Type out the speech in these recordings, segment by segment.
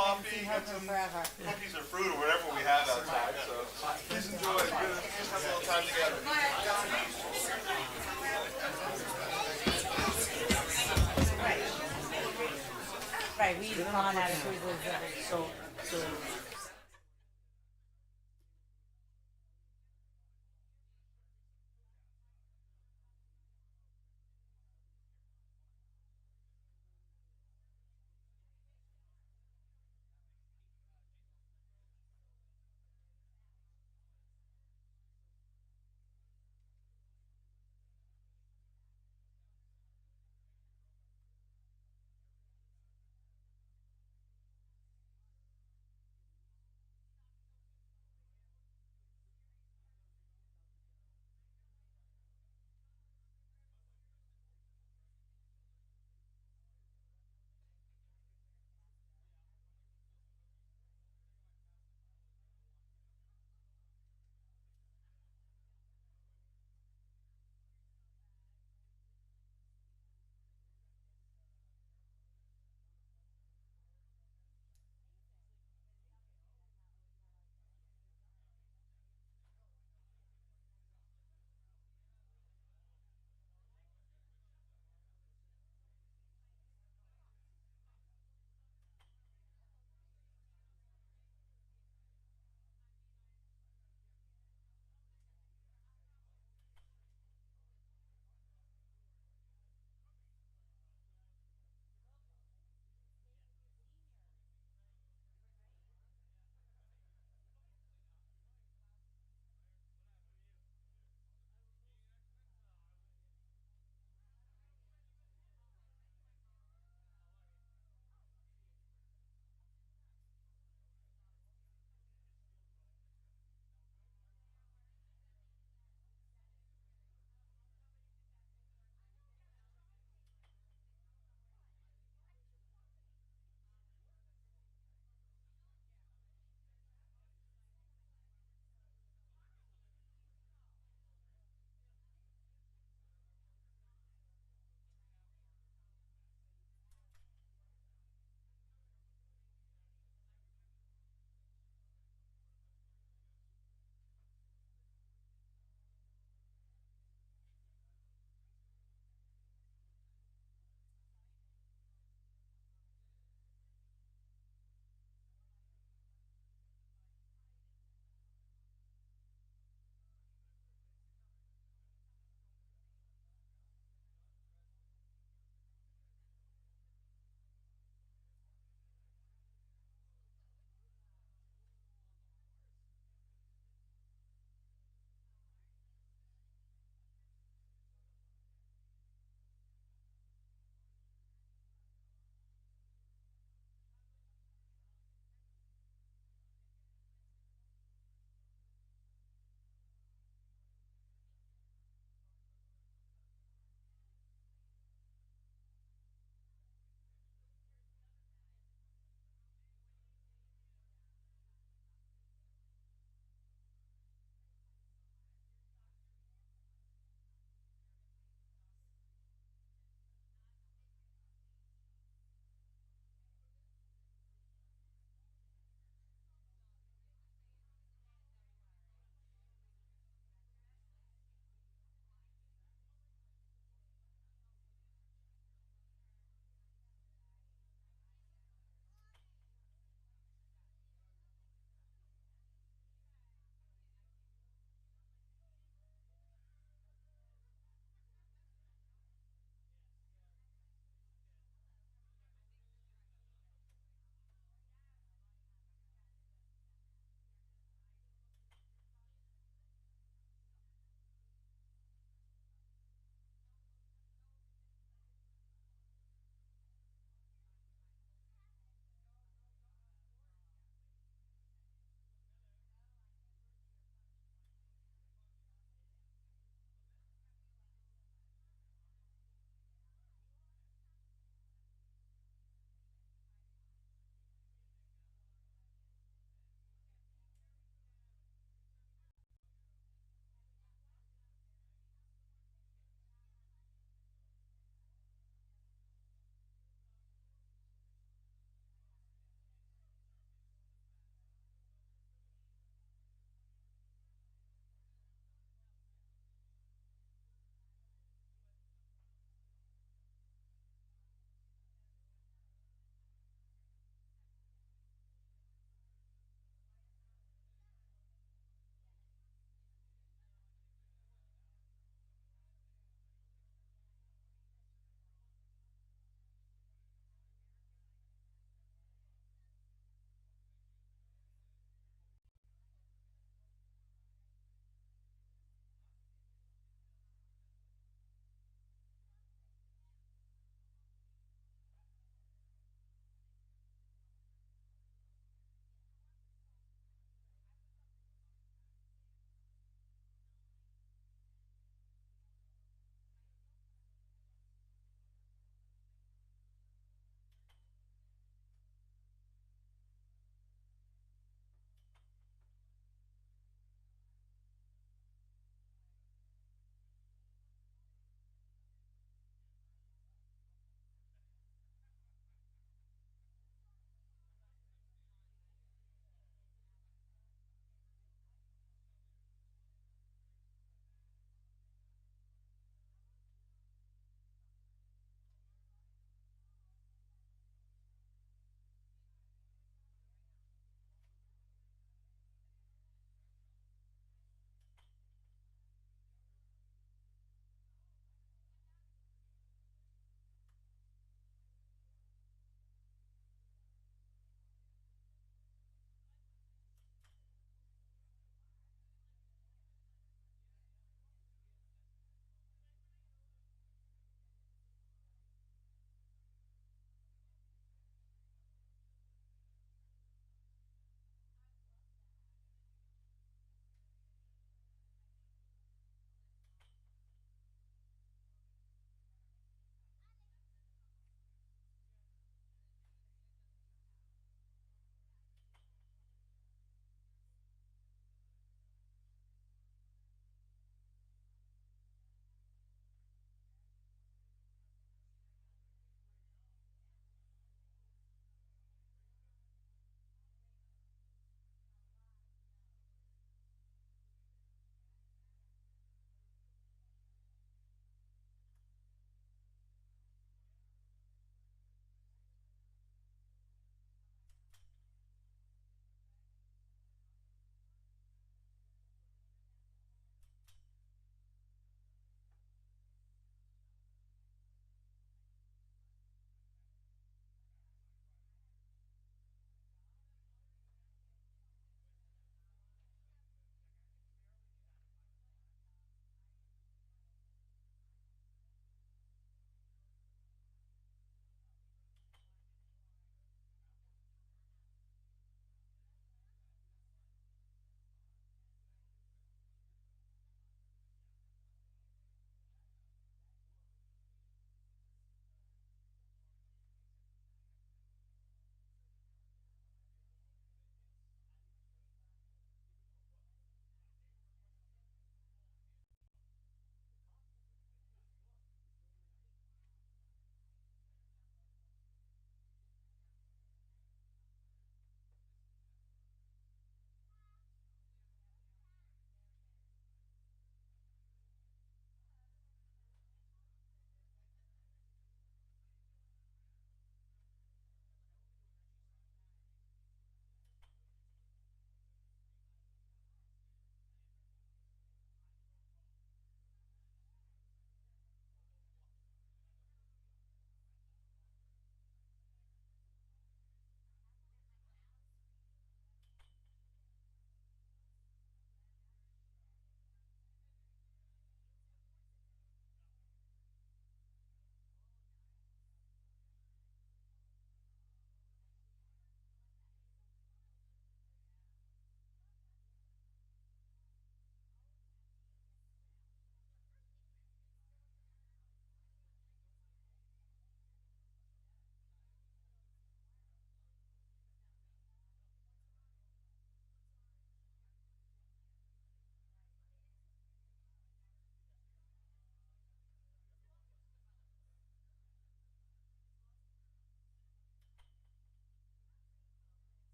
coffee, get some cookies or fruit or whatever we have outside. So please enjoy. Just have a little time together. Right, we've gone out of cruises every. So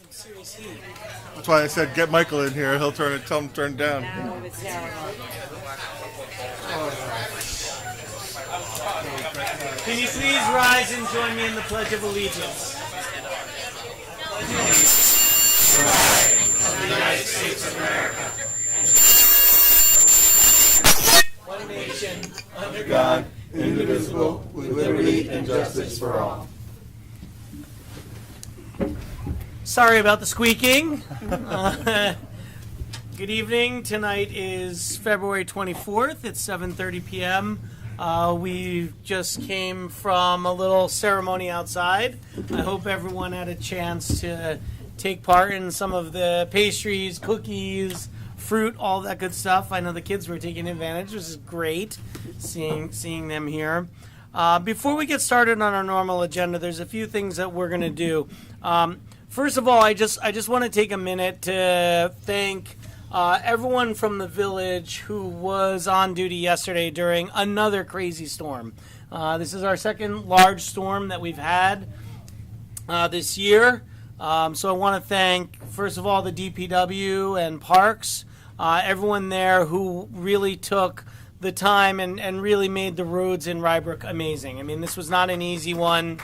serious heat. That's why I said get Michael in here. He'll tell him to turn it down. Now it's terrible. Can you please rise and join me in the Pledge of Allegiance? Of the United States of America. One nation, under God, indivisible, with liberty and justice for all. Sorry about the squeaking. Good evening. Tonight is February 24th. It's 7:30 p.m. We just came from a little ceremony outside. I hope everyone had a chance to take part in some of the pastries, cookies, fruit, all that good stuff. I know the kids were taking advantage, which is great seeing them here. Before we get started on our normal agenda, there's a few things that we're going to do. First of all, I just want to take a minute to thank everyone from the village who was on duty yesterday during another crazy storm. This is our second large storm that we've had this year. So I want to thank, first of all, the DPW and Parks, everyone there who really took the time and really made the roads in Rybrook amazing. I mean, this was not an easy one.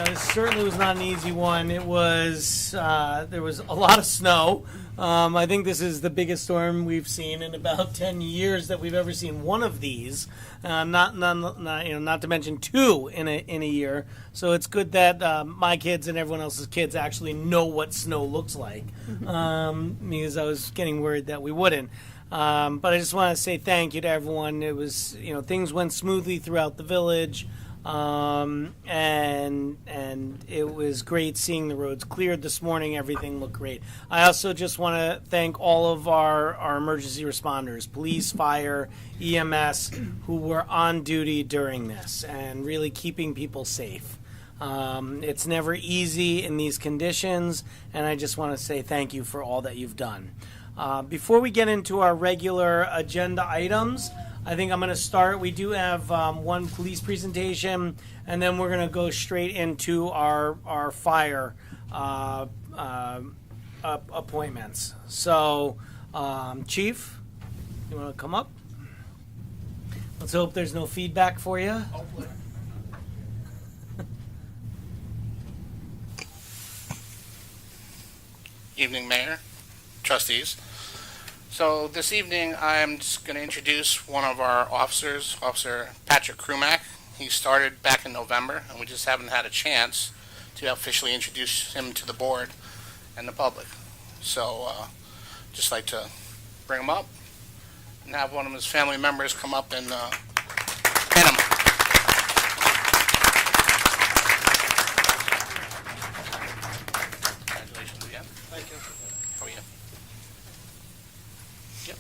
This certainly was not an easy one. It was, there was a lot of snow. I think this is the biggest storm we've seen in about 10 years that we've ever seen one of these. Not to mention two in a year. So it's good that my kids and everyone else's kids actually know what snow looks like, because I was getting worried that we wouldn't. But I just want to say thank you to everyone. It was, things went smoothly throughout the village. And it was great seeing the roads cleared this morning. Everything looked great. I also just want to thank all of our emergency responders, police, fire, EMS, who were on duty during this and really keeping people safe. It's never easy in these conditions, and I just want to say thank you for all that you've done. Before we get into our regular agenda items, I think I'm going to start. We do have one police presentation, and then we're going to go straight into our fire appointments. So, Chief, you want to come up? Let's hope there's no feedback for you. Evening, Mayor, trustees. So this evening, I'm just going to introduce one of our officers, Officer Patrick Krumack. He started back in November, and we just haven't had a chance to officially introduce him to the board and the public. So just like to bring him up and have one of his family members come up and pin him. Congratulations again. Thank you. How are you? Yep.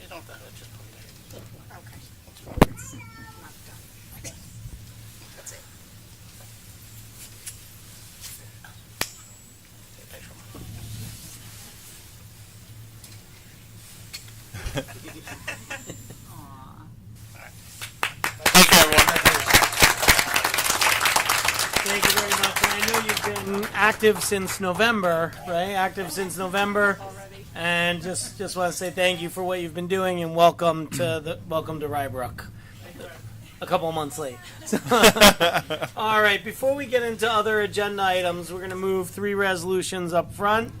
You don't have to just put it there. Okay. That's fine. It's not done. That's it. Take a picture of him. Aw. Thank you, everyone. Thank you very much. And I know you've been active since November, right? Active since November. And just want to say thank you for what you've been doing, and welcome to Rybrook. A couple of months late. All right, before we get into other agenda items, we're going to move 3 resolutions up front.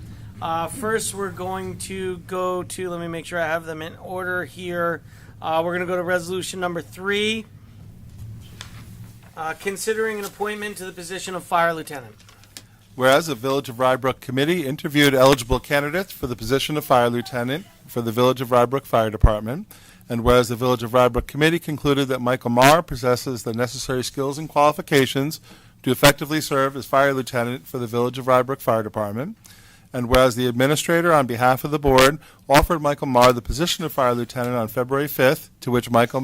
First, we're going to go to, let me make sure I have them in order here. We're going to go to resolution number 3, considering an appointment to the position of fire lieutenant. Whereas the Village of Rybrook Committee interviewed eligible candidates for the position of fire lieutenant for the Village of Rybrook Fire Department, and whereas the Village of Rybrook Committee concluded that Michael Marr possesses the necessary skills and qualifications to effectively serve as fire lieutenant for the Village of Rybrook Fire Department, and whereas the administrator, on behalf of the board, offered Michael Marr the position of fire lieutenant on February 5th, to which Michael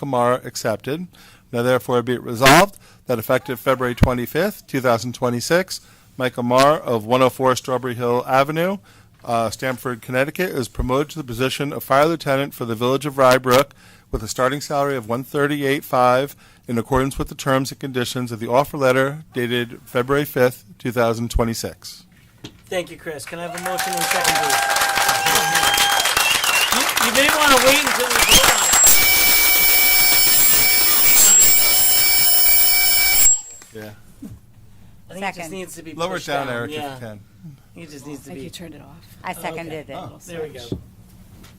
Marr accepted. Now therefore be it resolved that effective February 25th, 2026, Michael Marr of 104 Strawberry Hill Avenue, Stamford, Connecticut, is promoted to the position of fire lieutenant for the Village of Rybrook with a starting salary of $138,500 in accordance with the terms and conditions of the offer letter dated February 5th, 2026. Thank you, Chris. Can I have a motion and second, please? You may want to wait until we vote on it. Yeah. I think it just Second. needs to be Lower it pushed down, down. Eric, yeah. if you can. It just needs to Like be. you turned it off. I seconded Okay. it. Oh, there we go.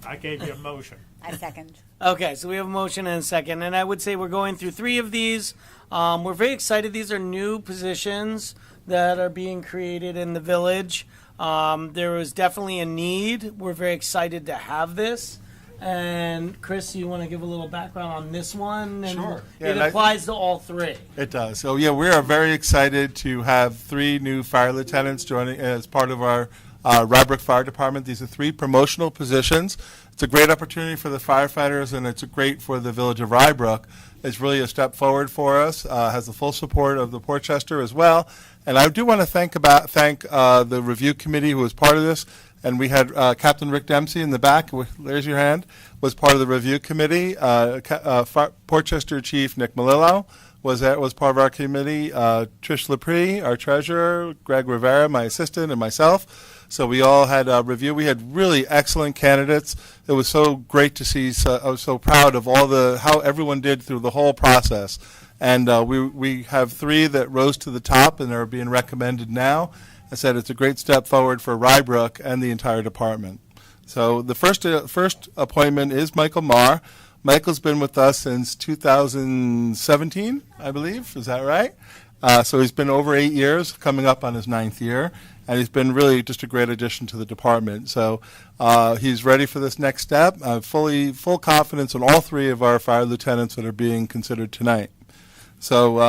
I gave you a motion. I second. Okay, so we have a motion and a second, and I would say we're going through 3 of these. We're very excited. These are new positions that are being created in the village. There was definitely a need. We're very excited to have this. And Chris, you want to give a little background on this one? And Sure. Yeah, it and I- applies to all 3. It does. So, yeah, we are very excited to have 3 new fire lieutenants joining as part of our Rybrook Fire Department. These are 3 promotional positions. It's a great opportunity for the firefighters, and it's great for the Village of Rybrook. It's really a step forward for us. Has the full support of the Portchester as well. And I do want to thank the review committee who was part of this. And we had Captain Rick Dempsey in the back. There's your hand. Was part of the review committee. Portchester Chief Nick Malillo was part of our committee. Trish Lepre, our treasurer. Greg Rivera, my assistant, and myself. So we all had a review. We had really excellent candidates. It was so great to see. I was so proud of how everyone did through the whole process. And we have 3 that rose to the top and are being recommended now. I said it's a great step forward for Rybrook and the entire department. So the first appointment is Michael Marr. Michael's been with us since 2017, I believe. Is that right? So he's been over 8 years, coming up on his 9th year, and he's been really just a great addition to the department. So he's ready for this next step. Full confidence in all 3 of our fire lieutenants that are being considered tonight. So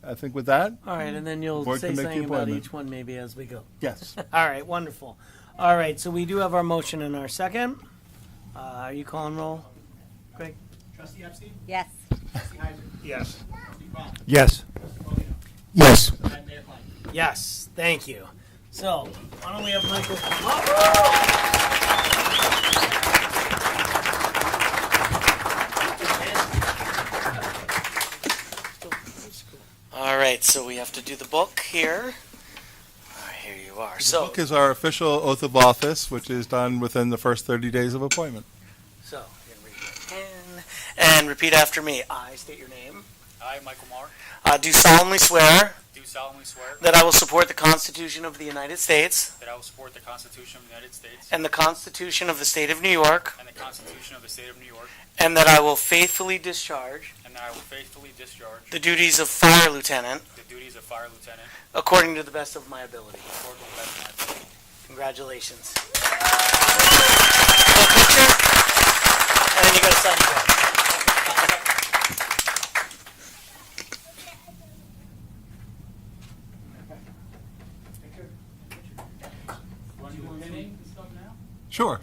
I think with that, All right, and then you'll Board say can make the something about appointment. each one maybe as we go. yes. All right, wonderful. All right, so we do have our motion and our second. Are you calling roll, Greg? Trustee Epstein? Yes. Yes. Yes. Yes. Yes, thank you. So, why don't we have Michael come up? All right, so we have to do the book here. All right, here you are. The So, book is our official oath of office, which is done within the first 30 days of appointment. so you're gonna raise your hand and repeat after me. I state your name. I, Michael Marr, Do solemnly swear do solemnly swear that I will support the Constitution of the United States that I will support the Constitution of the United States and the Constitution of the State of New York, and the Constitution of the State of New York, and that I will faithfully discharge and that I will faithfully discharge the duties of fire lieutenant the duties of fire lieutenant according to the best of my ability. according to the best of my ability. Congratulations. Little picture, and then you got to sign the book. Sure.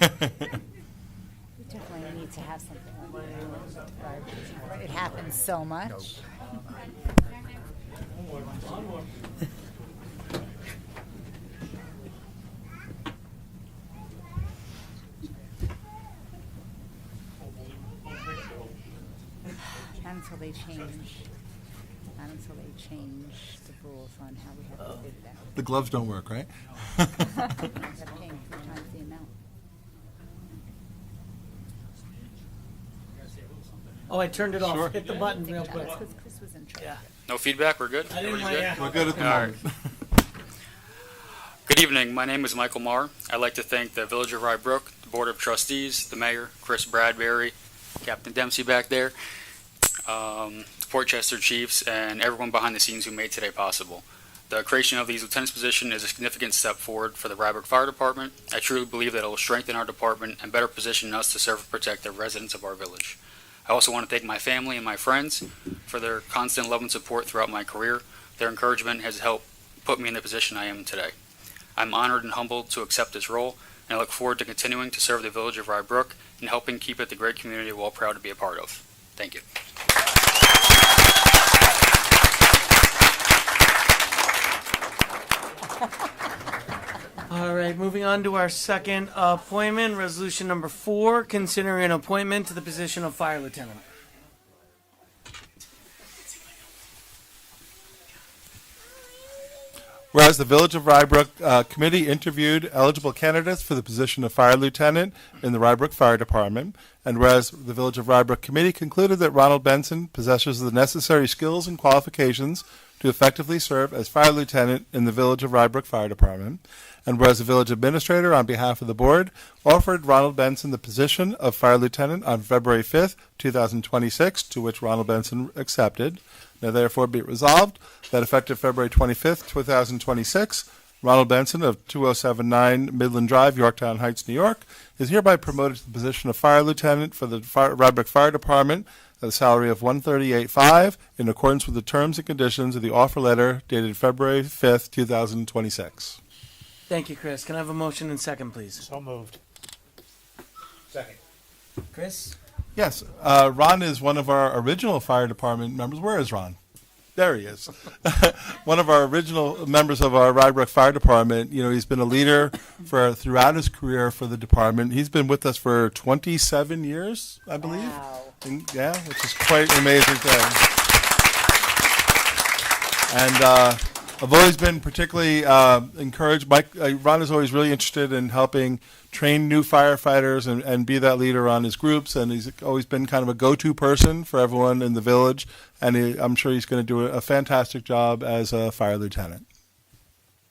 We definitely need to have something like that. It happens so much. Not until they change. Not until they change the rules on how we have to do that. The gloves don't work, right? They're paying 3 times the amount. Oh, I turned it off. Sure. Hit the button real That quick. was because Chris was in charge. Yeah. No feedback? We're good? I didn't Everybody's want good? We're good at the All moment. Good evening. My name is Michael Marr. I'd like to thank the Village of Rybrook, the Board of Trustees, the Mayor, Chris Bradbury, Captain Dempsey back there, Portchester Chiefs, and everyone behind the scenes who made today possible. The creation of these lieutenant's position is a significant step forward for the Rybrook Fire Department. I truly believe that it will strengthen our department and better position us to serve and protect the residents of our village. I also want to thank my family and my friends for their constant love and support throughout my career. Their encouragement has helped put me in the position I am today. I'm honored and humbled to accept this role, and I look forward to continuing to serve the village of Rybrook and helping keep it the great community we're all proud to be a part of. Thank you. All right, moving on to our second appointment, resolution number 4, considering an appointment to the position of fire lieutenant. Whereas the Village of Rybrook Committee interviewed eligible candidates for the position of Fire Lieutenant in the Rybrook Fire Department, and whereas the Village of Rybrook Committee concluded that Ronald Benson possesses the necessary skills and qualifications to effectively serve as Fire Lieutenant in the Village of Rybrook Fire Department, and whereas the Village Administrator, on behalf of the Board, offered Ronald Benson the position of Fire Lieutenant on February 5th, 2026, to which Ronald Benson accepted. Now therefore be it resolved that effective February 25th, 2026, Ronald Benson of 2079 Midland Drive, Yorktown Heights, New York, is hereby promoted to the position of Fire Lieutenant for the Rybrook Fire Department at a salary of $138,500 in accordance with the terms and conditions of the offer letter dated February 5th, 2026. Thank you, Chris. Can I have a motion and second, please? So moved. Second. Chris? Yes, Ron is one of our original fire department members. Where is Ron? There he is. One of our original members of our Rybrook Fire Department. You know, he's been a leader throughout his career for the department. He's been with us for 27 years, I believe. Wow. And, yeah, which is quite an amazing thing. And I've always been particularly encouraged. Ron is always really interested in helping train new firefighters and be that leader on his groups, and he's always been kind of a go-to person for everyone in the village, and I'm sure he's going to do a fantastic job as a fire lieutenant.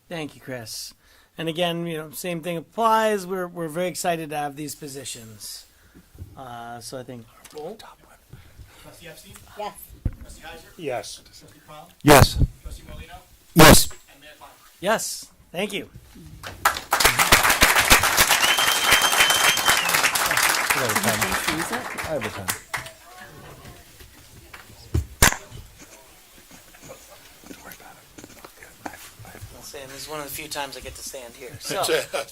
Thank you, Chris. And again, same thing applies. We're very excited to have these positions. So I think. Trustee Epstein? Yes. Trustee Heiser? Yes. Trustee Crowell? Yes. Trustee Morlino? Yes. And Mayor Klein? Yes. Thank you. I have a pen. Sam, this is one of the few times I get to stand here. So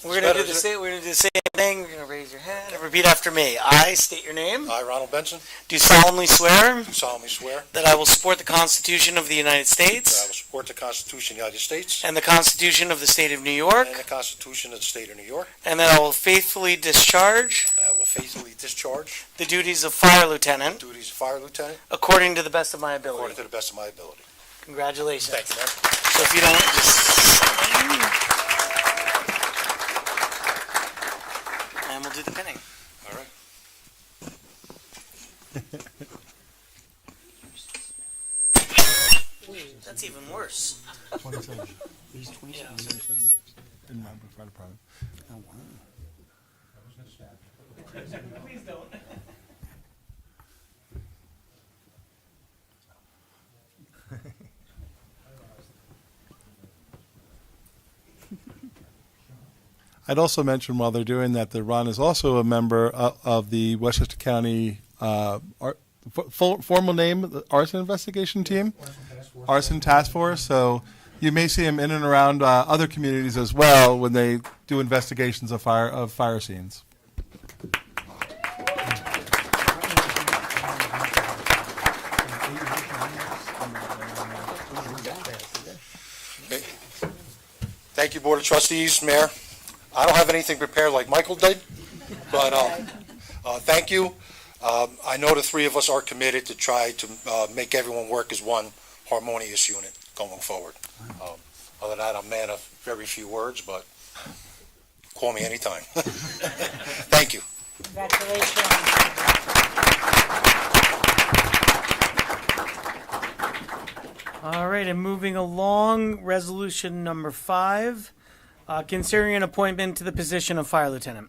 we're going to do the same thing. You're going to raise your hand and repeat after me. I state your name. I, Ronald Benson, Do solemnly swear solemnly swear that I will support the Constitution of the United that I will States support the Constitution of the United States and the Constitution of the State of New York, and the Constitution of the State of New York, and that I will faithfully discharge and I will faithfully discharge the duties of fire lieutenant the duties of Fire Lieutenant according to the best of my according ability. to the best of my ability. Congratulations. Thank you, Mayor. So if you don't just and we'll do the pinning. All right. That's even worse. 27. Yeah. In Rybrook Fire Department. Please don't. I'd also mention while they're doing that Ron is also a member of the Westchester County formal name, the Arson Investigation Team, Arson Task Force. So you may see him in and around other communities as well when they do investigations of fire scenes. Thank you, Board of Trustees, Mayor. I don't have anything prepared like Michael did, but thank you. I know the three of us are committed to try to make everyone work as one harmonious unit going forward. Other than that, I'm a man of very few words, but call me anytime. Thank you. Congratulations. All right, and moving along, resolution number 5, considering an appointment to the position of fire lieutenant.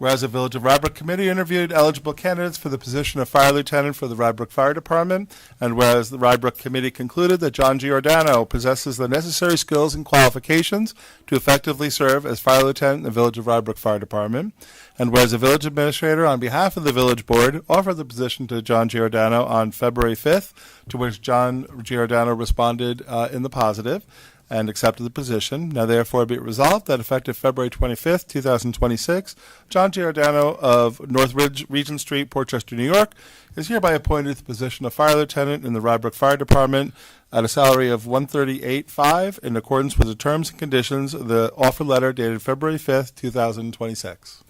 Whereas the Village of Rybrook Committee interviewed eligible candidates for the position of Fire Lieutenant for the Rybrook Fire Department, and whereas the Rybrook Committee concluded that John Giordano possesses the necessary skills and qualifications to effectively serve as Fire Lieutenant in the Village of Rybrook Fire Department, and whereas the Village Administrator, on behalf of the Village Board, offered the position to John Giordano on February 5th, to which John Giordano responded in the positive, and accepted the position. Now therefore be it resolved that effective February 25th, 2026, John Giordano of North Ridge, Regent Street, Portchester, New York, is hereby appointed to the position of Fire Lieutenant in the Rybrook Fire Department at a salary of $138,500 in accordance with the terms and conditions of the offer letter dated February 5th, 2026.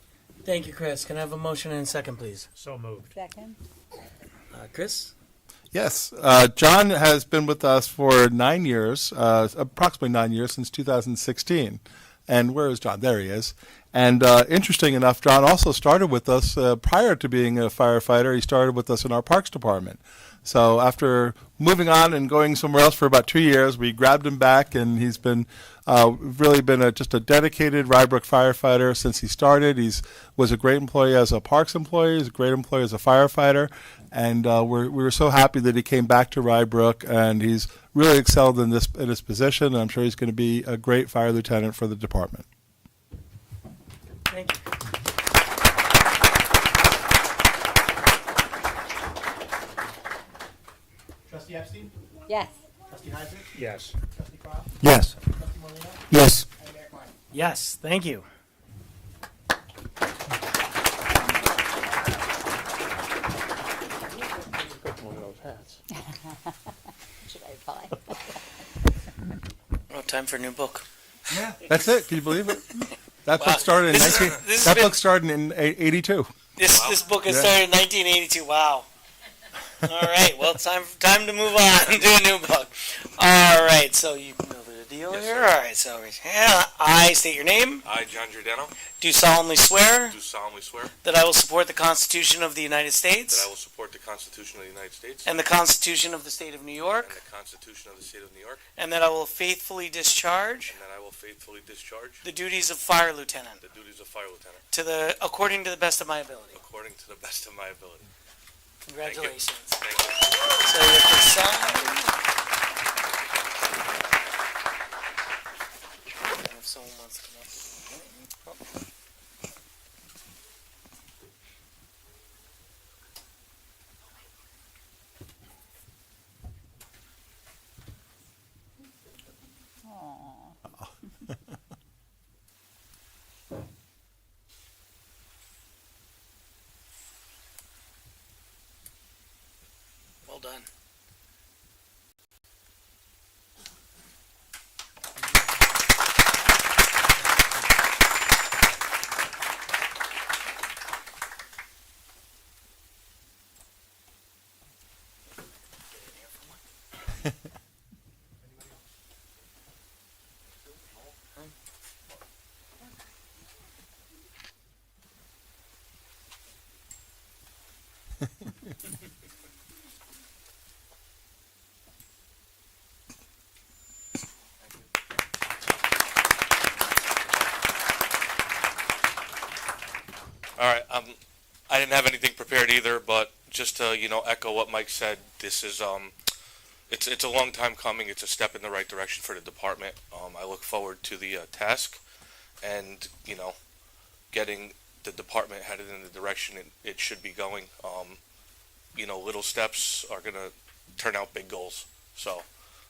Thank you, Chris. Can I have a motion and a second, please? So moved. Second? Chris? Yes, John has been with us for 9 years, approximately 9 years, since 2016. And where is John? There he is. And interesting enough, John also started with us prior to being a firefighter. He started with us in our Parks Department. So after moving on and going somewhere else for about 2 years, we grabbed him back, and he's been really been just a dedicated Rybrook firefighter since he started. Was a great employee as a Parks employee. He's a great employee as a firefighter. And we were so happy that he came back to Rybrook, and he's really excelled in his position. And I'm sure he's going to be a great fire lieutenant for the department. Thank you. Trustee Epstein? Yes. Trustee Heiser? Yes. Trustee Cross? Yes. Trustee Moreno? Yes. And Mayor Klein? Yes, thank you. Should I apply? Oh, time for a new book. That's it. Can you believe it? That Wow. book started in This is- 19. this has That been- book started in 82. This book is Yeah. started in 1982. Wow. All right. Well, time to move on to a new book. All right. So you know the deal Yes, here. sir. All right. So I state your name. I, John Giordano, Do solemnly swear do solemnly swear that I will support the Constitution of the United States that I will support the Constitution of the United States and the Constitution of the State of New and York, the Constitution of the State of New York, and that I will faithfully discharge and that I will faithfully discharge the duties of fire lieutenant the duties of fire lieutenant according to the best of my ability. according to the best of my ability. Congratulations. Thank you. So you have to sign. If someone wants to come up. Aw. Well done. All right. I didn't have anything prepared either, but just to echo what Mike said, this is it's a long time coming. It's a step in the right direction for the department. I look forward to the task, and getting the department headed in the direction it should be going. Little steps are gonna turn out big goals. So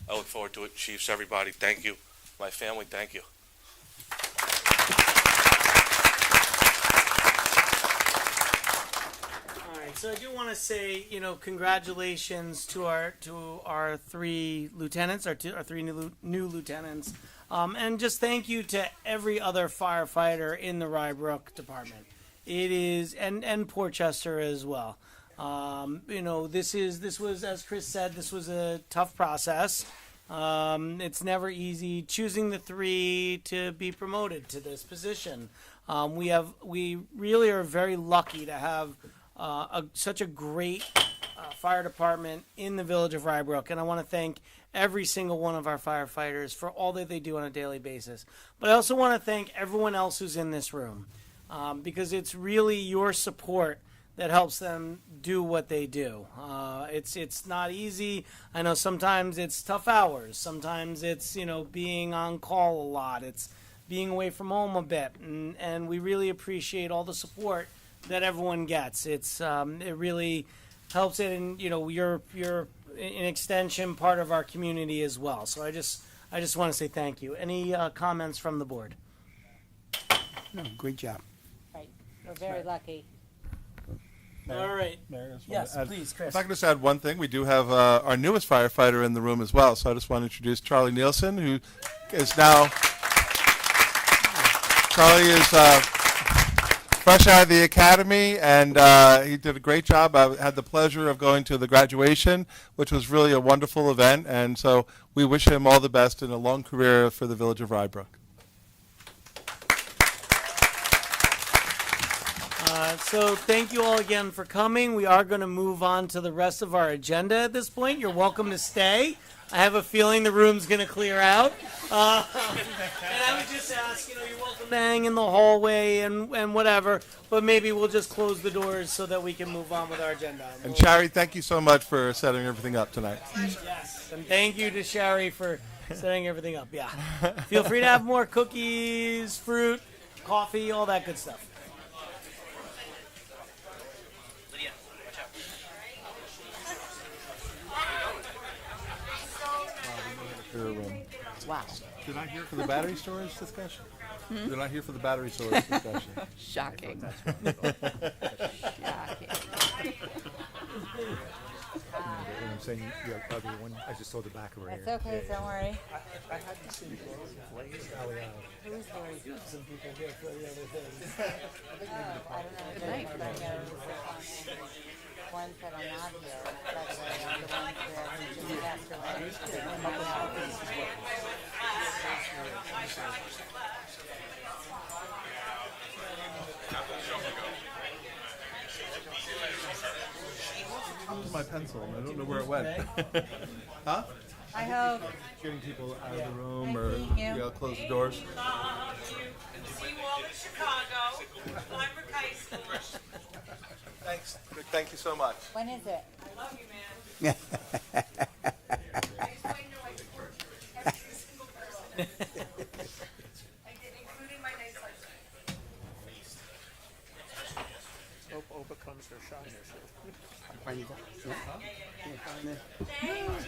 I look forward to it. Chiefs, everybody, thank you. My family, thank you. All right, so I do want to say, congratulations to our three lieutenants, our three new lieutenants, and just thank you to every other firefighter in the Rybrook department. It is, and Portchester as well. This was, as Chris said, this was a tough process. It's never easy choosing the three to be promoted to this position. We really are very lucky to have such a great fire department in the village of Rybrook, and I want to thank every single one of our firefighters for all that they do on a daily basis. But I also want to thank everyone else who's in this room. because it's really your support that helps them do what they do. It's not easy. I know sometimes it's tough hours. Sometimes it's, being on call a lot. It's being away from home a bit. And we really appreciate all the support that everyone gets. It really helps it, and, you're an extension part of our community as well. So I just want to say thank you. Any comments from the board? No, great job. Right, we're very lucky. All right. Mayor, I just Yes, wanna add- please, Chris. If I can just add one thing, we do have our newest firefighter in the room as well. So I just want to introduce Charlie Nielsen, who is now. Charlie is fresh out of the academy, and he did a great job. I had the pleasure of going to the graduation, which was really a wonderful event. And so we wish him all the best in a long career for the Village of Rybrook. So thank you all again for coming. We are going to move on to the rest of our agenda at this point. You're welcome to stay. I have a feeling the room's going to clear out. And I would just ask, you're welcome to hang in the hallway and whatever, but maybe we'll just close the doors so that we can move on with our agenda. And Shari, thank you so much for setting everything up tonight. Yes, and thank you to Shari for setting everything up. Yeah. Feel free to have more cookies, fruit, coffee, all that good stuff. Wow. Did I hear for the battery storage discussion? Did I hear for the battery storage discussion? Shocking. Shocking. I'm saying the other one, I just saw the back of her That's hair. okay, don't worry. I hadn't seen Who's Some people here for the other things. I don't know. Good night. Ones that are not here, by the way, are the ones that we just passed away. Where's my pencil? I don't know where it went. Huh? I hope. Getting people out of the room, or Nice meeting you. close the doors. Thanks. Thank you so much. When is it? Hope overcomes her shyness. It's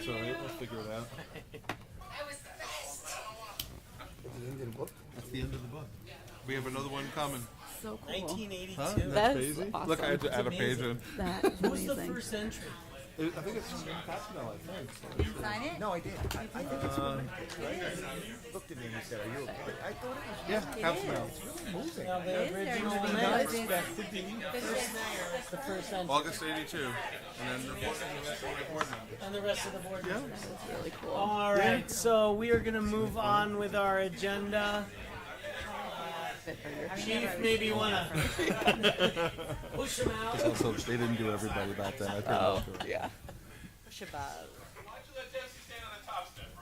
all right. We'll figure it out. That's the end of the book. We have another one coming. So cool. 1982. Huh? Isn't That that is crazy? awesome. Look, I had to add a page in. That is What's the amazing. first entry? I think it's Pascal, I think. Sign it? No, I did. I think it's looked at me and he said, "Are you okay?" I thought it was Yeah, have some else. moving. Now, the Is there original no mayor notice? expect to be the first entry. August 82. And then the rest of the board members. And the rest of the board members. That's really cool. All right, so we are going to move on with our agenda. Chief, maybe you want to push him out. Also, they didn't do everybody back then. I think Oh, yeah. Shabazz.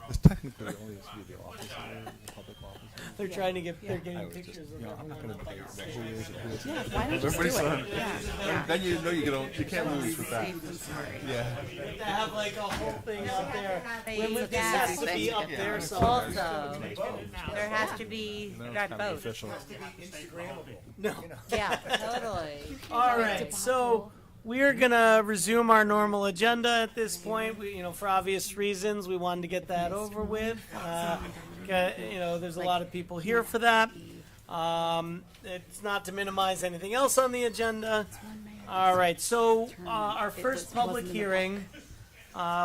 It's technically only used to be the office, the public office. They're trying to get, they're I getting was just, pictures of I'm not going to debate who is and who isn't. Yeah, why not just do Everybody's it? fine. Yeah. Then you know you can't lose with that. Safe and smart. Yeah. to have like a whole thing out there. They When use this has to that. be up there somewhere. Also, there has to be No, it's that kind of both. official. No. Yeah, totally. All right, so we are gonna resume our normal agenda at this point. We, for obvious reasons, we wanted to get that over with. There's a lot of people here for that. It's not to minimize anything else on the agenda. All right, so our first public hearing,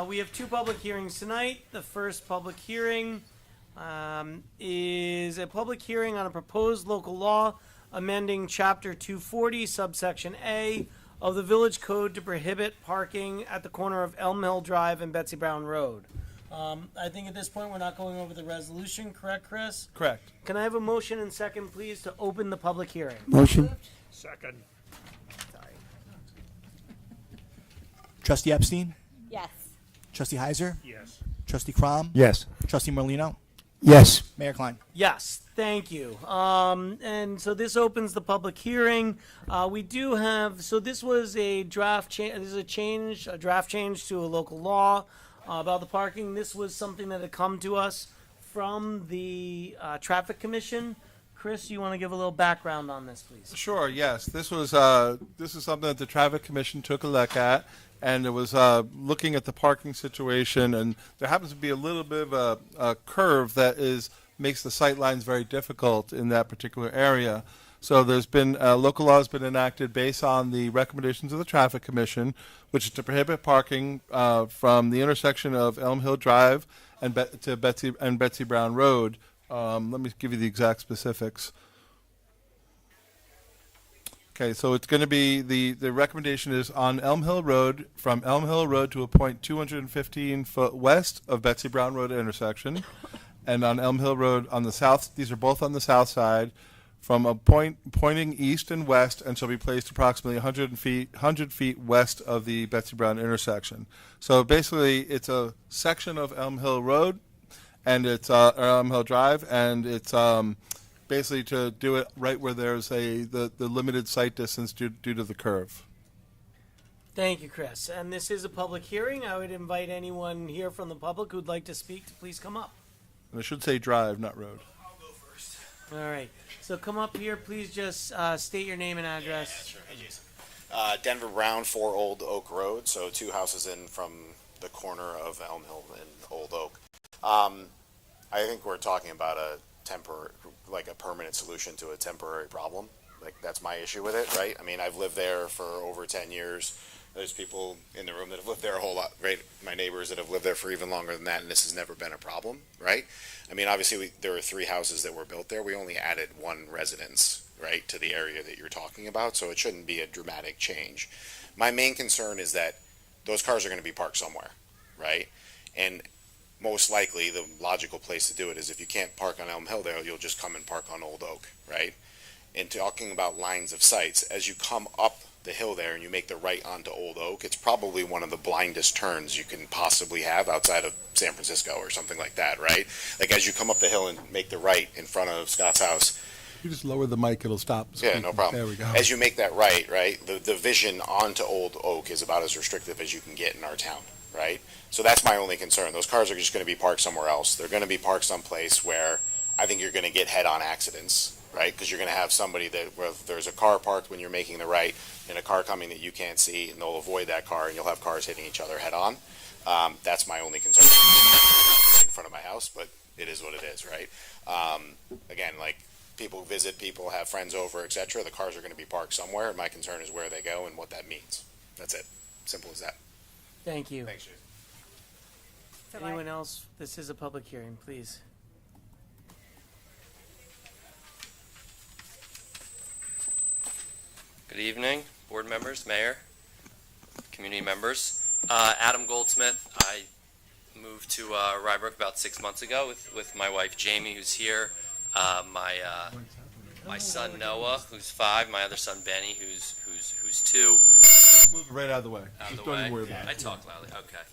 we have two public hearings tonight. The first public hearing is a public hearing on a proposed local law amending Chapter 240, subsection A of the Village Code to prohibit parking at the corner of Elm Hill Drive and Betsy Brown Road. I think at this point, we're not going over the resolution, correct, Chris? Correct. Can I have a motion and second, please, to open the public hearing? Motion. Second. Trustee Epstein? Yes. Trustee Heiser? Yes. Trustee Crom? Yes. Trustee Merlino? Yes. Mayor Klein. Yes, thank you. And so this opens the public hearing. We do have, so this was a draft change, this is a draft change to a local law about the parking. This was something that had come to us from the Traffic Commission. Chris, you want to give a little background on this, please? Sure, yes. This is something that the Traffic Commission took a look at, and it was looking at the parking situation, and there happens to be a little bit of a curve that makes the sight lines very difficult in that particular area. So there's been local law has been enacted based on the recommendations of the Traffic Commission, which is to prohibit parking from the intersection of Elm Hill Drive and to Betsy Brown Road. Let me give you the exact specifics. Okay, so it's going to be the recommendation is on Elm Hill Road, from Elm Hill Road to a point 215 foot west of Betsy Brown Road intersection, and on Elm Hill Road on the south. These are both on the south side, from a point pointing east and west, and shall be placed approximately 100 feet west of the Betsy Brown intersection. So basically, it's a section of Elm Hill Road, and it's Elm Hill Drive, and it's basically to do it right where there's the limited sight distance due to the curve. Thank you, Chris. And this is a public hearing. I would invite anyone here from the public who'd like to speak to please come up. And I should say drive, not road. I'll go first. All right. So come up here. Please just state your name and address. Yeah, sure. Hey, Jason. Denver Brown, 4 Old Oak Road, so 2 houses in from the corner of Elm Hill and Old Oak. I think we're talking about a permanent solution to a temporary problem. Like, that's my issue with it, right? I mean, I've lived there for over 10 years. There's people in the room that have lived there a whole lot, right? My neighbors that have lived there for even longer than that, and this has never been a problem, right? I mean, obviously, there were 3 houses that were built there. We only added 1 residence, right, to the area that you're talking about, so it shouldn't be a dramatic change. My main concern is that those cars are going to be parked somewhere, right? And most likely, the logical place to do it is if you can't park on Elm Hill there, you'll just come and park on Old Oak, right? And talking about lines of sights, as you come up the hill there and you make the right onto Old Oak, it's probably one of the blindest turns you can possibly have outside of San Francisco or something like that, right? Like, as you come up the hill and make the right in front of Scott's house. You just lower the mic, it'll stop. Yeah, no problem. There we go. As you make that right, the vision onto Old Oak is about as restrictive as you can get in our town, right? So that's my only concern. Those cars are just going to be parked somewhere else. They're going to be parked someplace where I think you're going to get head-on accidents, right? Because you're going to have somebody where there's a car parked when you're making the right and a car coming that you can't see, and they'll avoid that car, and you'll have cars hitting each other head-on. That's my only concern in front of my house, but it is what it is, right? Again, like, people visit, people have friends over, etc. The cars are going to be parked somewhere, and my concern is where they go and what that means. That's it. Simple as that. Thank you. Thanks, Jason. Anyone else? This is a public hearing, please. Good evening, board members, mayor, community members. Adam Goldsmith. I moved to Rybrook about 6 months ago with my wife Jamie, who's here. My son Noah, who's 5. My other son Benny, who's 2. Move it right out of the way. Out of Just the don't way. even worry about it. I talk loudly. Okay.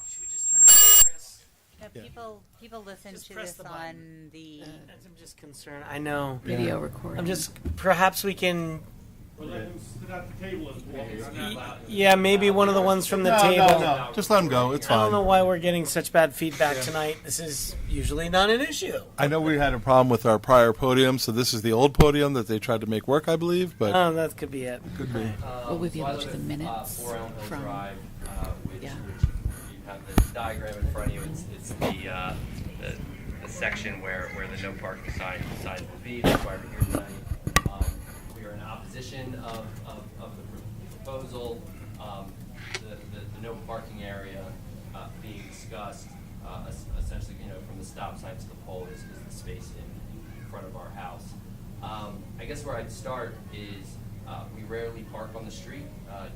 Should we just turn it over, Chris? Yeah, people listen Just to press this the button. on the I'm just concerned. I know. video recording. I'm just, perhaps we can, Or let him sit at the table as well. You're not allowed. yeah, maybe one of the ones from the No, table. no. Just let them go. It's I don't know fine. why we're getting such bad feedback tonight. This is usually not an issue. I know we had a problem with our prior podium, so this is the old podium that they tried to make work, I believe, but Oh, that could be it. could be. Will we be able to the minutes 4 Elm Hill from- Drive, which yeah. you have the diagram in front of you. It's the section where the no parking sign will be. That's why we're here tonight. We are in opposition of the proposal. The no parking area being discussed, essentially, from the stop sign to the pole is the space in front of our house. I guess where I'd start is we rarely park on the street.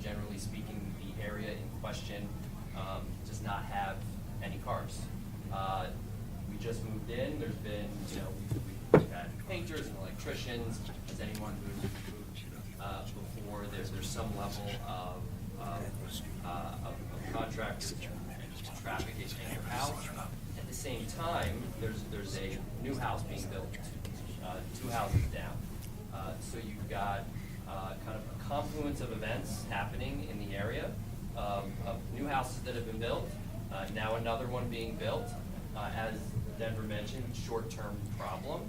Generally speaking, the area in question does not have any cars. We just moved in. There's been, we've had painters and electricians. As anyone who's moved before, there's some level of contractors traffic in your house. At the same time, there's a new house being built, two houses down. So you've got kind of a confluence of events happening in the area of new houses that have been built, now another one being built, as Denver mentioned, short-term problem.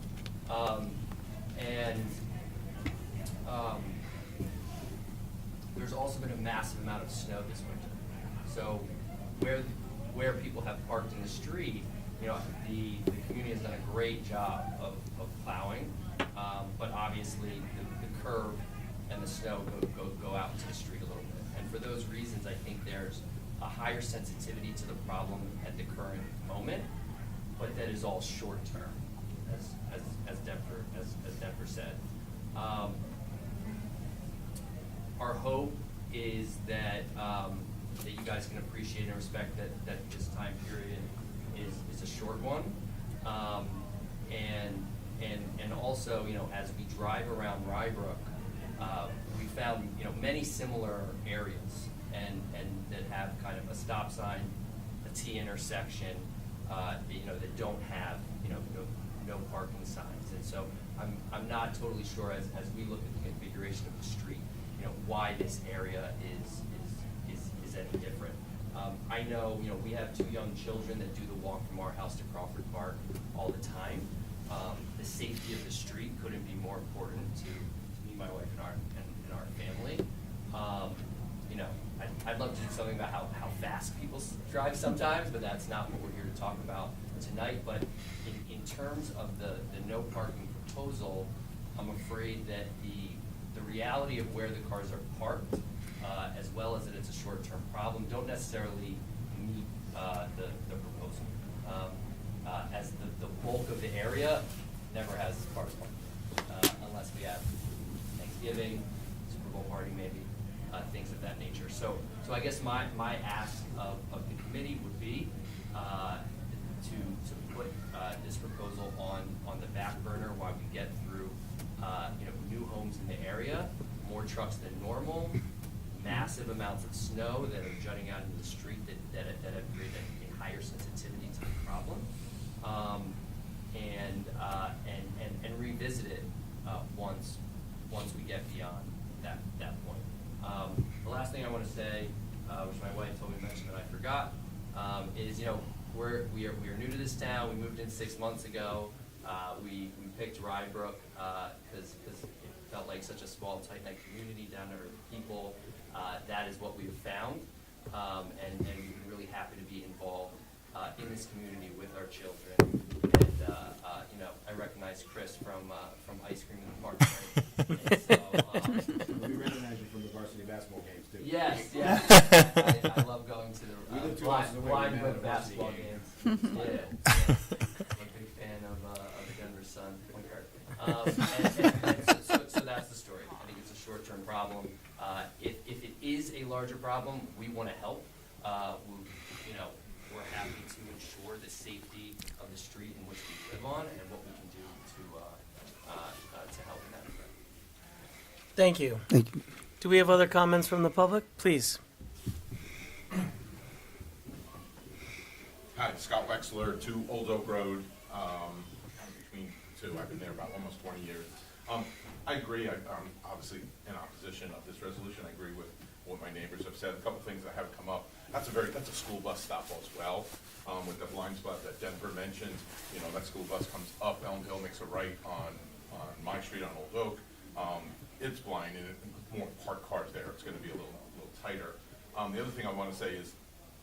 There's also been a massive amount of snow this winter. So where people have parked in the street, you know, the community has done a great job of plowing, but obviously the curb and the snow go out into the street a little bit. And for those reasons, I think there's a higher sensitivity to the problem at the current moment, but that is all short term, as Denver said. Our hope is that that you guys can appreciate and respect that this time period is a short one, and also, you know, as we drive around Rybrook, we found, you know, many similar areas and that have kind of a stop sign, a T intersection, you know, that don't have, you know, no parking signs. And so I'm not totally sure as we look at the configuration of the street, you know, why this area is any different. I know, you know, we have 2 young children that do the walk from our house to Crawford Park all the time. The safety of the street couldn't be more important to me, my wife, and our family. You know, I'd love to do something about how fast people drive sometimes, but that's not what we're here to talk about tonight. But in terms of the no parking proposal, I'm afraid that the reality of where the cars are parked, as well as that it's a short-term problem, don't necessarily meet the proposal. As the bulk of the area never has cars parked, unless we have Thanksgiving, Super Bowl party maybe, things of that nature. So I guess my ask of the committee would be to put this proposal on the back burner while we get through you know, new homes in the area, more trucks than normal, massive amounts of snow that are jutting out into the street that have created a higher sensitivity to the problem, and revisit it once we get beyond that point. The last thing I want to say, which my wife told me to mention that I forgot, is, you know, we are new to this town. We moved in 6 months ago. We picked Rybrook because it felt like such a small, tight-knit community, down to earth people. That is what we have found, and we've been really happy to be involved in this community with our children. And you know, I recognize Chris from Ice Cream in the Park. Right? And so, We recognize you from the varsity basketball games too. yes. I love going to the blind with basketball games. Yeah. I'm a big fan of the Denver Sun point guard. So that's the story. I think it's a short-term problem. If it is a larger problem, we want to help. You know, we're happy to ensure the safety of the street in which we live on and what we can do to help in that regard. Thank you. Thank you. Do we have other comments from the public? Please. Hi, Scott Wexler, 2 Old Oak Road, between 2. I've been there about almost 20 years. I agree. I'm obviously in opposition of this resolution. I agree with what my neighbors have said. A couple things that have come up. That's a school bus stop as well. With the blind spot that Denver mentioned, you know, that school bus comes up Elm Hill, makes a right on my street on Old Oak. It's blind and more parked cars there. It's going to be a little tighter. The other thing I want to say is,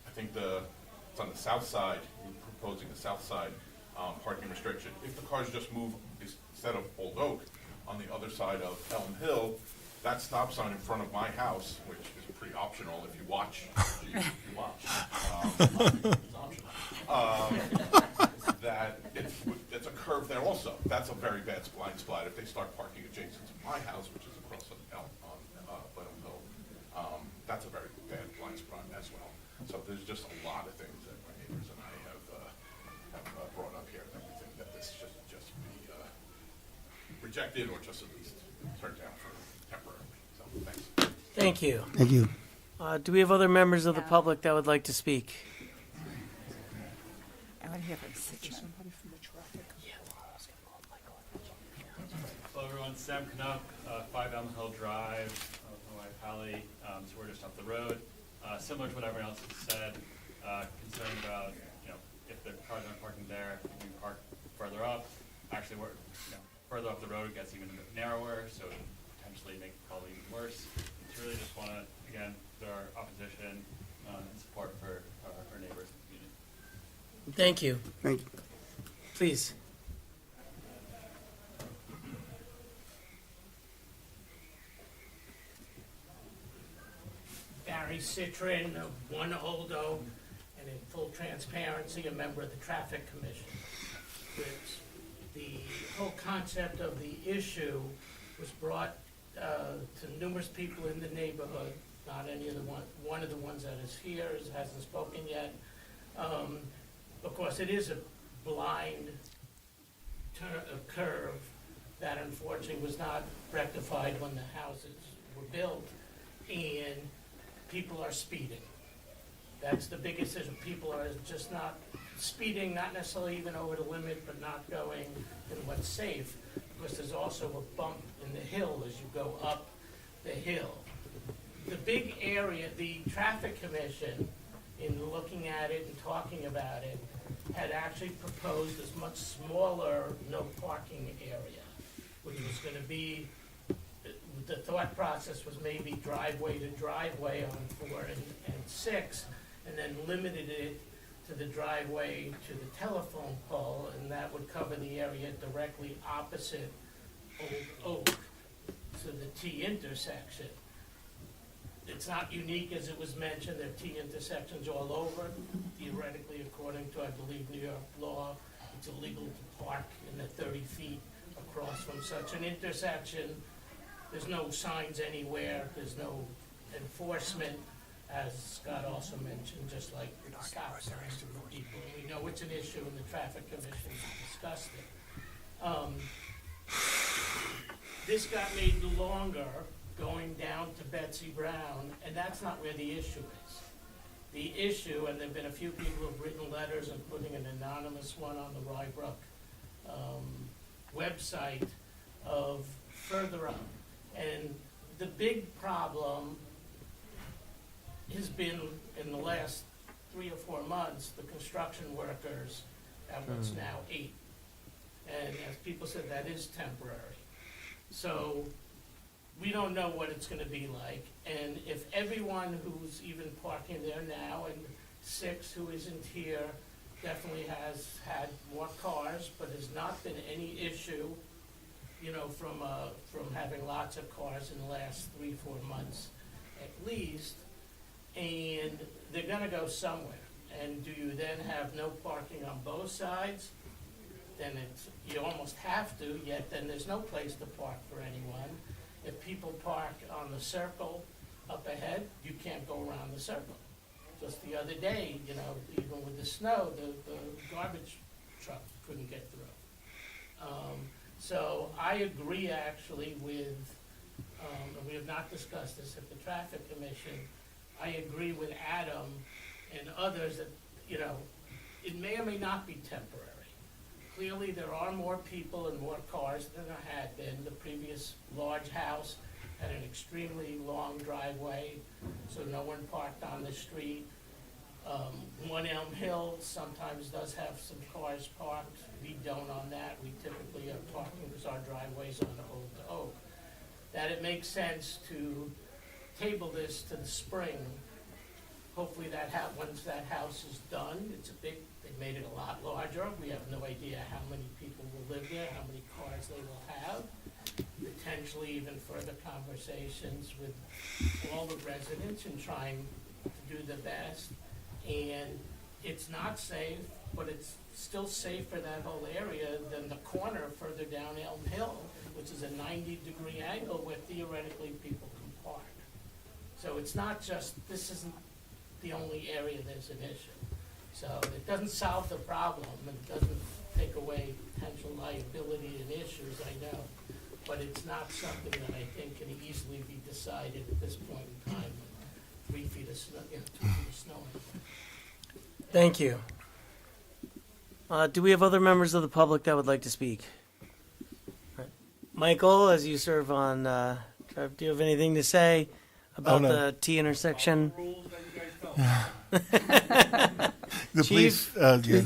I think it's on the south side. We're proposing the south side parking restriction. If the cars just move instead of Old Oak on the other side of Elm Hill, that stop sign in front of my house, which is pretty optional if you watch. It's optional. That it's a curve there also. That's a very bad blind spot. If they start parking adjacent to my house, which is across on Elm Hill, that's a very bad blind spot as well. So there's just a lot of things that my neighbors and I have brought up here that we think that this should just be rejected or just at least turned down for temporarily. So thanks. Thank you. Thank you. Do we have other members of the Yeah. public that would like to speak? I would here from Citron. Hello everyone, Sam Canuck, 5 Elm Hill Drive, my wife Hallie, so we're just up the road. Similar to what everyone else has said, concerned about, if the cars aren't parking there, you can park further up. Actually, we're, further up the road it gets even a bit narrower, so it would potentially make it probably even worse. So really just want to, again, put our opposition and support for our neighbors in the community. Thank you. Thank you. Please. Barry Citron of 1 Old Oak, and in full transparency, a member of the Traffic Commission. The whole concept of the issue was brought to numerous people in the neighborhood, not any of the one of the ones that is here hasn't spoken yet. Of course, it is a blind curve that unfortunately was not rectified when the houses were built, and people are speeding. That's the biggest issue. People are just not speeding, not necessarily even over the limit, but not going in what's safe, because there's also a bump in the hill as you go up the hill. The big area, the Traffic Commission, in looking at it and talking about it, had actually proposed this much smaller no parking area, which was going to be, the thought process was maybe driveway to driveway on 4 and 6, and then limited it to the driveway to the telephone pole, and that would cover the area directly opposite Old Oak to the T intersection. It's not unique, as it was mentioned, there are T intersections all over. Theoretically, according to, I believe, New York law, it's illegal to park in the 30 feet across from such an intersection. There's no signs anywhere, there's no enforcement, as Scott also mentioned, just like the stop signs to the people. We know it's an issue, and the Traffic Commission discussed it. This got made longer going down to Betsy Brown, and that's not where the issue is. The issue, and there have been a few people who have written letters, including an anonymous one on the Rybrook website, of further up. And the big problem has been, in the last 3 or 4 months, the construction workers at what's now 8. And as people said, that is temporary. So we don't know what it's gonna be like. And if everyone who's even parking there now, and 6 who isn't here, definitely has had more cars, but has not been any issue, from having lots of cars in the last 3-4 months at least, and they're gonna go somewhere. And do you then have no parking on both sides? Then you almost have to, yet then there's no place to park for anyone. If people park on the circle up ahead, you can't go around the circle. Just the other day, even with the snow, the garbage truck couldn't get through. So I agree actually with, and we have not discussed this at the Traffic Commission, I agree with Adam and others that, it may or may not be temporary. Clearly, there are more people and more cars than there had been. The previous large house had an extremely long driveway, so no one parked on the street. 1 Elm Hill sometimes does have some cars parked. We don't on that. We typically are parking because our driveway's on Old Oak. That it makes sense to table this to the spring. Hopefully once that house is done, they made it a lot larger. We have no idea how many people will live there, how many cars they will have. Potentially even further conversations with all the residents and trying to do the best. And it's not safe, but it's still safe for that whole area than the corner further down Elm Hill, which is a 90-degree angle where theoretically people can park. So it's not just, this isn't the only area there's an issue. So it doesn't solve the problem, and it doesn't take away potential liability and issues, I know. But it's not something that I think can easily be decided at this point in time. 3 feet of snow, 2 feet of snow. Thank you. Do we have other members of the public that would like to speak? Right. Michael, as you serve on, do you have anything to say about the T intersection? The Chief? police, yeah.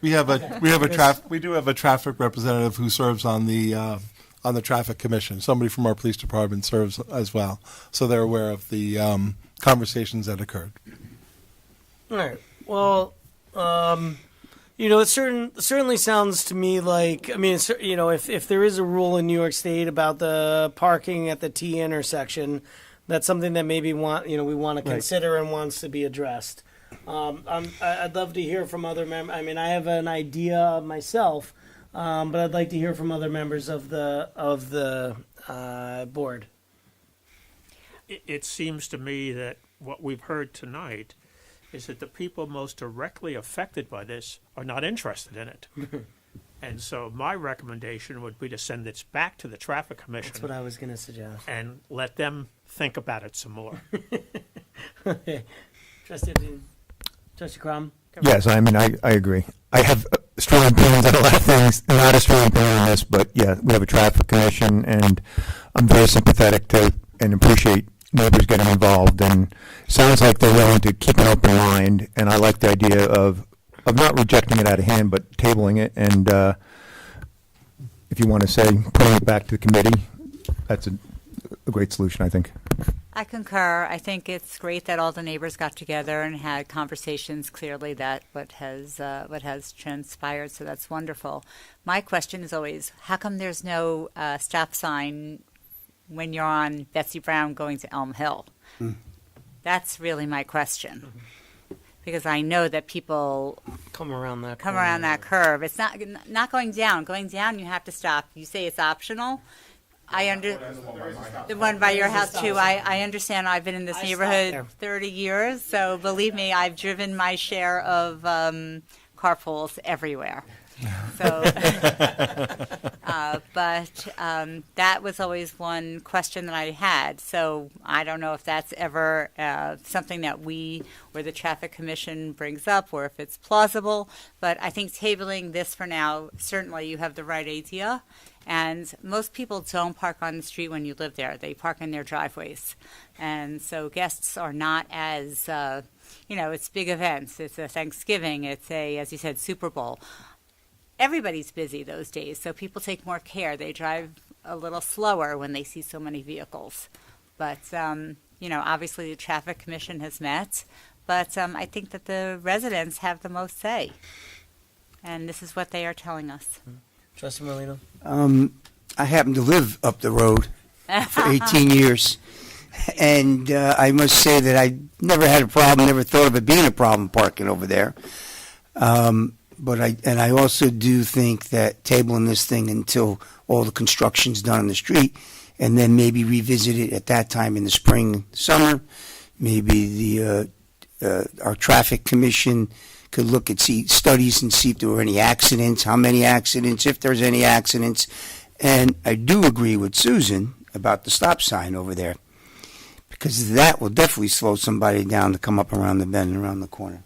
We do have a traffic representative who serves on the traffic commission. Somebody from our police department serves as well, so they're aware of the conversations that occurred. All right. Well, it certainly sounds to me like, I mean, if there is a rule in New York State about the parking at the T intersection, that's something that maybe we want to consider and wants to be addressed. I'd love to hear from other members. I mean, I have an idea myself, but I'd like to hear from other members of the board. It seems to me that what we've heard tonight is that the people most directly affected by this are not interested in it. And so my recommendation would be to send this back to the Traffic Commission. That's what I was going to suggest. And let them think about it some more. Okay. Trustee Crum? Yes, I mean, I agree. I have strong opinions on a lot of things, not a strong opinion on this, but yeah, we have a traffic commission, and I'm very sympathetic to and appreciate neighbors getting involved, and it sounds like they're willing to keep an open mind, and I like the idea of not rejecting it out of hand, but tabling it, and if you want to say putting it back to the committee, that's a great solution, I think. I concur. I think it's great that all the neighbors got together and had conversations. Clearly, that what has transpired. So that's wonderful. My question is always, how come there's no stop sign when you're on Betsy Brown going to Elm Hill? That's really my question, because I know that people come around that curve. It's not going down. Going down, you have to stop. You say it's optional. The one by your house too. I understand. I've been in this neighborhood 30 years, so believe me, I've driven my share of carpools everywhere. So, but that was always one question that I had. So I don't know if that's ever something that we or the Traffic Commission brings up, or if it's plausible. But I think tabling this for now, certainly you have the right idea. And most people don't park on the street when you live there. They park in their driveways. And so guests are not as, it's big events. It's a Thanksgiving. It's as you said, Super Bowl. Everybody's busy those days, so people take more care. They drive a little slower when they see so many vehicles. But, obviously the Traffic Commission has met. But I think that the residents have the most say. And this is what they are telling us. Trustee Merlino? I happen to live up the road for 18 years, and I must say that I never had a problem, never thought of it being a problem parking over there. But I also do think that tabling this thing until all the construction's done on the street, and then maybe revisit it at that time in the spring, summer. Maybe our traffic commission could look at studies and see if there were any accidents, how many accidents, if there's any accidents. And I do agree with Susan about the stop sign over there, because that will definitely slow somebody down to come up around the bend and around the corner.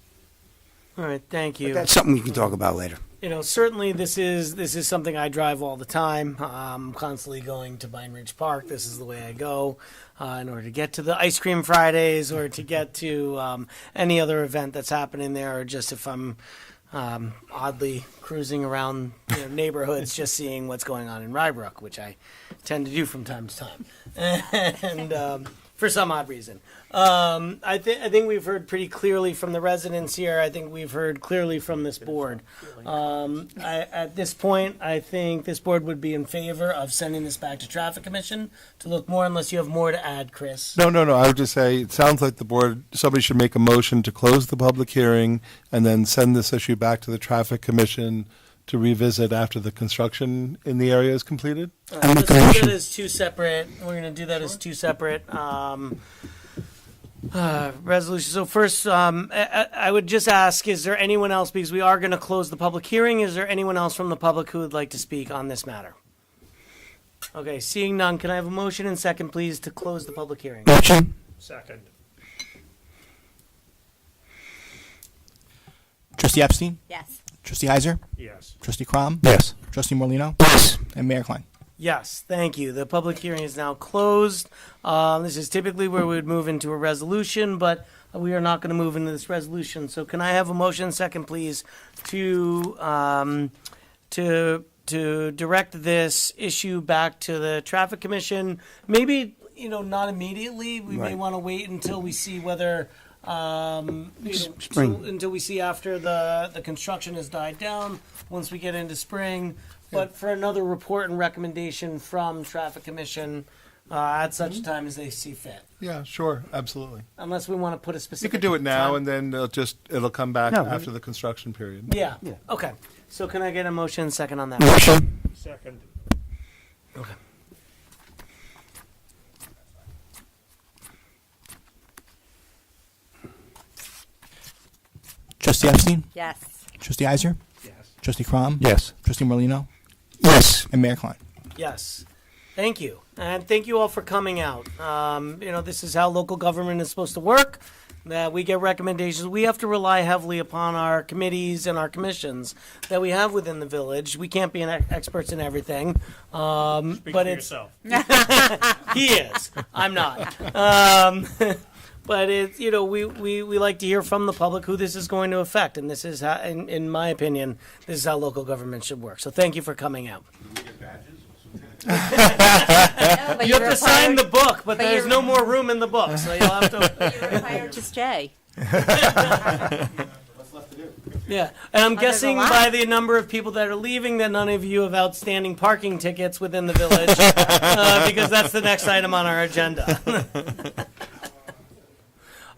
All right, thank you. But that's something we can talk about later. Certainly this is something I drive all the time. I'm constantly going to Vine Ridge Park. This is the way I go in order to get to the Ice Cream Fridays or to get to any other event that's happening there, or just if I'm oddly cruising around neighborhoods just seeing what's going on in Rybrook, which I tend to do from time to time. And for some odd reason. I think we've heard pretty clearly from the residents here. I think we've heard clearly from this board. At this point, I think this board would be in favor of sending this back to Traffic Commission to look more, unless you have more to add, Chris. No. I would just say, it sounds like somebody should make a motion to close the public hearing and then send this issue back to the Traffic Commission to revisit after the construction in the area is completed. Let's do that as two separate. We're going to do that as two separate resolutions. So first, I would just ask, is there anyone else, because we are going to close the public hearing, is there anyone else from the public who would like to speak on this matter? Okay, seeing none, can I have a motion and second, please, to close the public hearing? Motion. Second. Trustee Epstein? Yes. Trustee Heiser? Yes. Trustee Crom? Yes. Trustee Morlino, Yes. And Mayor Klein. Yes, thank you. The public hearing is now closed. This is typically where we would move into a resolution, but we are not going to move into this resolution. So can I have a motion second, please, to direct this issue back to the Traffic Commission? Maybe, not immediately. We may Right. want to wait until we see whether, Spring. until we see after the construction has died down, once we get into spring. But for another report and recommendation from Traffic Commission at such time as they see fit. Yeah, sure, absolutely. Unless we want to put a specific. You could do it now, time. and then it'll come back No, after the construction period. Yeah. Okay. So can I get a motion second on that? Motion. Second. Okay. Trustee Epstein? Yes. Trustee Heiser? Yes. Trustee Crom? Yes. Trustee Morlino, Yes. And Mayor Klein. Yes. Thank you. And thank you all for coming out. This is how local government is supposed to work. That we get recommendations. We have to rely heavily upon our committees and our commissions that we have within the village. We can't be experts in everything. Speak But for it's yourself. he is. I'm not. But it's we like to hear from the public who this is going to affect, and this is how, in my opinion, this is how local government should work. So thank you for coming out. No, but You have you're to sign the book, but but there's you're- no more room in the book, so you'll have to. You're required to stay. Yeah, and I'm there's a guessing lot. by the number of people that are leaving that none of you have outstanding parking tickets within the village, because that's the next item on our agenda.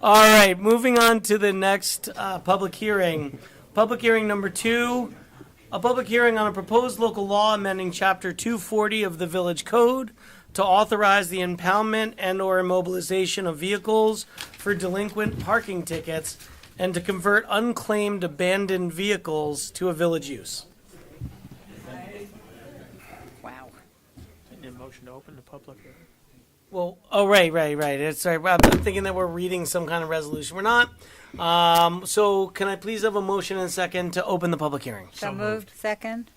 All right, moving on to the next public hearing. Public hearing number 2, a public hearing on a proposed local law amending Chapter 240 of the Village Code to authorize the impoundment and/or immobilization of vehicles for delinquent parking tickets and to convert unclaimed abandoned vehicles to a village use. Wow. Need a motion to open the public hearing? Well, right. It's right. I'm thinking that we're reading some kind of resolution. We're not. So can I please have a motion and a second to open the public hearing? So moved. Second?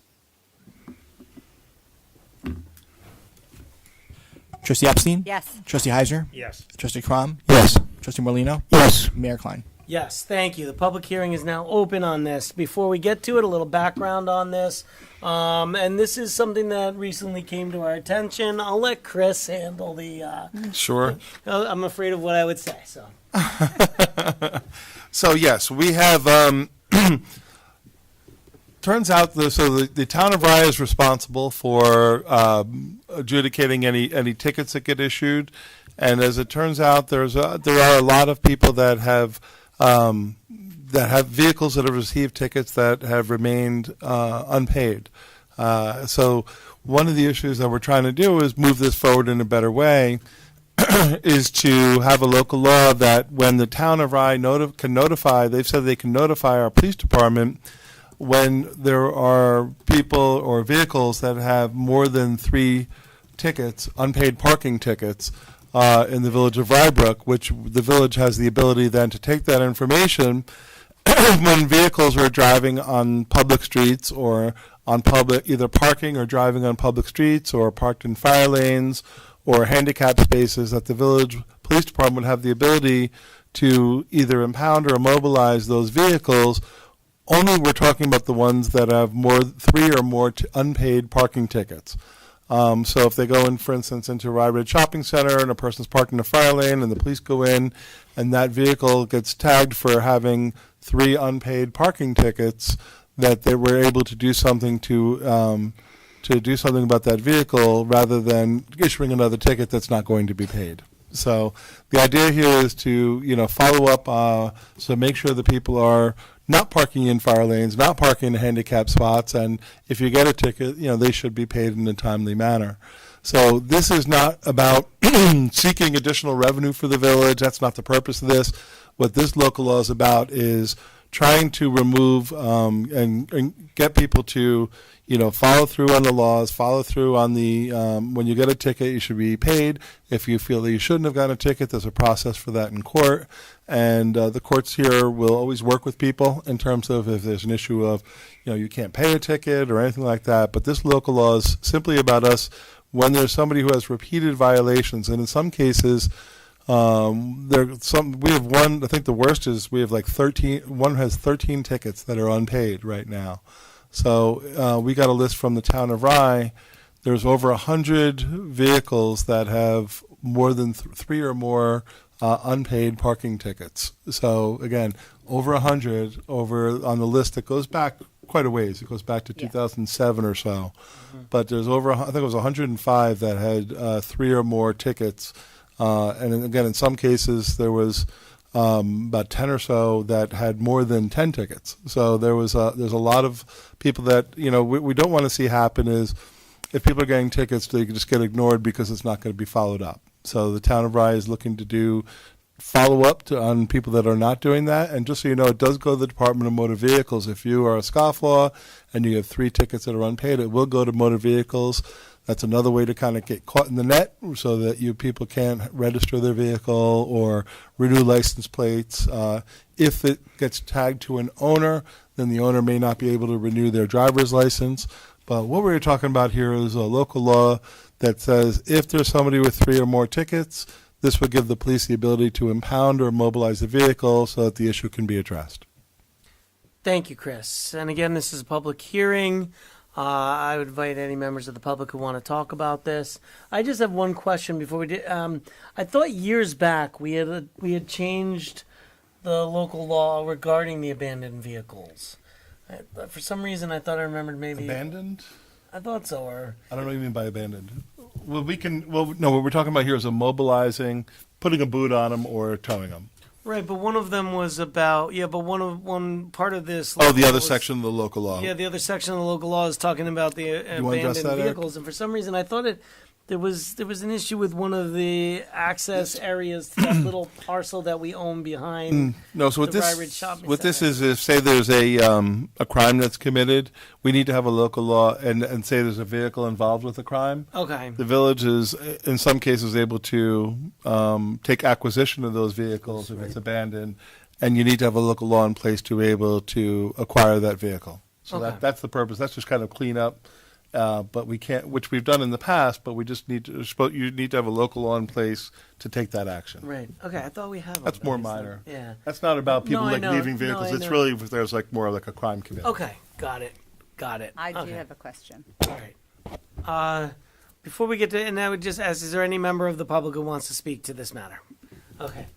Trustee Epstein? Yes. Trustee Heiser? Yes. Trustee Crom? Yes. Trustee Morlino, Yes. Mayor Klein. Yes, thank you. The public hearing is now open on this. Before we get to it, a little background on this. And this is something that recently came to our attention. I'll let Chris handle the. Sure. I'm afraid of what I would say. So. So yes, we have. Turns out the town of Rye is responsible for adjudicating any tickets that get issued, and as it turns out, there are a lot of people that have vehicles that have received tickets that have remained unpaid. So one of the issues that we're trying to do is move this forward in a better way. Is to have a local law that when the town of Rye can notify, they've said they can notify our police department when there are people or vehicles that have more than 3 tickets, unpaid parking tickets, in the village of Rybrook, which the village has the ability then to take that information when vehicles are driving on public streets or on either parking or driving on public streets or parked in fire lanes or handicap spaces, that the village police department would have the ability to either impound or immobilize those vehicles. Only we're talking about the ones that have 3 or more unpaid parking tickets. So if they go in, for instance, into Rye Ridge Shopping Center and a person's parked in a fire lane and the police go in and that vehicle gets tagged for having 3 unpaid parking tickets, that they were able to do something to do something about that vehicle rather than issuing another ticket that's not going to be paid. So the idea here is to follow up, so make sure that people are not parking in fire lanes, not parking in handicap spots, and if you get a ticket, they should be paid in a timely manner. So this is not about seeking additional revenue for the village. That's not the purpose of this. What this local law is about is trying to remove and get people to, follow through on the laws, follow through on the, when you get a ticket, you should be paid. If you feel that you shouldn't have gotten a ticket, there's a process for that in court. And the courts here will always work with people in terms of if there's an issue of, you can't pay a ticket or anything like that. But this local law is simply about us when there's somebody who has repeated violations. And in some cases, we have one, I think the worst is we have like 13, one has 13 tickets that are unpaid right now. So we got a list from the town of Rye. There's over 100 vehicles that have more than 3 or more unpaid parking tickets. So again, over 100 over on the list that goes back quite a ways. It goes back to 2007 or so. But there's over, I think it was 105 that had 3 or more tickets. And again, in some cases, there was about 10 or so that had more than 10 tickets. So there's a lot of people that, we don't want to see happen is if people are getting tickets, they can just get ignored because it's not going to be followed up. So the town of Rye is looking to do follow-up on people that are not doing that. And just so you know, it does go to the Department of Motor Vehicles. If you are a scofflaw and you have 3 tickets that are unpaid, it will go to Motor Vehicles. That's another way to kind of get caught in the net so that people can't register their vehicle or renew license plates. If it gets tagged to an owner, then the owner may not be able to renew their driver's license. But what we're talking about here is a local law that says if there's somebody with 3 or more tickets, this would give the police the ability to impound or mobilize the vehicle so that the issue can be addressed. Thank you, Chris. And again, this is a public hearing. I would invite any members of the public who want to talk about this. I just have one question before we did. I thought years back we had changed the local law regarding the abandoned vehicles. For some reason, I thought I remembered maybe Abandoned? I thought so. Or I don't know what you mean by abandoned. No, what we're talking about here is immobilizing, putting a boot on them, or towing them. right, but one of them was about but one part of this. Oh, the law other was- section of the local law. Yeah, the other section of the local law is talking about the wanna address abandoned that, Eric? vehicles, and for some reason I thought there was an issue with one of the access areas to that little parcel that we own behind. No, so the Rye Ridge Shopping this Center. is if say there's a crime that's committed, we need to have a local law and say there's a vehicle involved with the crime. Okay. The village is in some cases able to take acquisition of those vehicles if it's abandoned, and you need to have a local law in place to be able to acquire that vehicle. So Okay. that's the purpose. That's just kind of clean up. But we can't, which we've done in the past, but we just need to, you need to have a local law in place to take that action. Right. Okay. I thought we had. That's more minor. Yeah. That's not about people No, I like know. leaving No, vehicles. I It's know. really if there's like more like a crime committed. Okay. Got it. I do Okay. have a question. All right. Before we get to, and I would just ask, is there any member of the public who wants to speak to this matter? Okay.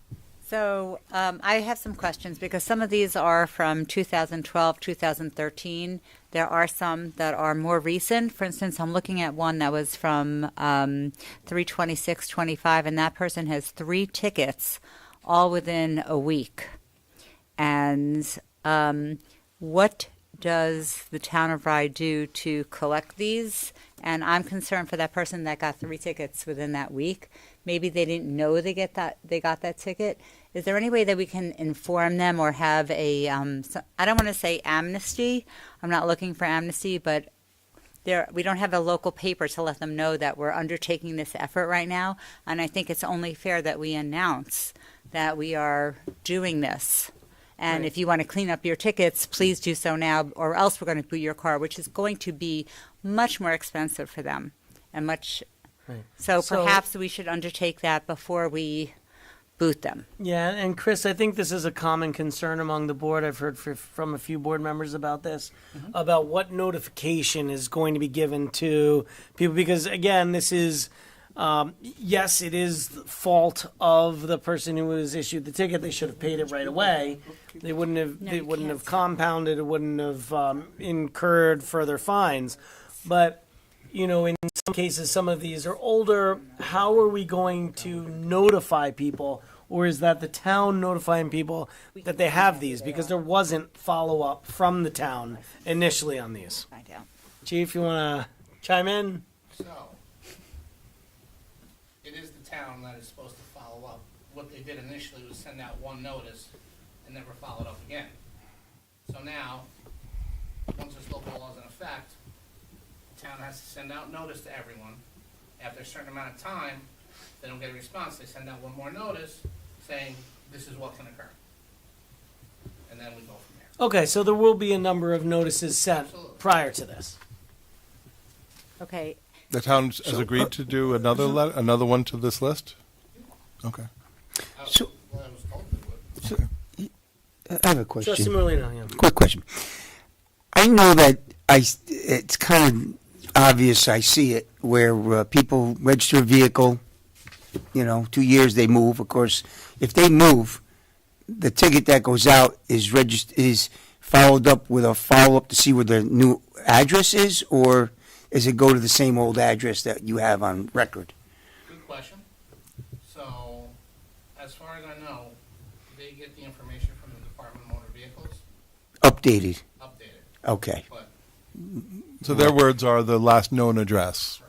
So I have some questions because some of these are from 2012, 2013. There are some that are more recent. For instance, I'm looking at one that was from 3/26/25, and that person has 3 tickets all within a week. And what does the town of Rye do to collect these? And I'm concerned for that person that got 3 tickets within that week. Maybe they didn't know they got that ticket. Is there any way that we can inform them or have a, I don't want to say amnesty. I'm not looking for amnesty, but we don't have a local paper to let them know that we're undertaking this effort right now. And I think it's only fair that we announce that we are doing this. And Right. if you want to clean up your tickets, please do so now, or else we're going to boot your car, which is going to be much more expensive for them and much. Right. So So- perhaps we should undertake that before we boot them. Yeah, and Chris, I think this is a common concern among the board. I've heard from a few board members about this, about what notification is going to be given to people. Because again, this is, yes, it is the fault of the person who was issued the ticket. They should have paid it right away. They wouldn't have compounded. It wouldn't have incurred further fines. But in some cases, some of these are older. How are we going to notify people? Or is that the town notifying people that they have these? Because there wasn't follow-up from the town initially on these. I don't. Chief, you want to chime in? So, it is the town that is supposed to follow up. What they did initially was send out one notice and never followed up again. So now, once this local law is in effect, the town has to send out notice to everyone. After a certain amount of time, if they don't get a response, they send out one more notice saying, this is what can occur. And then we go from there. Okay, so there will be a number of notices sent prior to this. Okay. The town has agreed to do another one to this list? Okay. So, I have a question. Trustee Merlino, yeah. Quick question. I know that it's kind of obvious, I see it, where people register a vehicle, 2 years they move. Of course, if they move, the ticket that goes out is followed up with a follow-up to see where their new address is, or is it go to the same old address that you have on record? Good question. So, as far as I know, they get the information from the Department of Motor Vehicles. Updated. Updated. Okay. So their words are the last known address.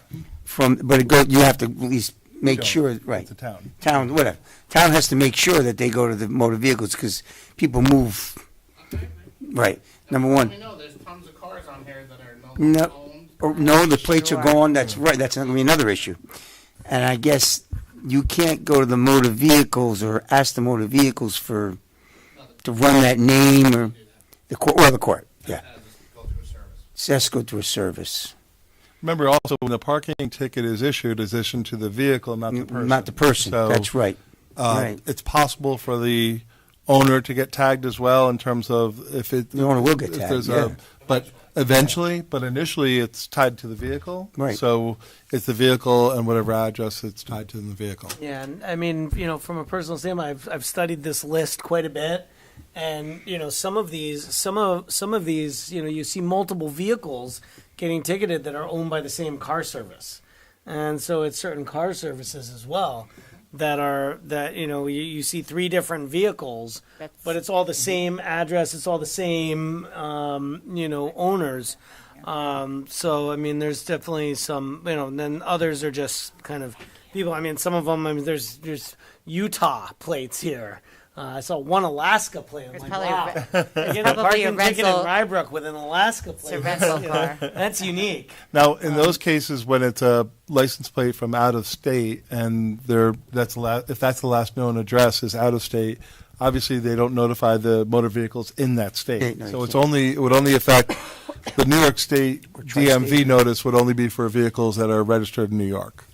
You have to at least make No, sure, right? it's a town. Town, whatever. Town has to make sure that they go to the motor vehicles because people move. Right. Number one. We know there's tons of cars on here that are No, the plates are gone. That's right. That's going to be another issue. And I guess you can't go to the motor vehicles or ask the motor vehicles to run that name or the court. Yeah. So that's go through a service. Remember also, when the parking ticket is issued to the vehicle, not the person. Not the person. So, That's right. Right. It's possible for the owner to get tagged as well in terms of if it. The owner will get if tagged, there's yeah. But eventually, but initially it's tied to the vehicle. Right. So it's the vehicle and whatever address it's tied to in the vehicle. Yeah, and I mean, from a personal standpoint, I've studied this list quite a bit, and some of these, you see multiple vehicles getting ticketed that are owned by the same car service, and so it's certain car services as well that you see 3 different vehicles, but it's all the same address, it's all the same owners. So I mean, there's definitely some, then others are just kind of people. I mean, some of them, there's Utah plates here. I saw one Alaska plate. I'm like, wow. I get a parking ticket in Rybrook with an Alaska plate. It's a rental car. That's unique. Now, in those cases, when it's a license plate from out of state, and if that's the last known address is out of state, obviously they don't notify the motor vehicles in that state. So it would only affect the New York State DMV notice would only be for vehicles that are registered in New York.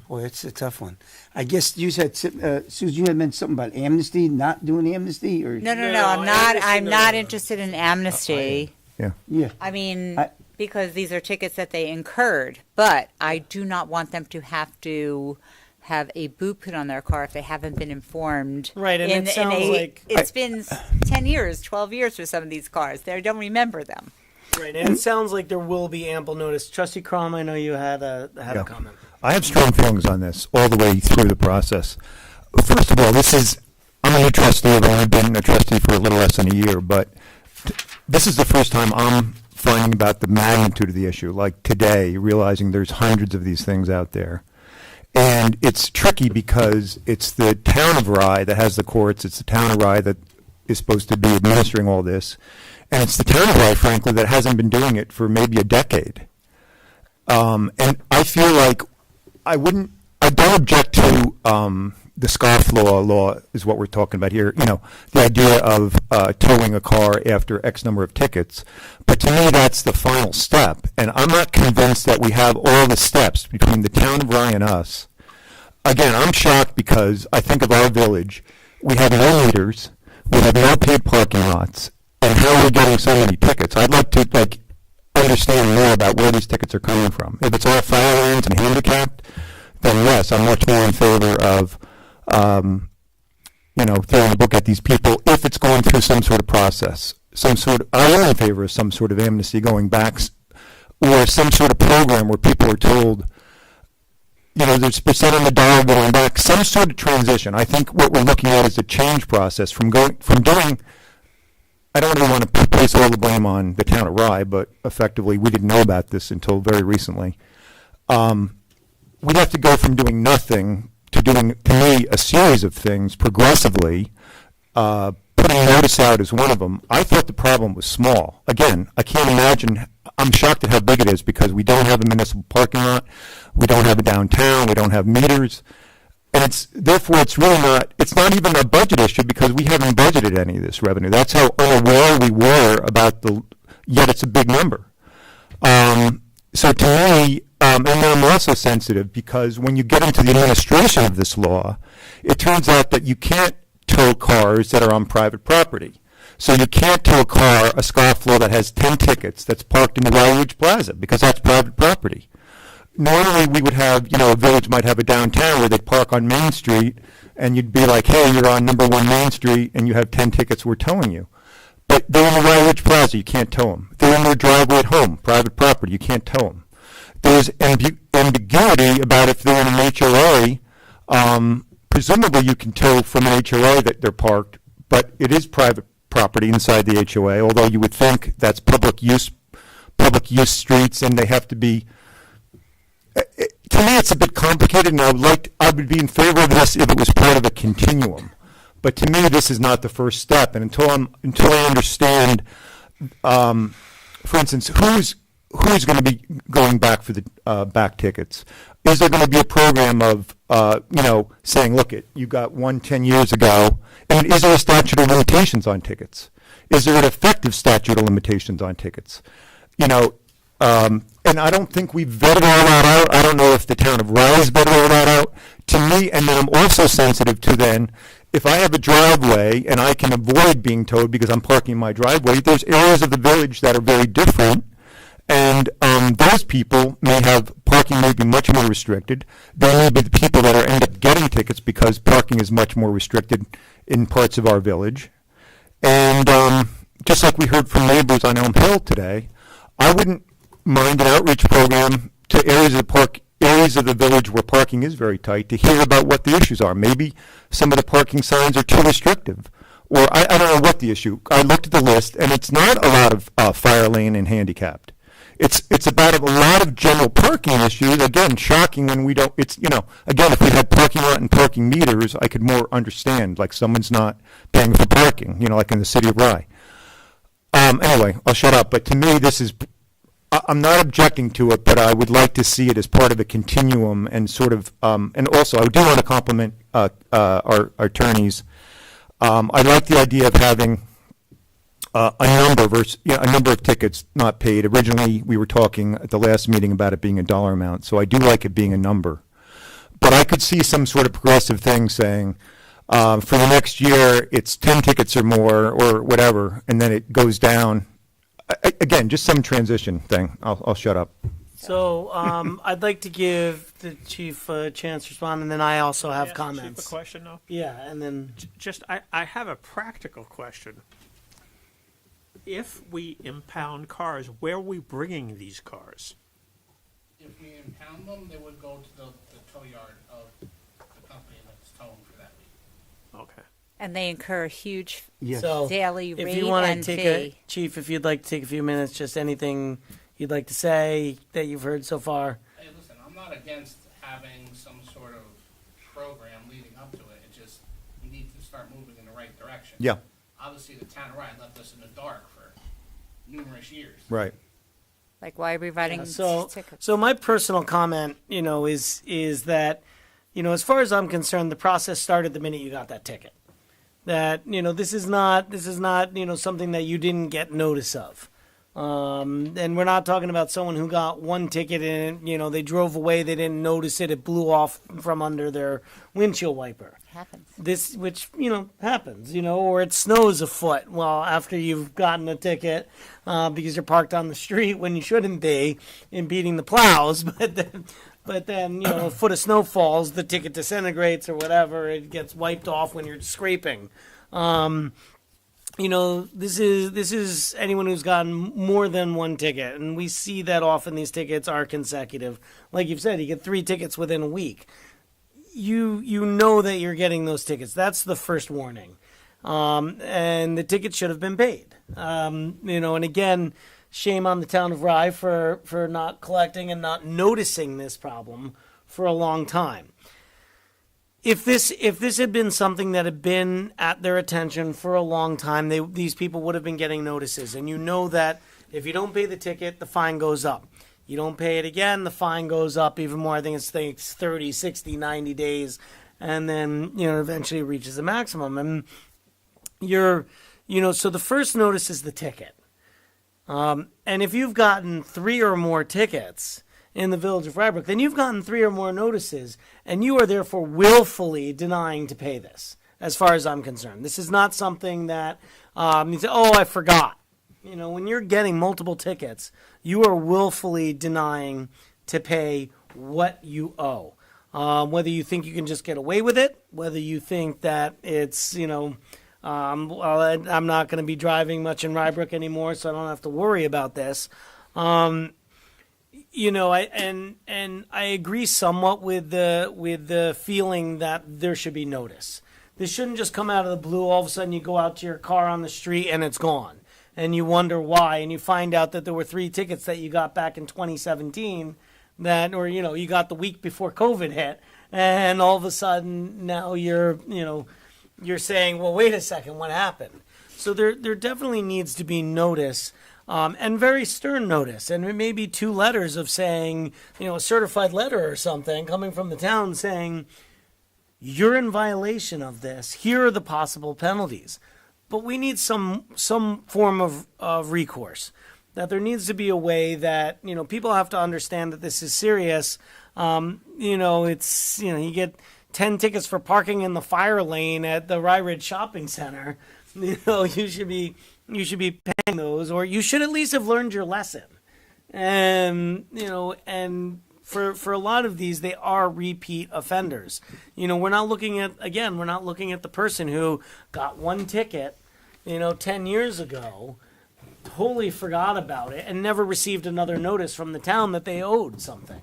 Boy, it's a tough one. I guess you said, Susan, you had mentioned something about amnesty, not doing amnesty, or No. I'm not interested in amnesty. Yeah. I mean, because these are tickets that they incurred, but I do not want them to have a boot put on their car if they haven't been informed. Right, and it sounds like it's been 10 years, 12 years for some of these cars. They don't remember them. Right, and it sounds like there will be ample notice. Trustee Crom, I know you had a comment. I have strong feelings on this all the way through the process. First of all, I'm a new trustee. I've only been a trustee for a little less than a year, but this is the first time I'm finding about the magnitude of the issue, like today, realizing there's hundreds of these things out there. And it's tricky because it's the town of Rye that has the courts. It's the town of Rye that is supposed to be administering all this. And it's the town of Rye, frankly, that hasn't been doing it for maybe a decade. And I feel like I don't object to the scofflaw law is what we're talking about here. The idea of towing a car after X number of tickets. But to me, that's the final step. And I'm not convinced that we have all the steps between the town of Rye and us. Again, I'm shocked because I think of our village. We have no meters. We have no paid parking lots. And how are we getting so many tickets? I'd like to understand more about where these tickets are coming from. If it's all fire lanes and handicapped, then yes, I'm much more in favor of, throwing a book at these people if it's going through some sort of process. I'm in favor of some sort of amnesty going back, or some sort of program where people are told, there's percent on the dollar going back, some sort of transition. I think what we're looking at is a change process from doing. I don't really want to place all the blame on the town of Rye, but effectively we didn't know about this until very recently. We'd have to go from doing nothing to doing, to me, a series of things progressively, but putting notice out is one of them. I thought the problem was small. Again, I can't imagine. I'm shocked at how big it is because we don't have a municipal parking lot, we don't have a downtown, we don't have meters, and therefore it's really not. It's not even a budget issue because we haven't budgeted any of this revenue. That's how unaware we were about Yet it's a big number. So to me, and I'm also sensitive because when you get into the administration of this law, it turns out that you can't tow cars that are on private property. So you can't tow a scofflaw that has 10 tickets that's parked in the Wild Ridge Plaza because that's private property. Normally we would have, a village might have a downtown where they'd park on Main Street and you'd be like, hey, you're on number 1 Main Street and you have 10 tickets, we're towing you. But they're in the Wild Ridge Plaza, you can't tow them. They're in their driveway at home, private property, you can't tow them. There's ambiguity about if they're in an HOA. Presumably you can tow from an HOA that they're parked, but it is private property inside the HOA, although you would think that's public use streets and they have to be. To me, it's a bit complicated, and I would be in favor of this if it was part of a continuum. But to me, this is not the first step, and until I understand, for instance, who's going to be going back for the back tickets? Is there going to be a program of saying, look, you got one 10 years ago, and is there a statute of limitations on tickets? Is there an effective statute of limitations on tickets? And I don't think we've vetted all that out. I don't know if the town of Rye's vetted all that out. To me, and then I'm also sensitive to then, if I have a driveway and I can avoid being towed because I'm parking in my driveway, there's areas of the village that are very different, and those people may have parking may be much more restricted. They may be the people that end up getting tickets because parking is much more restricted in parts of our village. And just like we heard from neighbors on Elm Hill today, I wouldn't mind an outreach program to areas of the village where parking is very tight to hear about what the issues are. Maybe some of the parking signs are too restrictive, or I don't know what the issue. I looked at the list, and it's not a lot of fire lane and handicapped. It's about a lot of general parking issues. Again, shocking when we don't. Again, if we had parking lot and parking meters, I could more understand. Like someone's not paying for parking. Like in the city of Rye. Anyway, I'll shut up. But to me, this is. I'm not objecting to it, but I would like to see it as part of a continuum and sort of. And also, I do want to compliment our attorneys. I like the idea of having. A number of tickets not paid. Originally, we were talking at the last meeting about it being a dollar amount, so I do like it being a number. But I could see some sort of progressive thing saying, for the next year, it's 10 tickets or more, or whatever, and then it goes down. Again, just some transition thing. I'll shut up. So I'd like to give the chief a chance to respond, and then I also have comments. Chief, a question, though? Yeah, and then I have a practical question. If we impound cars, where are we bringing these cars? If we impound them, they would go to the tow yard of the company that's towing for that week. Okay. And they incur a huge So, daily if rate you want and to take fee. Chief, if you'd like to take a few minutes, just anything you'd like to say that you've heard so far. Hey, listen, I'm not against having some sort of program leading up to it. It just, we need to start moving in the right direction. Yeah. Obviously, the town of Rye left us in the dark for numerous years. Right. Like, why are we writing tickets? So my personal comment, is that, as far as I'm concerned, the process started the minute you got that ticket. That, this is not, something that you didn't get notice of. And we're not talking about someone who got one ticket and, they drove away, they didn't notice it, it blew off from under their windshield wiper. Happens. Which happens, or it snows a foot. Well, after you've gotten a ticket, because you're parked on the street when you shouldn't be, impeding the plows, but then a foot of snow falls, the ticket disintegrates or whatever, it gets wiped off when you're scraping. This is anyone who's gotten more than one ticket, and we see that often these tickets are consecutive. Like you've said, you get 3 tickets within a week. You know that you're getting those tickets. That's the first warning. And the ticket should have been paid. And again, shame on the town of Rye for not collecting and not noticing this problem for a long time. if this had been something that had been at their attention for a long time, these people would have been getting notices. And you know that if you don't pay the ticket, the fine goes up. You don't pay it again, the fine goes up even more. I think it's 30, 60, 90 days. And then, eventually it reaches the maximum. And so the first notice is the ticket. And if you've gotten 3 or more tickets in the Village of Rybrook, then you've gotten 3 or more notices, and you are therefore willfully denying to pay this, as far as I'm concerned. This is not something that you say, oh, I forgot. When you're getting multiple tickets, you are willfully denying to pay what you owe. Whether you think you can just get away with it, whether you think that it's, I'm not going to be driving much in Rybrook anymore, so I don't have to worry about this. I agree somewhat with the feeling that there should be notice. This shouldn't just come out of the blue. All of a sudden, you go out to your car on the street and it's gone, and you wonder why, and you find out that there were 3 tickets that you got back in 2017 you got the week before COVID hit, and all of a sudden now you're saying, well, wait a second, what happened? So there definitely needs to be notice. And very stern notice, and maybe 2 letters of saying, a certified letter or something coming from the town saying, you're in violation of this. Here are the possible penalties. But we need some form of recourse. That there needs to be a way that, people have to understand that this is serious. You get 10 tickets for parking in the fire lane at the Rye Ridge Shopping Center. You should be paying those, or you should at least have learned your lesson. And for a lot of these, they are repeat offenders. We're not looking at the person who got 1 ticket, 10 years ago, totally forgot about it, and never received another notice from the town that they owed something.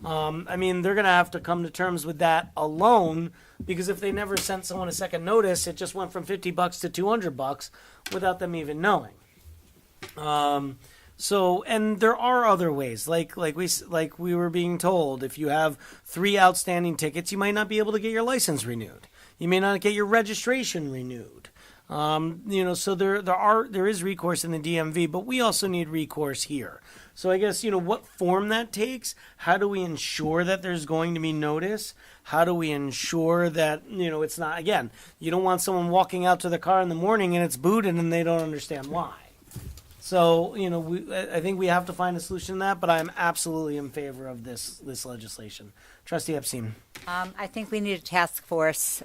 They're going to have to come to terms with that alone, because if they never sent someone a second notice, it just went from $50 to $200 without them even knowing. And there are other ways, like we were being told, if you have 3 outstanding tickets, you might not be able to get your license renewed. You may not get your registration renewed. So there is recourse in the DMV, but we also need recourse here. So I guess, what form that takes, how do we ensure that there's going to be notice? How do we ensure that, it's not, again, you don't want someone walking out to the car in the morning and it's booted and they don't understand why. So, I think we have to find a solution to that, but I'm absolutely in favor of this legislation. Trustee Epstein. I think we need a task force,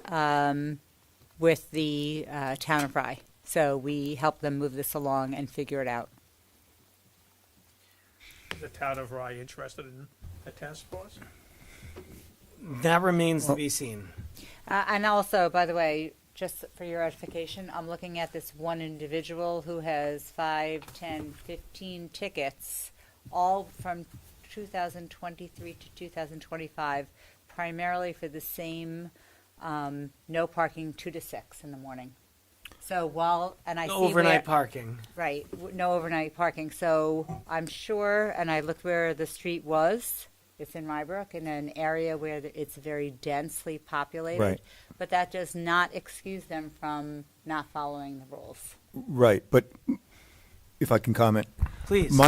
with the town of Rye. So we help them move this along and figure it out. The town of Rye interested in a task force? That remains to be seen. And also, by the way, just for your edification, I'm looking at this one individual who has 5, 10, 15 tickets, all from 2023 to 2025, primarily for the same no parking 2 to 6 in the morning. So I see overnight parking. Right, no overnight parking. So I'm sure, and I looked where the street was. It's in Rybrook, in an area where it's very densely populated. Right. But that does not excuse them from not following the rules. Right, but if I can comment. Please.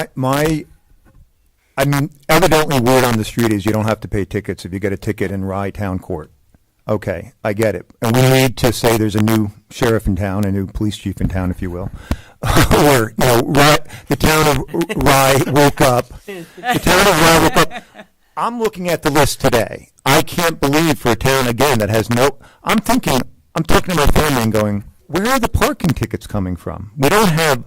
Evidently word on the street is you don't have to pay tickets if you get a ticket in Rye Town Court. Okay, I get it. And we need to say there's a new sheriff in town, a new police chief in town, if you will. Or, the town of Rye woke up. The town of Rye woke up. I'm looking at the list today. I can't believe for a town, again, that has I'm talking to my family and going, where are the parking tickets coming from? We don't have,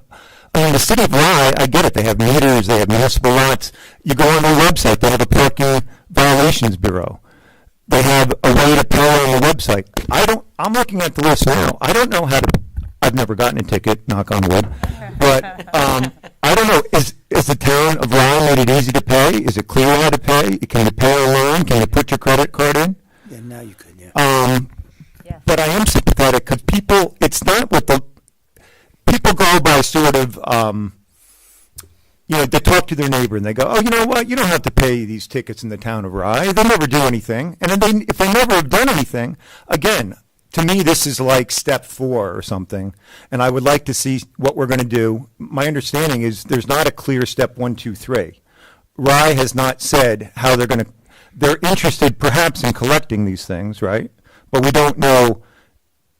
the city of Rye, I get it. They have meters, they have municipal lots. You go on their website, they have a parking violations bureau. They have a way to pay on the website. I'm looking at the list now. I don't know how to, I've never gotten a ticket, knock on wood, but I don't know, is the town of Rye made it easy to pay? Is it clear how to pay? Can you pay online? Can you put your credit card in? Yeah, now you could, yeah. But I am sympathetic because people, it's not what people go by sort of, they talk to their neighbor and they go, oh, you know what? You don't have to pay these tickets in the town of Rye. They never do anything. And then if they never have done anything, again, to me, this is like step 4 or something. And I would like to see what we're going to do. My understanding is there's not a clear step 1, 2, 3. Rye has not said how they're going to, they're interested perhaps in collecting these things, right? But we don't know,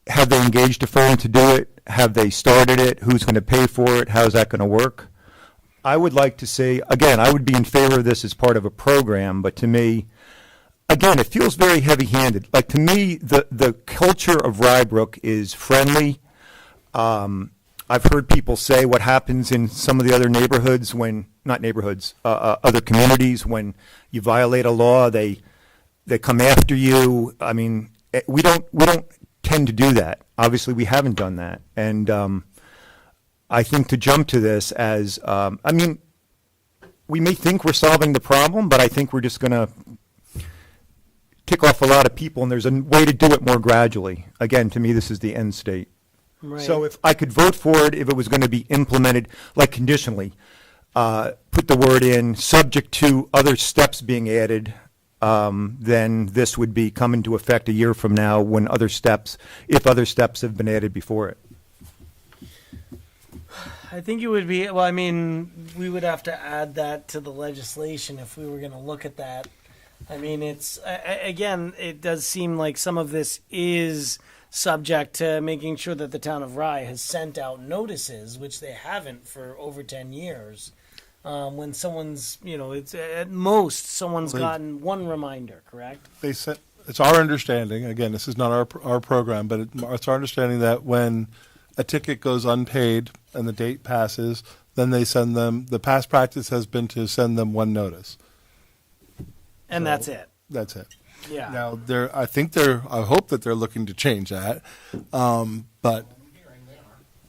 have they engaged a firm to do it? Have they started it? Who's going to pay for it? How's that going to work? I would like to say, again, I would be in favor of this as part of a program, but to me, again, it feels very heavy-handed. Like, to me, the culture of Rybrook is friendly. I've heard people say what happens in some of the other neighborhoods when, not neighborhoods, other communities, when you violate a law, they come after you. I mean, we don't tend to do that. Obviously, we haven't done that. And I think to jump to this as, I mean, we may think we're solving the problem, but I think we're just going to tick off a lot of people, and there's a way to do it more gradually. Again, to me, this is the end state. Right. So if I could vote for it, if it was going to be implemented, like conditionally, put the word in, subject to other steps being added, then this would be come into effect a year from now when other steps, if other steps have been added before it. I think it would be, well, I mean, we would have to add that to the legislation if we were going to look at that. I mean, it's, again, it does seem like some of this is subject to making sure that the town of Rye has sent out notices, which they haven't for over 10 years. When someone's, it's at most someone's gotten one reminder, correct? They sent, it's our understanding, again, this is not our program, but it's our understanding that when a ticket goes unpaid and the date passes, then they send them, the past practice has been to send them one notice. And So, that's it. That's it. Yeah. Now, I hope that they're looking to change that. But,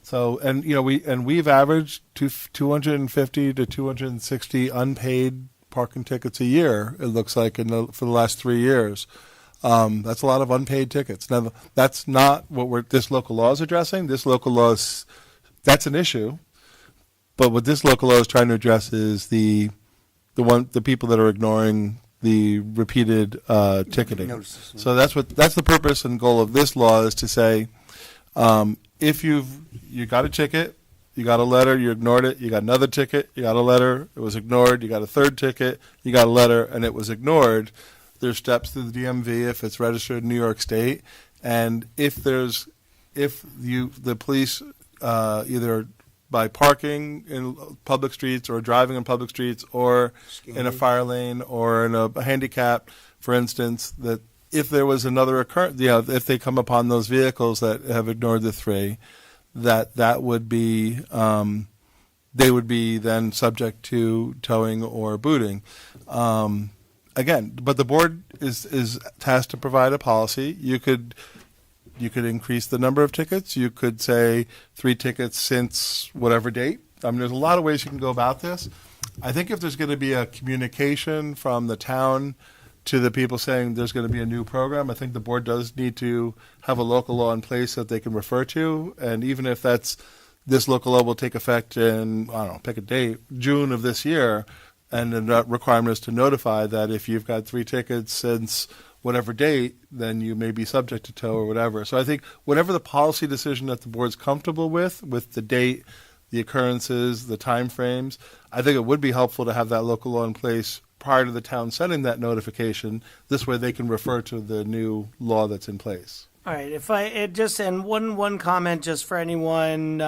so, and, we've averaged 250 to 260 unpaid parking tickets a year, it looks like, for the last 3 years. That's a lot of unpaid tickets. Now, that's not what this local law is addressing. This local law that's an issue. But what this local law is trying to address is the people that are ignoring the repeated ticketing. Notices. So that's the purpose and goal of this law, is to say, if you got a ticket, you got a letter, you ignored it, you got another ticket, you got a letter, it was ignored, you got a third ticket, you got a letter, and it was ignored, there's steps to the DMV if it's registered in New York State, and if the police either by parking in public streets or driving in public streets or in a fire lane or in a handicap, for instance, that if there was another occurrence, if they come upon those vehicles that have ignored the 3, that would be, they would be then subject to towing or booting. Again, but the board is tasked to provide a policy. You could increase the number of tickets. You could say 3 tickets since whatever date. I mean, there's a lot of ways you can go about this. I think if there's going to be a communication from the town to the people saying there's going to be a new program, I think the board does need to have a local law in place that they can refer to. And even if this local law will take effect in, I don't know, pick a date, June of this year, and the requirement is to notify that if you've got 3 tickets since whatever date, then you may be subject to tow or whatever. So I think whatever the policy decision that the board's comfortable with the date, the occurrences, the time frames, I think it would be helpful to have that local law in place prior to the town sending that notification. This way they can refer to the new law that's in place. All right, and one comment just for anyone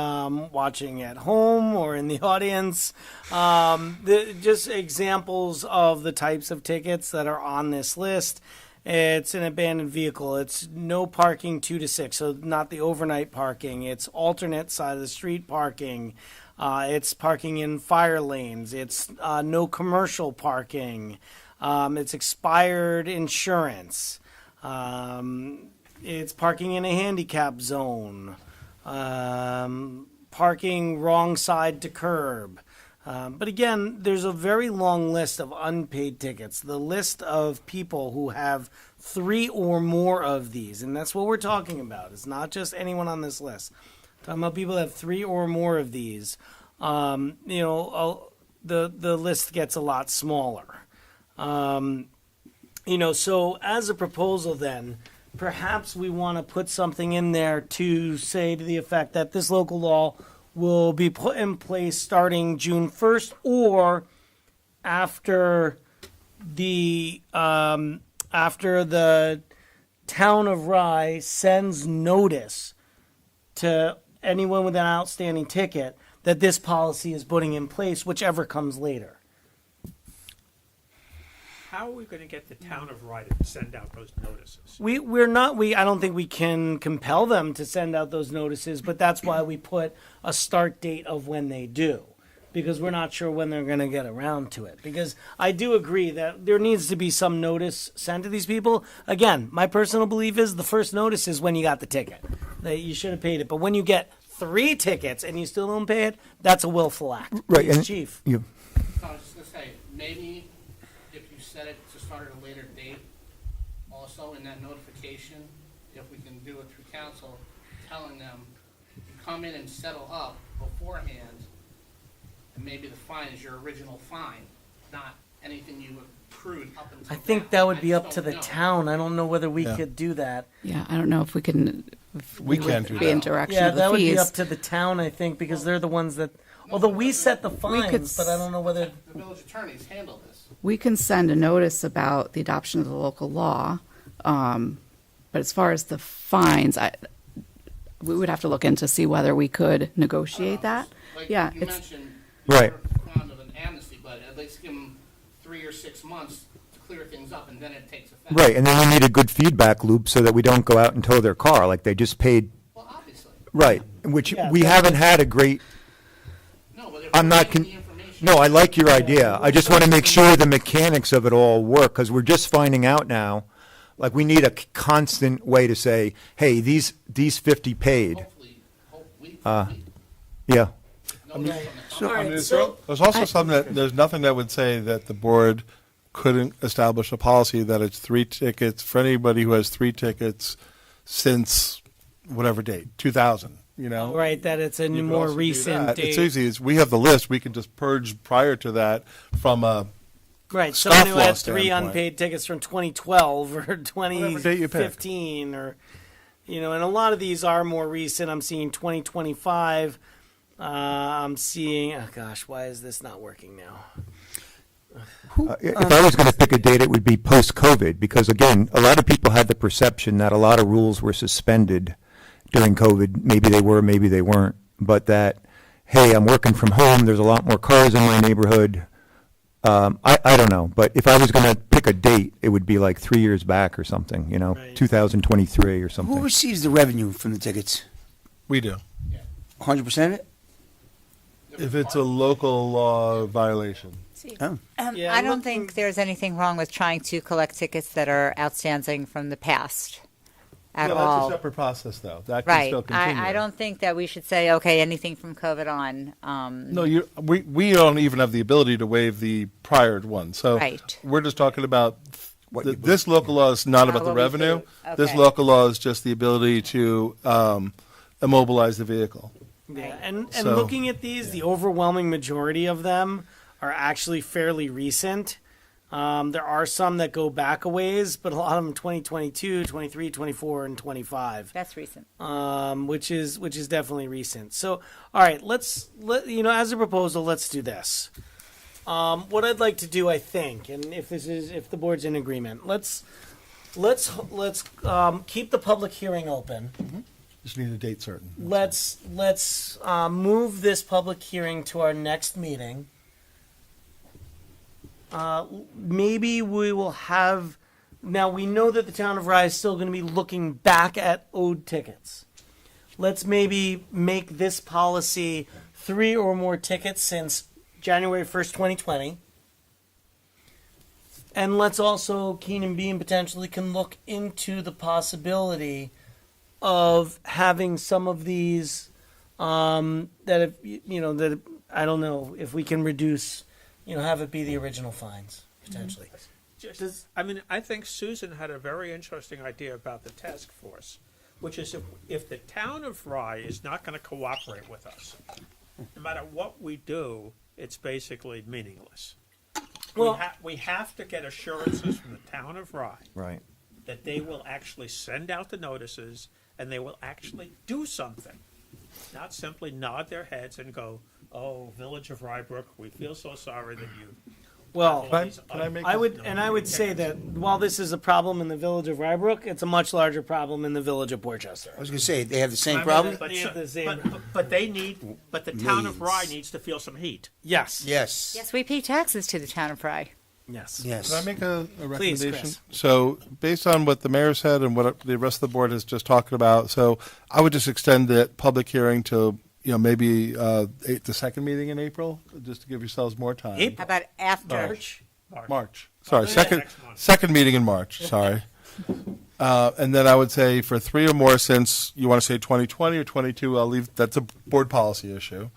watching at home or in the audience, just examples of the types of tickets that are on this list. It's an abandoned vehicle. It's no parking 2 to 6, so not the overnight parking. It's alternate side of the street parking. It's parking in fire lanes. It's no commercial parking. It's expired insurance. It's parking in a handicap zone, parking wrong side to curb. But again, there's a very long list of unpaid tickets. The list of people who have 3 or more of these, and that's what we're talking about. It's not just anyone on this list. Talking about people that have 3 or more of these. the list gets a lot smaller. So as a proposal then, perhaps we want to put something in there to say to the effect that this local law will be put in place starting June 1st or after the town of Rye sends notice to anyone with an outstanding ticket that this policy is putting in place, whichever comes later. How are we going to get the town of Rye to send out those notices? I don't think we can compel them to send out those notices, but that's why we put a start date of when they do, because we're not sure when they're going to get around to it. Because I do agree that there needs to be some notice sent to these people. Again, my personal belief is the first notice is when you got the ticket, that you should have paid it. But when you get 3 tickets and you still don't pay it, that's a willful act. Right, Please, and Chief. you, I was just gonna say, maybe if you set it to start at a later date, also in that notification, if we can do it through council, telling them to come in and settle up beforehand, and maybe the fine is your original fine, not anything you accrued up until I think now. that would I be just up to don't the know. town. I don't know whether we Yeah. could do that. Yeah, I don't know if we can. If We would can't do be that. in direction Yeah, of the that would be fees. up to the town, I think, because they're the ones that. Although we set the fines, but I don't know whether. The village attorneys handle this. We can send a notice about the adoption of the local law, but as far as the fines, we would have to look into see whether we could negotiate that. Like Yeah, you it's mentioned, Right. you're fond of an amnesty, but at least give them 3 or 6 months to clear things up, and then it takes effect. right, and then we need a good feedback loop so that we don't go out and tow their car like they just paid. Well, obviously. Right, which Yeah, we that- haven't had a great. No, but if I'm we're not. getting the information. No, I like your idea. I just want to make sure the mechanics of it all work because we're just finding out now. Like we need a constant way to say, hey, these 50 paid. Hopefully, Yeah. There's also something that, there's nothing that would say that the board couldn't establish a policy that it's 3 tickets for anybody who has 3 tickets since whatever date, 2000, you know? Right, that it's a You could more also do recent that. date. It's easy. We have the list. We can just purge prior to that from a Right, scoff someone who law had 3 standpoint. unpaid tickets from 2012 or date you pick. 2015 or, and a lot of these are more recent. I'm seeing 2025. I'm seeing, oh gosh, why is this not working now? If I was going to pick a date, it would be post-COVID because, again, a lot of people had the perception that a lot of rules were suspended during COVID. Maybe they were, maybe they weren't. But that, hey, I'm working from home. There's a lot more cars in my neighborhood. I don't know. But if I was going to pick a date, it would be like 3 years back or something, Right. 2023 or something. Who receives the revenue from the tickets? We do. 100% of it? If it's a local law violation. Oh. Yeah, I don't think there's anything wrong with trying to collect tickets that are outstanding from the past at Yeah, all. That's a separate process, though. That can Right. still continue. I don't think that we should say, okay, anything from COVID on. No, we don't even have the ability to waive the prior one. So Right. we're just talking about this local law is not about the what we revenue. paid. This Okay. local law is just the ability to immobilize the vehicle. Yeah, and So- looking at these, the overwhelming majority of them are actually fairly recent. There are some that go back a ways, but a lot of them 2022, 23, 24, and 25. That's recent. Which is definitely recent. So, all right, let's as a proposal, let's do this. What I'd like to do, I think, and if the board's in agreement, let's keep the public hearing open. Just need a date certain. Let's move this public hearing to our next meeting. Maybe we will have. Now we know that the town of Rye is still going to be looking back at owed tickets. Let's maybe make this policy 3 or more tickets since January 1st, 2020. And let's also, Keenan Bean potentially can look into the possibility of having some of these that if that I don't know if we can reduce, have it be the original fines potentially. I think Susan had a very interesting idea about the task force, which is if the town of Rye is not going to cooperate with us, no matter what we do, it's basically meaningless. Well- we have to get assurances from the town of Rye Right. that they will actually send out the notices and they will actually do something. Not simply nod their heads and go, "Oh, Village of Rybrook, we feel so sorry that you." Well, Can I make I a- would say that while this is a problem in the village of Rybrook, it's a much larger problem in the village of Portchester. I was going to say, they have the same I mean, problem? But they have the same. But they need. But the town of Rye Millions. needs to feel some heat. Yes. Yes. Yes, we pay taxes to the town of Rye. Yes. Yes. Can I make a Please, recommendation? Chris. So, based on what the mayor said and what the rest of the board has just talked about, so I would just extend the public hearing to, maybe the second meeting in April, just to give yourselves more time. How about after? March. Sorry, yeah, second next month. second meeting in March. Sorry. And then I would say for 3 or more, since you want to say 2020 or 22, I'll leave. That's a board policy issue.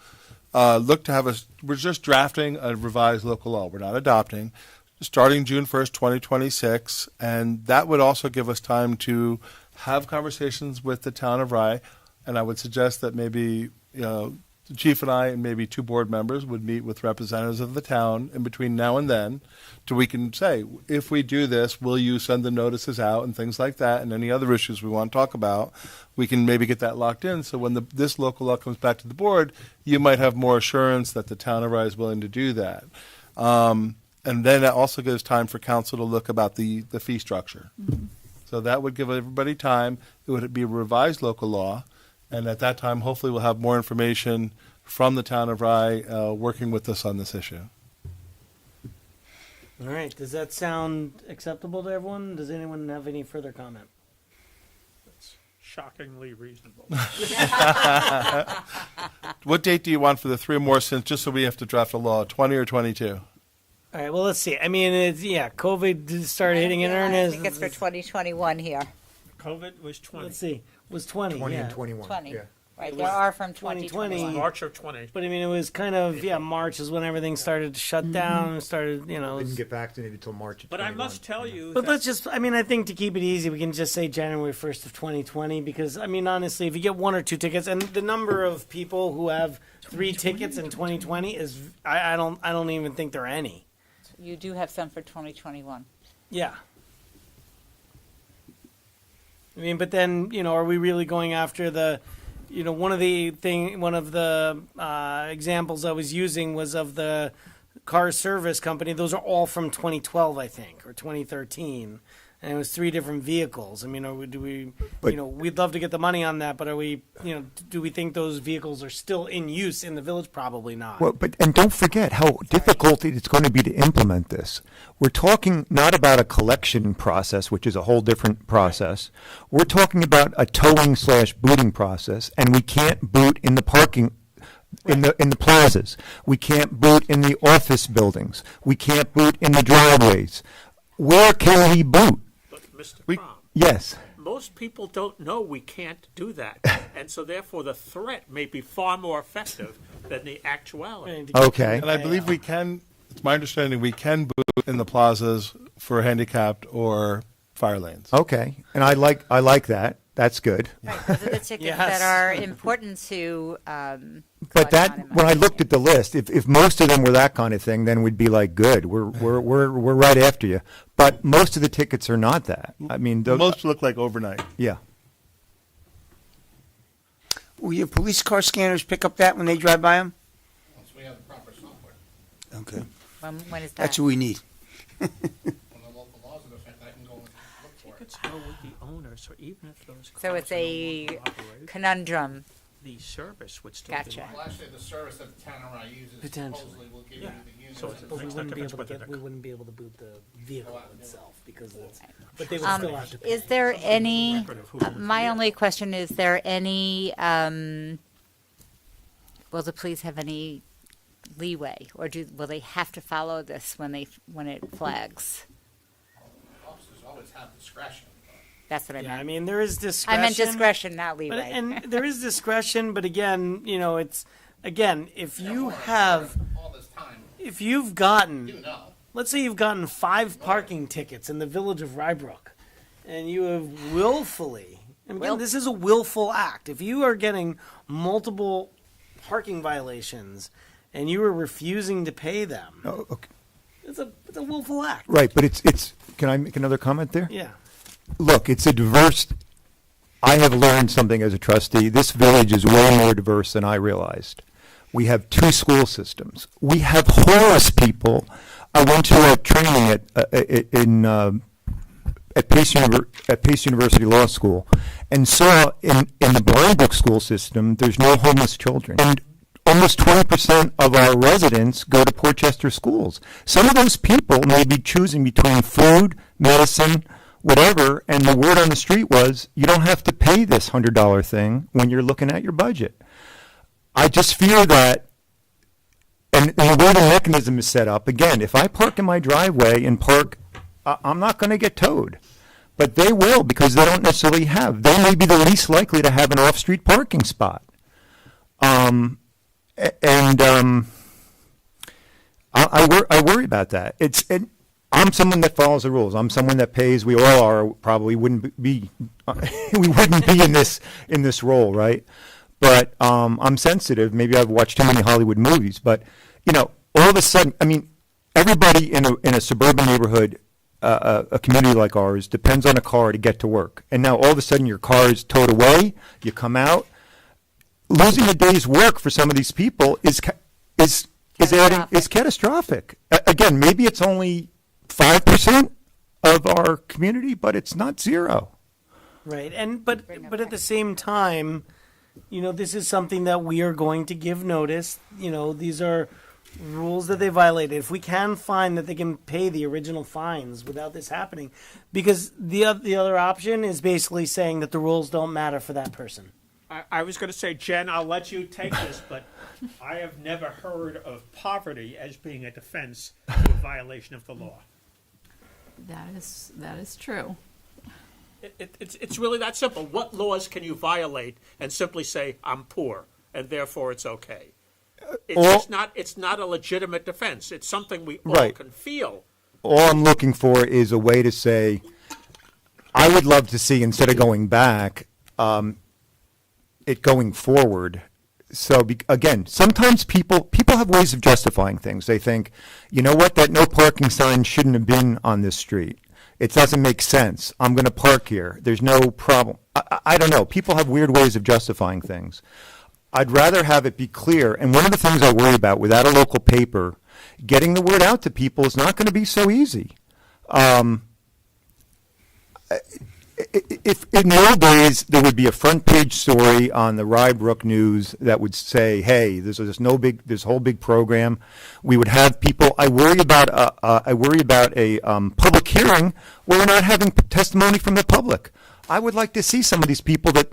Look to have we're just drafting a revised local law. We're not adopting. Starting June 1st, 2026, and that would also give us time to have conversations with the town of Rye. And I would suggest that maybe the chief and I and maybe 2 board members would meet with representatives of the town in between now and then, so we can say, if we do this, will you send the notices out and things like that, and any other issues we want to talk about, we can maybe get that locked in. So when this local law comes back to the board, you might have more assurance that the town of Rye is willing to do that. And then it also gives time for council to look about the fee structure. So that would give everybody time. It would be a revised local law. And at that time, hopefully, we'll have more information from the town of Rye working with us on this issue. All right. Does that sound acceptable to everyone? Does anyone have any further comment? It's shockingly reasonable. What date do you want for the 3 or more, since just so we have to draft a law, 20 or 22? All right. Well, let's see. I mean, COVID did start hitting in I earnest. think it's for 2021 here. COVID was 20. Let's see. Was 20. 20 yeah. and 21. 20. Yeah. Right, It there was are from 2020. 2021. March of 20. But I mean, it was kind of March is when everything started to shut down. Started, it was- Didn't get vaccinated until March of But I 21. must tell you, But that let's just, I think to keep it easy, we can just say January 1st of 2020, because, honestly, if you get 1 or 2 tickets, and the number of people who have 3 tickets in 2020 is, I don't even think there are any. You do have some for 2021. Yeah. But then, are we really going after the, one of the examples I was using was of the car service company. Those are all from 2012, I think, or 2013. And it was 3 different vehicles. We'd love to get the money on that, but are we, do we think those vehicles are still in use in the village? Probably not. Well, and don't forget how difficult it's going to be to implement this. We're talking not about a collection process, which is a whole different process. We're talking about a towing/booting process, and we can't boot in the parking in the plazas. We can't boot in the office buildings. We can't boot in the driveways. Where can we boot? But Mr. Crom, Yes. most people don't know we can't do that. And so therefore the threat may be far more effective than the actuality. Okay. And I believe we can, it's my understanding, we can boot in the plazas for handicapped or fire lanes. Okay. And I like that. That's good. Right, those are the tickets that are important to. But when I looked at the list, if most of them were that kind of thing, then we'd be like, good, we're right after you. But most of the tickets are not that. Most look like overnight. Yeah. Will your police car scanners pick up that when they drive by them? Once we have the proper software. Okay. When is that? That's what we need. When the local laws are effect, I can go and look for it. Tickets go with the owner, so even if those So cars it's are no a longer operating, conundrum. the service would still Gotcha. be live. Well, actually, the service that the town of Rye uses Potentially. supposedly will give Yeah. you the units. So it's- and But we Makes no wouldn't be difference able to whether we wouldn't be able to boot the vehicle Go out and do it. itself because it's, but they would still have to pay. Is there any? record of who owns the My vehicle. only question is: there any? Will the police have any leeway, or will they have to follow this when it flags? Officers always have discretion. That's what I Yeah, meant. there is discretion. I meant discretion, not But, leeway. and there is discretion, but again, it's if you have, All this time, if you've you gotten, know. let's say you've gotten 5 parking tickets in the village of Rybrook, and you have willfully, and again, this is a willful act. If you are getting multiple parking violations, and you are refusing to pay them, Oh, okay. it's a willful act. Right, but it's, can I make another comment there? Yeah. Look, it's a diverse, I have learned something as a trustee. This village is way more diverse than I realized. We have 2 school systems. We have homeless people. I went to a training at Pace University Law School and saw in the Blind Brook school system, there's no homeless children. And almost 20% of our residents go to Portchester schools. Some of those people may be choosing between food, medicine, whatever, and the word on the street was, you don't have to pay this $100 thing when you're looking at your budget. I just fear that, and the way the mechanism is set up, again, if I park in my driveway and park, I'm not going to get towed. But they will, because they don't necessarily have. They may be the least likely to have an off-street parking spot. I worry about that. I'm someone that follows the rules. I'm someone that pays. We all are. Probably wouldn't be we wouldn't be in this role, right? But I'm sensitive. Maybe I've watched too many Hollywood movies. But all of a sudden, I mean, everybody in a suburban neighborhood, a community like ours, depends on a car to get to work. And now all of a sudden, your car is towed away. You come out. Losing a day's work for some of these people is catastrophic. Again, maybe it's only 5% of our community, but it's not zero. Right, but at the same time, this is something that we are going to give notice. These are rules that they violated. If we can find that they can pay the original fines without this happening, because the other option is basically saying that the rules don't matter for that person. I was going to say, Jen, I'll let you take this, but I have never heard of poverty as being a defense to a violation of the law. That is true. It's really that simple. What laws can you violate and simply say, I'm poor, and therefore it's okay? It's not a legitimate defense. It's something we all can feel. All I'm looking for is a way to say, I would love to see, instead of going back, it going forward. So again, sometimes people have ways of justifying things. They think, you know what, that no parking sign shouldn't have been on this street. It doesn't make sense. I'm going to park here. There's no problem. I don't know. People have weird ways of justifying things. I'd rather have it be clear. And one of the things I worry about without a local paper, getting the word out to people is not going to be so easy. If in the old days there would be a front page story on the Rye Brook News that would say, "Hey, there's this whole big program," we would have people. I worry about a public hearing where we're not having testimony from the public. I would like to see some of these people that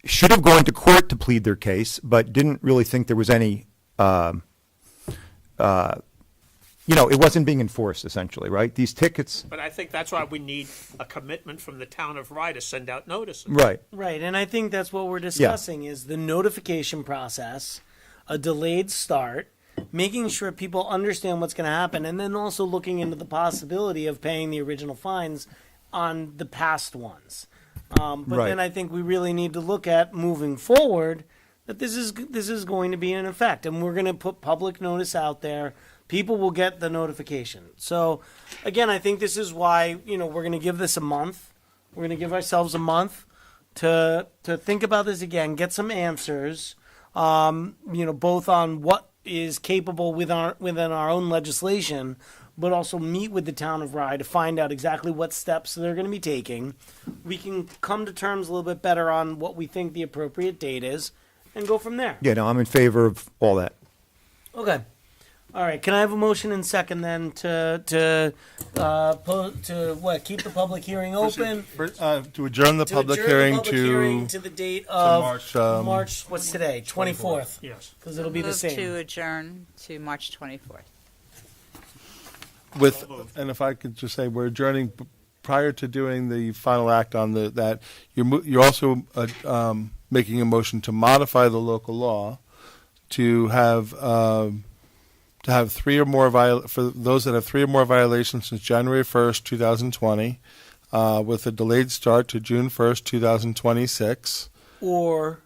should have gone to court to plead their case, but didn't really think there was any. It wasn't being enforced, essentially, right? These tickets. But I think that's why we need a commitment from the town of Rye to send out notices. Right. Right, and I think that's what we're discussing is the notification process, a delayed start, making sure people understand what's going to happen, and then also looking into the possibility of paying the original fines on the past ones. Then I think we really need to look at moving forward that this is going to be in effect, and we're going to put public notice out there. People will get the notification. So, again, I think this is why we're going to give this a month. We're going to give ourselves a month to think about this again, get some answers. Both on what is capable within our own legislation, but also meet with the town of Rye to find out exactly what steps they're going to be taking. We can come to terms a little bit better on what we think the appropriate date is, and go from there. Yeah, no, I'm in favor of all that. Okay. All right. Can I have a motion and second then to keep the public hearing open? To adjourn the public hearing to the date of March. What's today? 24th. Yes. Because it'll be the same. To adjourn to March 24th. And if I could just say, we're adjourning prior to doing the final act on that. You're also making a motion to modify the local law to have 3 or more for those that have 3 or more violations since January 1st, 2020, with a delayed start to June 1st, 2026. Or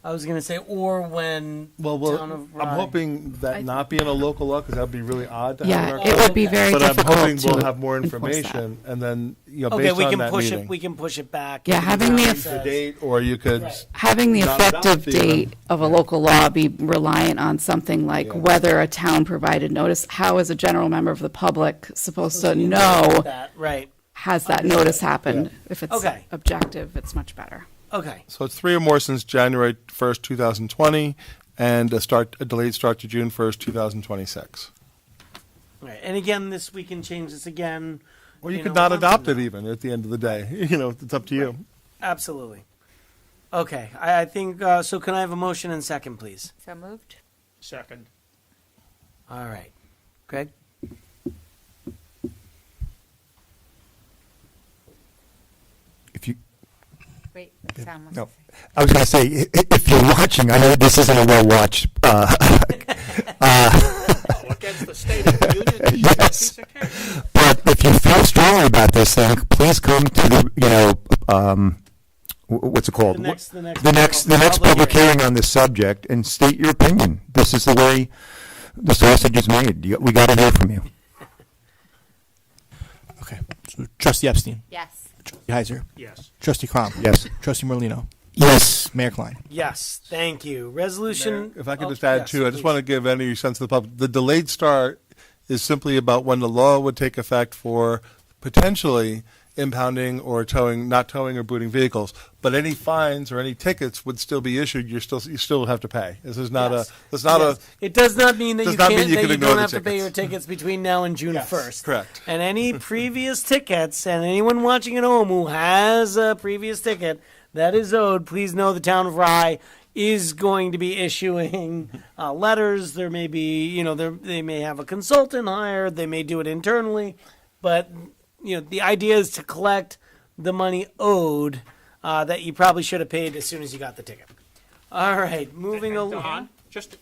I was going to say, or when Town of Rye. I'm hoping that not being a local law, because that would be really odd to Yeah, have in our it would be code. very But I'm difficult hoping we'll to have more enforce that. information, and then, based Okay, we on can that push meeting. it. We can push it back. Yeah, having the The date, or you could. Right. Having the not adopt effective even. date of a local law be reliant on something like whether a town provided notice. How is a general member of the public supposed to know that, right? has that notice happened? If it's Okay. objective, it's much better. Okay. So it's 3 or more since January 1st, 2020, and a delayed start to June 1st, 2026. Right. And again, we can change this again. Or you know, could not month adopt from it even at the end of the day. It's up to you. Absolutely. Okay. I think, so can I have a motion and second, please? So moved. Second. All right. Greg? If you, Wait, Sam wants no, to say. I was going to say, if you're watching, I know this isn't a well-watched, Against the State of the Union. yes, but if you feel strongly about this thing, please come to the, what's it called? The next the next public hearing on this subject and state your opinion. This is the way the sausage is made. We got to hear from you. Okay. So, Trustee Epstein. Yes. Trustee Heiser. Yes. Trustee Crom. Yes. Trustee Morlino. Yes. Mayor Klein. Yes. Thank you. Resolution. If I could oh, just add yes, too, I just please. want to give any sense to the public. The delayed start is simply about when the law would take effect for potentially impounding or not towing or booting vehicles. But any fines or any tickets would still be issued. You still have to pay. This is not Yes. a. It does not mean that does you not can't. mean you that can you ignore don't the have to pay tickets. your tickets between now and June 1st. Correct. And any previous tickets, and anyone watching at home who has a previous ticket that is owed, please know the Town of Rye is going to be issuing letters. There may be, they may have a consultant hired. They may do it internally, but the idea is to collect the money owed that you probably should have paid as soon as you got the ticket. All right, moving along. Don, just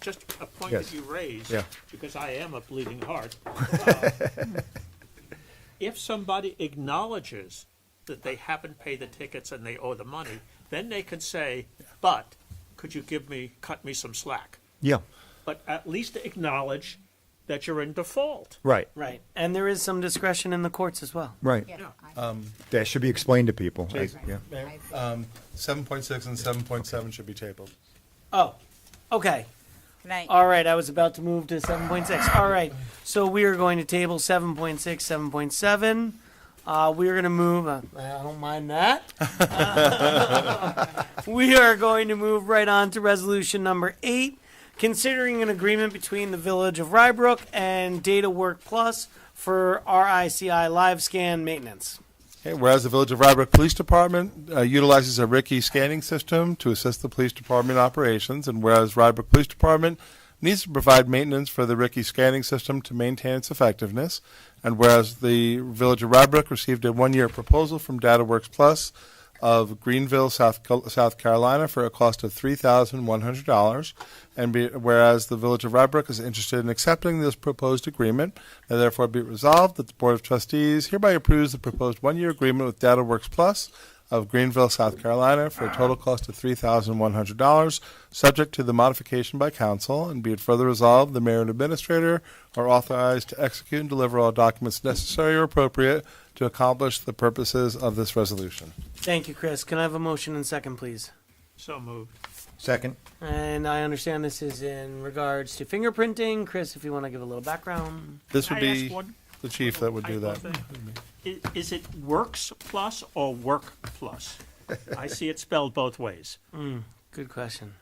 a point Yes. that you raised, Yeah. because I am a bleeding heart. If somebody acknowledges that they haven't paid the tickets and they owe the money, then they can say, but could you cut me some slack? Yeah. But at least acknowledge that you're in default. Right. Right, and there is some discretion in the courts as well. Right. Yeah. That should be explained to people. Yeah. 7.6 and 7.7 should be tabled. Oh, okay. Good night. All right, I was about to move to 7.6. All right, so we are going to table 7.6, 7.7. We are going to move, I don't mind that. We are going to move right on to resolution number 8, considering an agreement between the Village of Rybrook and Data Work Plus for RICI live scan maintenance. Okay, whereas the Village of Rybrook Police Department utilizes a Ricky scanning system to assist the police department operations, and whereas Rybrook Police Department needs to provide maintenance for the Ricky scanning system to maintain its effectiveness, and whereas the Village of Rybrook received a 1-year proposal from DataWorks Plus of Greenville, South Carolina, for a cost of $3,100, and whereas the Village of Rybrook is interested in accepting this proposed agreement, and therefore be it resolved that the Board of Trustees hereby approves the proposed 1-year agreement with DataWorks Plus of Greenville, South Carolina, for a total cost of $3,100, subject to the modification by council, and be it further resolved, the mayor and administrator are authorized to execute and deliver all documents necessary or appropriate to accomplish the purposes of this resolution. Thank you, Chris. Can I have a motion and second, please? So moved. Second. And I understand this is in regards to fingerprinting. Chris, if you want to give a little background. This would Can I ask be one the chief that would do that. hypo thing? Is it Works Plus or Work Plus? I see it spelled both ways. Good question.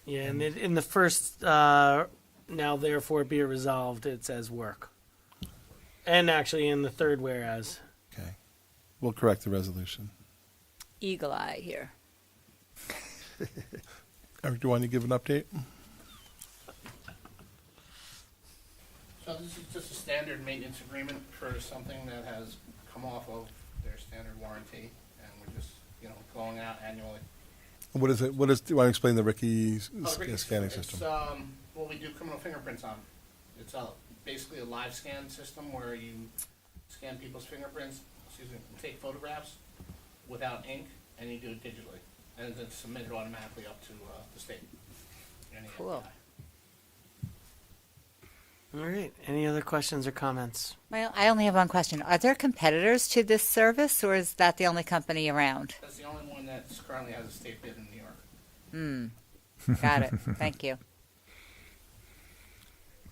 Yeah, and in the first, now therefore be it resolved, it says work. And actually in the third whereas. Okay. We'll correct the resolution. Eagle eye here. Eric, do you want to give an update? So this is just a standard maintenance agreement for something that has come off of their standard warranty, and we're just, going out annually. What is it? Do you want to explain the Ricky Ricky, scanning system? Well, we do criminal fingerprints on. It's basically a live scan system where you scan people's fingerprints take photographs without ink, and you do it digitally, and then submit it automatically up to the state. and the Cool. All right. Any other questions or comments? Well, I only have one question. Are there competitors to this service, or is that the only company around? That's the only one that currently has a state bid in New York. Got it. Thank you.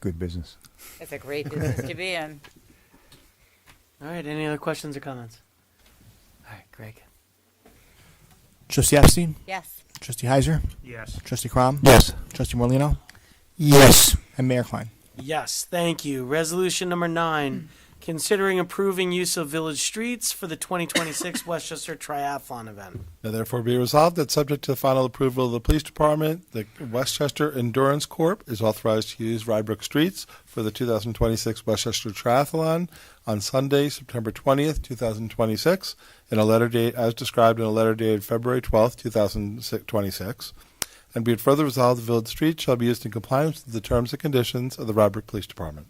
Good business. It's a great business to be in. All right. Any other questions or comments? All right, Greg. Trustee Epstein? Yes. Trustee Heiser? Yes. Trustee Crom? Yes. Trustee Morlino? Yes. And Mayor Klein? Yes, thank you. Resolution number 9, considering approving use of village streets for the 2026 Westchester Triathlon event. Now therefore be resolved that subject to the final approval of the police department, the Westchester Endurance Corp. is authorized to use Rybrook streets for the 2026 Westchester Triathlon on Sunday, September 20th, 2026, in a letter date as described in a letter dated February 12th, 2026. And be it further resolved, the village streets shall be used in compliance with the terms and conditions of the Rybrook Police Department.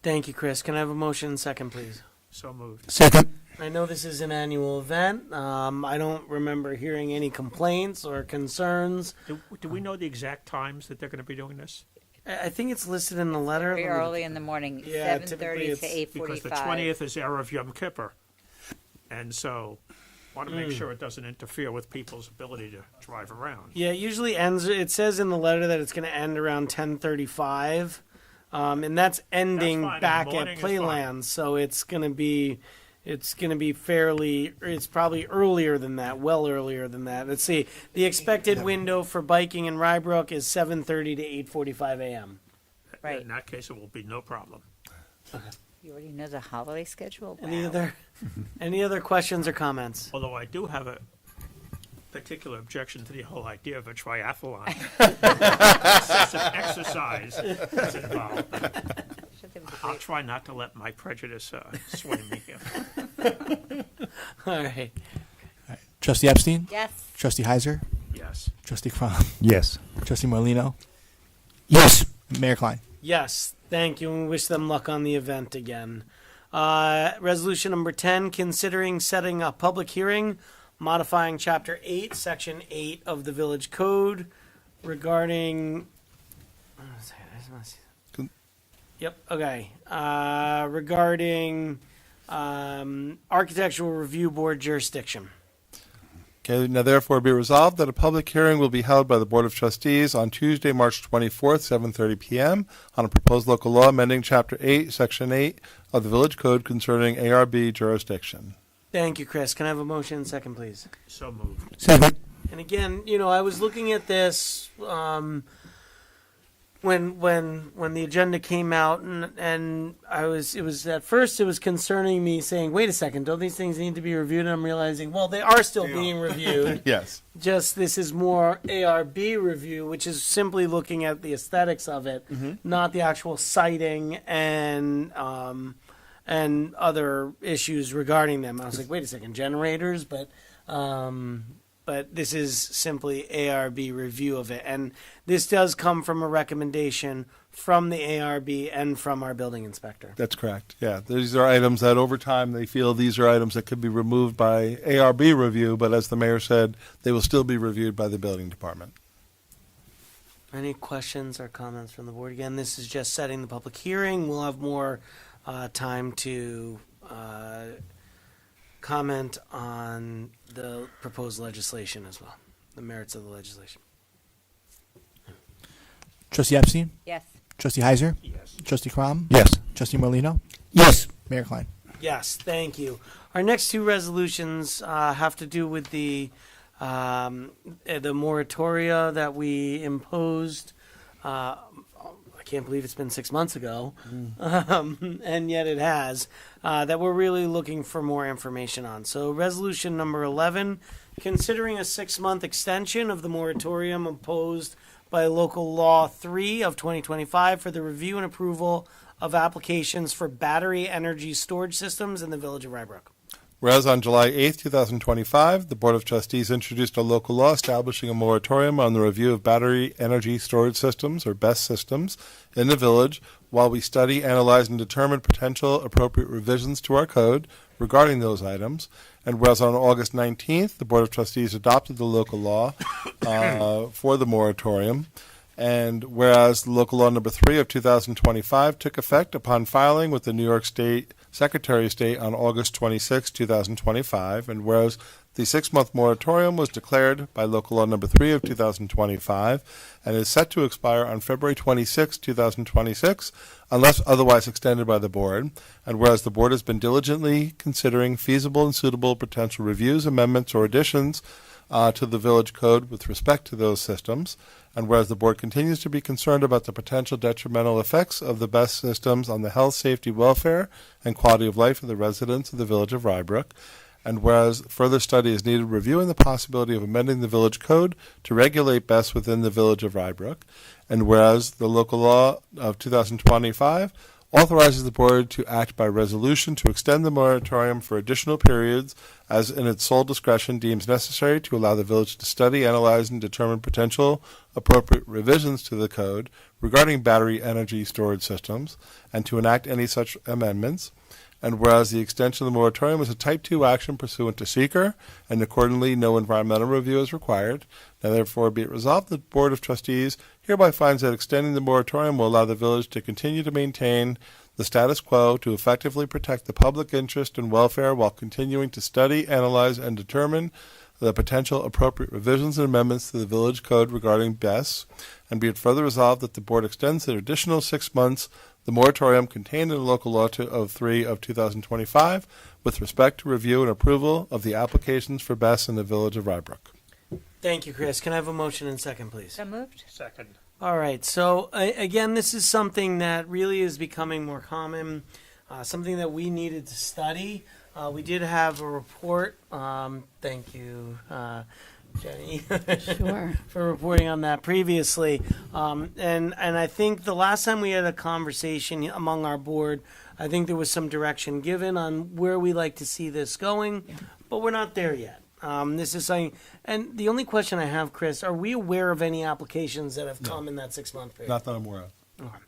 Thank you, Chris. Can I have a motion and second, please? So moved. Second. I know this is an annual event. I don't remember hearing any complaints or concerns. Do we know the exact times that they're going to be doing this? I think it's listed in the letter. Very early in the morning, Yeah, 7:30 typically to it's- Because the 8:45. 20th is Erev Yom Kippur. And so want to make sure it doesn't interfere with people's ability to drive around. Yeah, it usually ends. It says in the letter that it's going to end around 10:35, and that's ending That's fine. back Morning at is fine. Playland. So it's going to be fairly. It's probably earlier than that. Well, earlier than that. Let's see. The expected window for biking in Rybrook is 7:30 to 8:45 a.m. Right. In that case, it will be no problem. You already know the holiday schedule? Any other questions or comments? Although I do have a particular objection to the whole idea of a triathlon. Excessive exercise that's involved. I'll try not to let my prejudice sway me here. All right. Trustee Epstein? Yes. Trustee Heiser? Yes. Trustee Crom? Yes. Trustee Morlino? Yes. Mayor Klein? Yes, thank you, and we wish them luck on the event again. Resolution number 10, considering setting a public hearing, modifying Chapter 8, Section 8 of the Village Code regarding... Yep, okay. Regarding Architectural Review Board jurisdiction. Okay, now therefore be resolved that a public hearing will be held by the Board of Trustees on Tuesday, March 24th, 7:30 p.m. on a proposed local law amending Chapter 8, Section 8 of the Village Code concerning ARB jurisdiction. Thank you, Chris. Can I have a motion and second, please? So moved. Second. And again, I was looking at this when the agenda came out, and it was concerning me, saying, wait a second, don't these things need to be reviewed? And I'm realizing, well, they are still being reviewed. Yes. Just this is more ARB review, which is simply looking at the aesthetics of it, not the actual siting and other issues regarding them. I was like, wait a second, generators, but this is simply ARB review of it. And this does come from a recommendation from the ARB and from our building inspector. That's correct. Yeah, these are items that over time they feel these are items that could be removed by ARB review, but as the mayor said, they will still be reviewed by the building department. Any questions or comments from the board? Again, this is just setting the public hearing. We'll have more time to comment on the proposed legislation as well, the merits of the legislation. Trustee Epstein? Yes. Trustee Heiser? Yes. Trustee Crom? Yes. Trustee Morlino? Yes. Mayor Klein? Yes, thank you. Our next two resolutions have to do with the moratoria that we imposed. I can't believe it's been 6 months ago, and yet it has, that we're really looking for more information on. So resolution number 11, considering a 6-month extension of the moratorium imposed by Local Law 3 of 2025 for the review and approval of applications for battery energy storage systems in the Village of Rybrook. Whereas on July 8, 2025, the Board of Trustees introduced a local law establishing a moratorium on the review of battery energy storage systems, or BESS systems, in the village while we study, analyze, and determine potential appropriate revisions to our code regarding those items. And whereas on August 19th, the Board of Trustees adopted the local law for the moratorium. And whereas the local law number 3 of 2025 took effect upon filing with the New York State Secretary of State on August 26, 2025, and whereas the 6-month moratorium was declared by local law number 3 of 2025 and is set to expire on February 26, 2026, unless otherwise extended by the board, and whereas the board has been diligently considering feasible and suitable potential reviews, amendments, or additions to the village code with respect to those systems, and whereas the board continues to be concerned about the potential detrimental effects of the BESS systems on the health, safety, welfare, and quality of life of the residents of the village of Rybrook, and whereas further study is needed reviewing the possibility of amending the village code to regulate BESS within the village of Rybrook, and whereas the local law of 2025 authorizes the board to act by resolution to extend the moratorium for additional periods as in its sole discretion deems necessary to allow the village to study, analyze, and determine potential appropriate revisions to the code regarding battery energy storage systems and to enact any such amendments. And whereas the extension of the moratorium is a Type 2 action pursuant to seeker, and accordingly no environmental review is required, now therefore be it resolved that the Board of Trustees hereby finds that extending the moratorium will allow the village to continue to maintain the status quo to effectively protect the public interest and welfare while continuing to study, analyze, and determine the potential appropriate revisions and amendments to the village code regarding BESS, and be it further resolved that the board extends an additional 6 months the moratorium contained in the local law 3 of 2025 with respect to review and approval of the applications for BESS in the village of Rybrook. Thank you, Chris. Can I have a motion and second, please? So moved. Second. All right. So, again, this is something that really is becoming more common, something that we needed to study. We did have a report. Thank you, Jenny, Sure. for reporting on that previously. And I think the last time we had a conversation among our board, I think there was some direction given on where we like to see this going, but we're not there yet. This is something, and the only question I have, Chris, are we aware of any applications that have come in that 6-month period? Not that I'm aware of. Okay.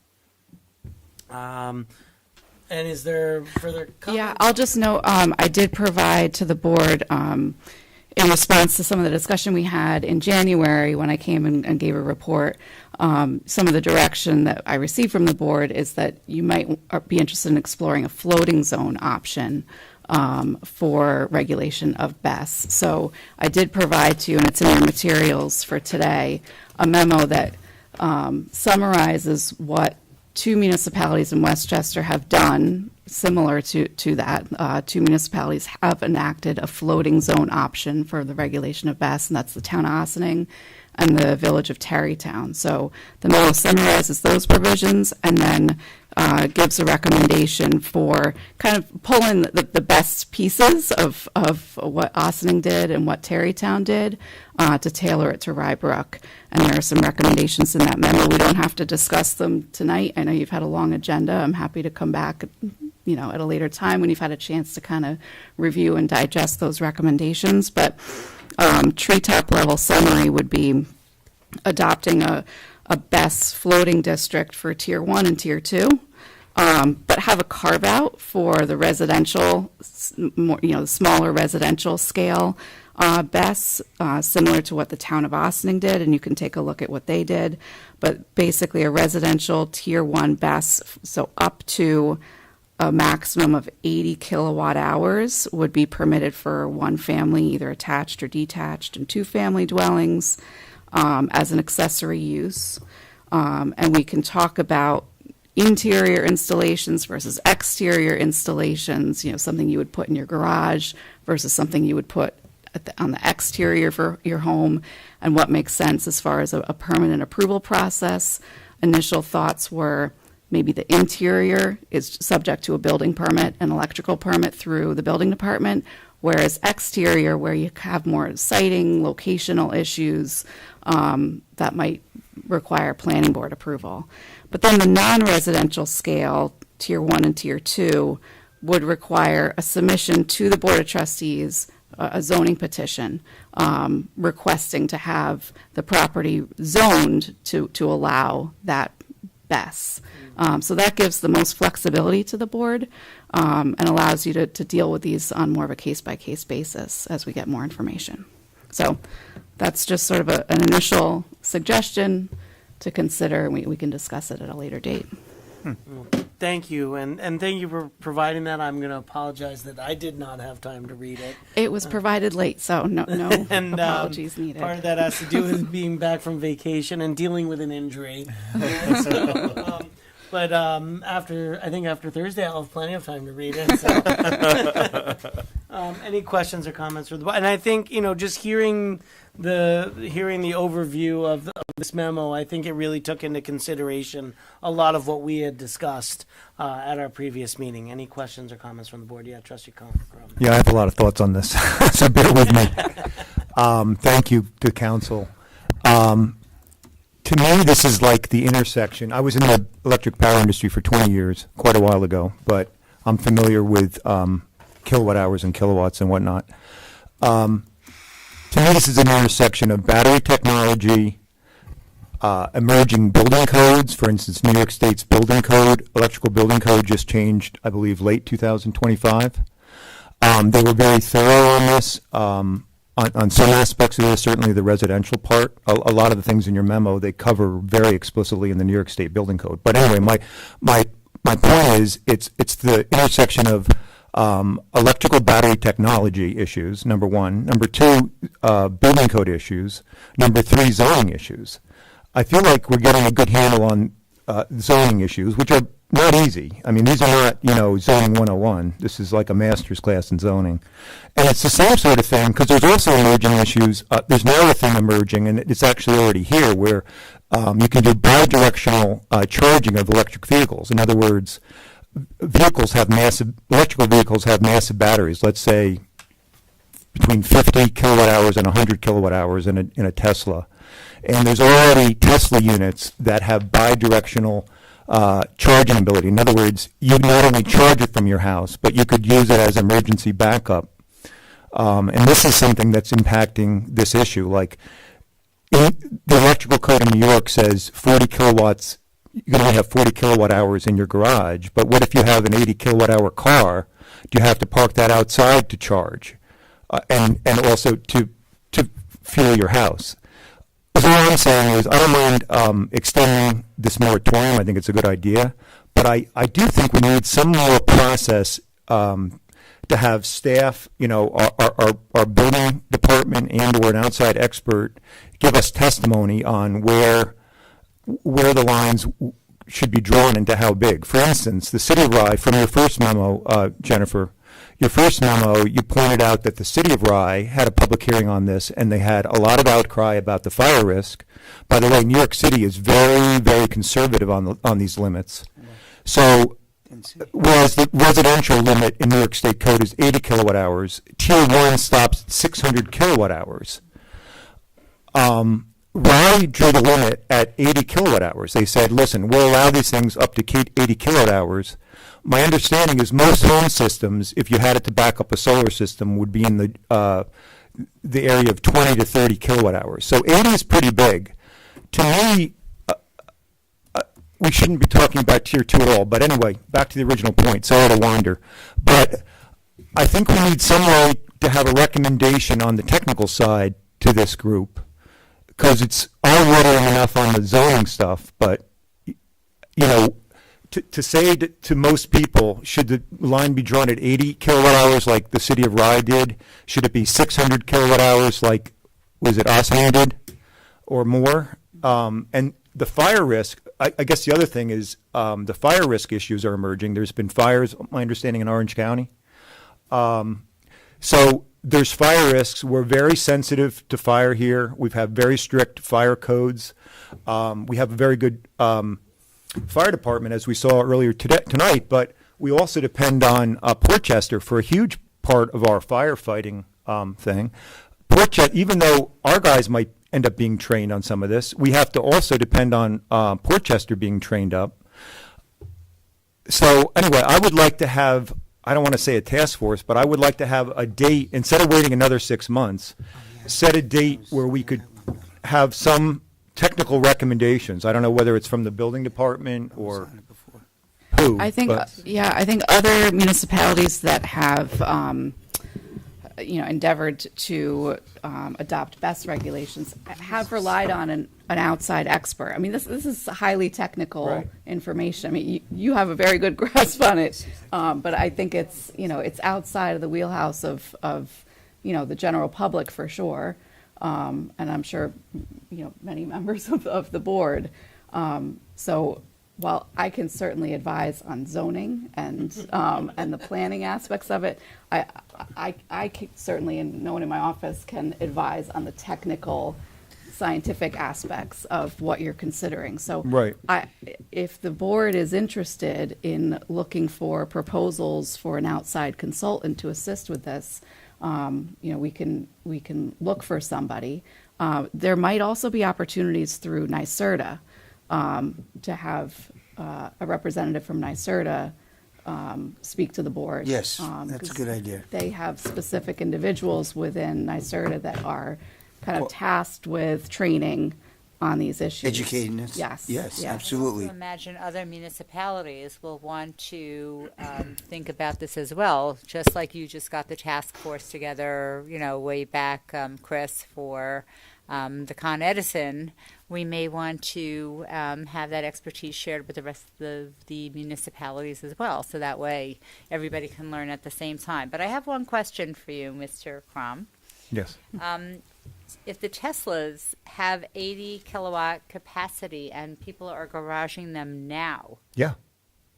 And is there further comments? Yeah, I'll just note, I did provide to the board, in response to some of the discussion we had in January when I came and gave a report, some of the direction that I received from the board is that you might be interested in exploring a floating zone option for regulation of BESS. So I did provide to you, and it's in your materials for today, a memo that summarizes what 2 municipalities in Westchester have done similar to that. 2 municipalities have enacted a floating zone option for the regulation of BESS, and that's the town of Ossining and the village of Tarrytown. So the memo summarizes those provisions and then gives a recommendation for kind of pulling the best pieces of what Ossining did and what Tarrytown did to tailor it to Rybrook. And there are some recommendations in that memo. We don't have to discuss them tonight. I know you've had a long agenda. I'm happy to come back, at a later time when you've had a chance to kind of review and digest those recommendations. But treetop level summary would be adopting a BESS floating district for Tier 1 and Tier 2, but have a carve out for the residential, the smaller residential scale BESS, similar to what the town of Ossining did, and you can take a look at what they did. But basically a residential Tier 1 BESS, so up to a maximum of 80 kilowatt hours would be permitted for one family, either attached or detached, and 2 family dwellings as an accessory use. And we can talk about interior installations versus exterior installations, something you would put in your garage versus something you would put on the exterior for your home, and what makes sense as far as a permanent approval process. Initial thoughts were maybe the interior is subject to a building permit, an electrical permit through the building department, whereas exterior, where you have more sighting, locational issues, that might require planning board approval. But then the non-residential scale, Tier 1 and Tier 2, would require a submission to the Board of Trustees, a zoning petition, requesting to have the property zoned to allow that BES. So that gives the most flexibility to the board, and allows you to deal with these on more of a case-by-case basis as we get more information. So that's just sort of an initial suggestion to consider, and we can discuss it at a later date. Thank you, and thank you for providing that. I'm going to apologize that I did not have time to read it. It was provided late, so no and, apologies needed. Part of that has to do with being back from vacation and dealing with an injury. But I think after Thursday, I'll have plenty of time to read it. So. Any questions or comments for the board? And I think, just hearing the overview of this memo, I think it really took into consideration a lot of what we had discussed at our previous meeting. Any questions or comments from the board? Yeah, Trustee Crum. Yeah, I have a lot of thoughts on this, so bear with me. Thank you to council. To me, this is like the intersection. I was in the electric power industry for 20 years, quite a while ago, but I'm familiar with kilowatt hours and kilowatts and whatnot. To me, this is an intersection of battery technology, emerging building codes. For instance, New York State's building code, electrical building code, just changed, I believe, late 2025. They were very thorough on this. On some aspects of this, certainly the residential part, a lot of the things in your memo, they cover very explicitly in the New York State Building Code. But anyway, my point is, it's the intersection of electrical battery technology issues, number one. Number two, building code issues. Number three, zoning issues. I feel like we're getting a good handle on zoning issues, which are not easy. I mean, these are not, zoning 101. This is like a master's class in zoning. And it's the same sort of thing, because there's also emerging issues. There's now a thing emerging, and it's actually already here, where you can do bidirectional charging of electric vehicles. In other words, electrical vehicles have massive batteries, let's say between 50 kilowatt hours and 100 kilowatt hours in a Tesla. And there's already Tesla units that have bidirectional charging ability. In other words, you not only charge it from your house, but you could use it as emergency backup. And this is something that's impacting this issue. Like, the electrical code in New York says 40 kilowatts, you can only have 40 kilowatt hours in your garage. But what if you have an 80 kilowatt hour car? Do you have to park that outside to charge? And also to fuel your house? So what I'm saying is, I don't mind extending this moratorium. I think it's a good idea. But I do think we need some more process to have staff, our building department and or an outside expert give us testimony on where the lines should be drawn into how big. For instance, the City of Rye, from your first memo, Jennifer, your first memo, you pointed out that the City of Rye had a public hearing on this, and they had a lot of outcry about the fire risk. By the way, New York City is very, very conservative on these limits. So, whereas the residential limit in New York State Code is 80 kilowatt hours, Tier 1 stops at 600 kilowatt hours. Rye drew the limit at 80 kilowatt hours. They said, listen, we'll allow these things up to 80 kilowatt hours. My understanding is most home systems, if you had it to back up a solar system, would be in the area of 20 to 30 kilowatt hours. So 80 is pretty big. To me, we shouldn't be talking about Tier 2 at all. But anyway, back to the original point. Sorry to wander. But I think we need some way to have a recommendation on the technical side to this group, because it's already enough on the zoning stuff. But, to say to most people, should the line be drawn at 80 kilowatt hours like the City of Rye did? Should it be 600 kilowatt hours like, was it Osmond did, or more? And the fire risk, I guess the other thing is the fire risk issues are emerging. There's been fires, my understanding, in Orange County. So there's fire risks. We're very sensitive to fire here. We've had very strict fire codes. We have a very good fire department, as we saw earlier tonight, but we also depend on Portchester for a huge part of our firefighting thing. Portchester, even though our guys might end up being trained on some of this, we have to also depend on Portchester being trained up. So anyway, I would like to have I don't want to say a task force, but I would like to have a date, instead of waiting another 6 months, set a date where we could have some technical recommendations. I don't know whether it's from the building department or who. I think, but- I think other municipalities that have, endeavored to adopt best regulations have relied on an outside expert. I mean, this is highly technical Right. information. I mean, you have a very good grasp on it, but I think it's, it's outside of the wheelhouse of the general public for sure. And I'm sure, many members of the board. So while I can certainly advise on zoning and the planning aspects of it, I certainly, and no one in my office can advise on the technical, scientific aspects of what you're considering. So Right. if the board is interested in looking for proposals for an outside consultant to assist with this, we can look for somebody. There might also be opportunities through NYSERDA to have a representative from NYSERDA speak to the board. Yes, that's a 'cause good idea. They have specific individuals within NYSERDA that are kind of tasked with training on these issues. Educating us. Yes. Yes, yes. absolutely. I imagine other municipalities will want to think about this as well, just like you just got the task force together, way back, Chris, for the Con Edison. We may want to have that expertise shared with the rest of the municipalities as well, so that way everybody can learn at the same time. But I have one question for you, Mr. Crom. Yes. If the Teslas have 80 kilowatt capacity and people are garaging them now, Yeah.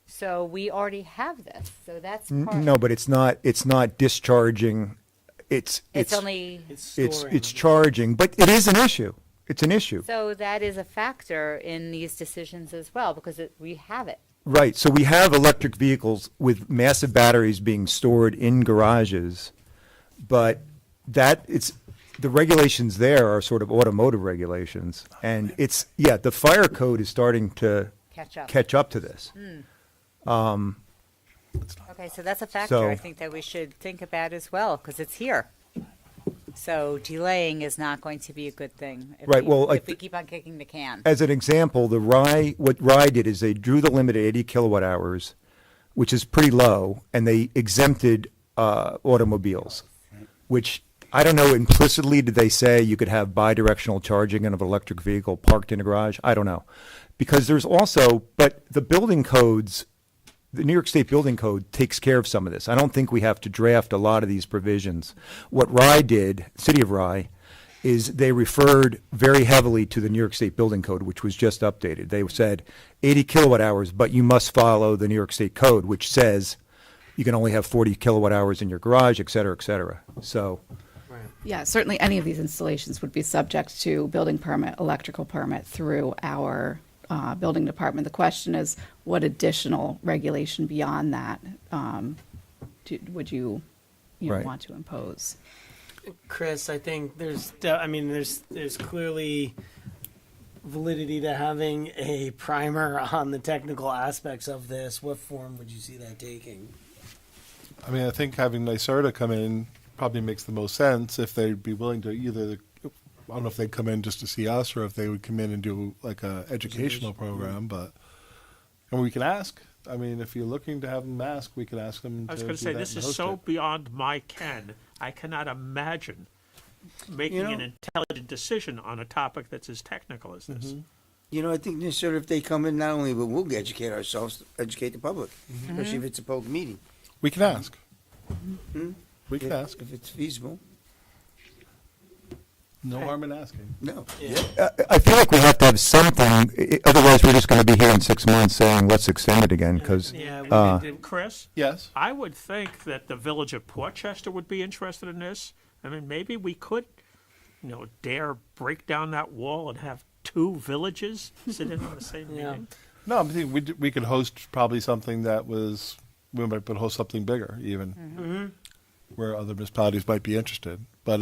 so we already have this. So that's N- part. No, but it's not discharging. It's only. it's charging, but it is an issue. It's an issue. So that is a factor in these decisions as well, because we have it. Right. So we have electric vehicles with massive batteries being stored in garages, but the regulations there are sort of automotive regulations, and the fire code is starting to catch up to this. Okay, so that's a factor So- I think that we should think about as well, because it's here. So delaying is not going to be a good thing. Right, well, if we keep on kicking the can. As an example, what Rye did is they drew the limit at 80 kilowatt hours, which is pretty low, and they exempted automobiles, which I don't know, implicitly did they say you could have bidirectional charging of an electric vehicle parked in a garage? I don't know. Because but the building codes, the New York State Building Code takes care of some of this. I don't think we have to draft a lot of these provisions. What Rye did, City of Rye, is they referred very heavily to the New York State Building Code, which was just updated. They said 80 kilowatt hours, but you must follow the New York State Code, which says you can only have 40 kilowatt hours in your garage, et cetera, et cetera. So, Yeah, certainly any of these installations would be subject to building permit, electrical permit through our building department. The question is, what additional regulation beyond that would you Right. want to impose? Chris, I think there's clearly validity to having a primer on the technical aspects of this. What form would you see that taking? I mean, I think having NYSERDA come in probably makes the most sense if they'd be willing to I don't know if they'd come in just to see us or if they would come in and do like a educational program, and we can ask. I mean, if you're looking to have them ask, we could ask them. I was to going to do say, that this and is host so it. beyond my ken. I cannot imagine making an intelligent decision on a topic that's as technical as this. I think if they come in, not only we'll educate ourselves, educate the public, especially if it's a public meeting. We can ask. We can ask if it's feasible. No harm in asking. No. I feel like we have to have something, otherwise we're just going to be here in 6 months saying, let's extend it again, because... Chris? Yes? I would think that the village of Portchester would be interested in this. I mean, maybe we could, dare break down that wall and have two villages sit in on the same meeting. No, I think we could host probably something we might host something bigger even, where other municipalities might be interested. But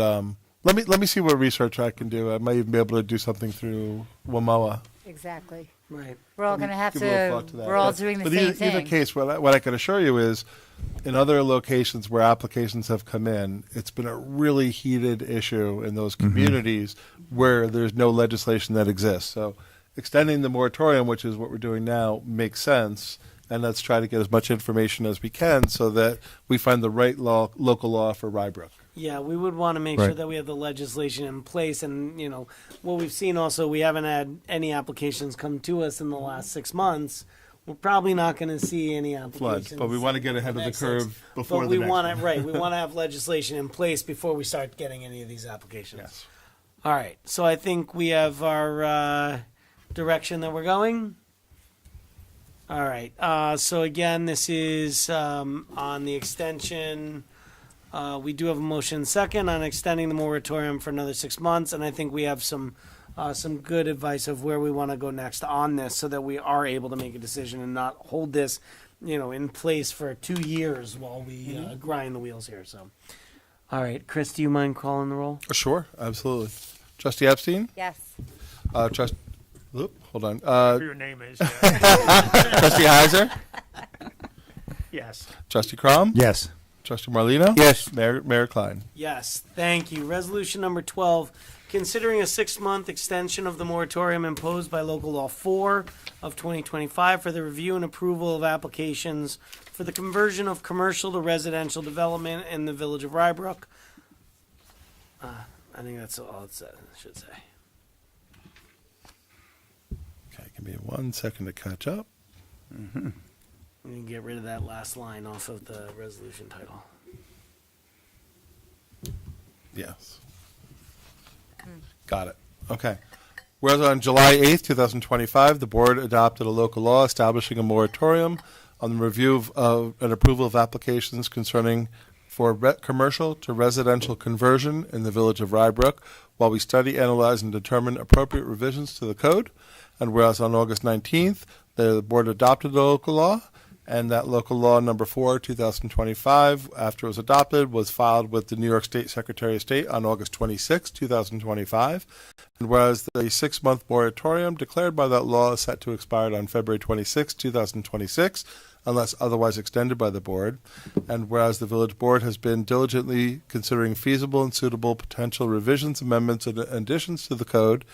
let me see what research I can do. I might even be able to do something through WMOA Exactly. Right. We're all going to have Give a little to, thought to that. we're all But- doing the but same either thing. case, what I can assure you is, in other locations where applications have come in, it's been a really heated issue in those communities where there's no legislation that exists. So extending the moratorium, which is what we're doing now, makes sense. And let's try to get as much information as we can so that we find the right local law for Rybrook. Yeah, we would want to make sure Right. that we have the legislation in place. And, you know, what we've seen also, we haven't had any applications come to us in the last 6 months. We're probably not going to see any applications. Flood, but we want to get ahead of the next curve six. before But the we next want one. to, right, we want to have legislation in place before we start getting any of these applications. Yes. All right, so I think we have our direction that we're going. All right, so again, this is on the extension. We do have a motion second on extending the moratorium for another 6 months, and I think we have some good advice of where we want to go next on this, so that we are able to make a decision and not hold this, you know, in place for 2 years while we grind the wheels here. So, all right, Chris, do you mind calling the roll? Sure, absolutely. Trustee Epstein? Yes. Hold on. Whatever your name is. Trustee Heiser? Yes. Trustee Crom? Yes. Trustee Morlino? Yes. Mayor Klein? Yes, thank you. Resolution number 12, considering a 6-month extension of the moratorium imposed by Local Law 4 of 2025 for the review and approval of applications for the conversion of commercial to residential development in the village of Rybrook. I think that's all it says, I should say. Okay, give me 1 second to catch up. We can get rid of that last line off of the resolution title. Yes. Got it. Okay. Whereas on July 8th, 2025, the board adopted a local law establishing a moratorium on the review of and approval of applications concerning for commercial to residential conversion in the village of Rybrook while we study, analyze, and determine appropriate revisions to the code. And whereas on August 19th, the board adopted the local law, and that local law number 4, 2025, after it was adopted, was filed with the New York State Secretary of State on August 26, 2025. And whereas the 6-month moratorium declared by that law is set to expire on February 26, 2026, unless otherwise extended by the board. And whereas the village board has been diligently considering feasible and suitable potential revisions, amendments, and additions to the code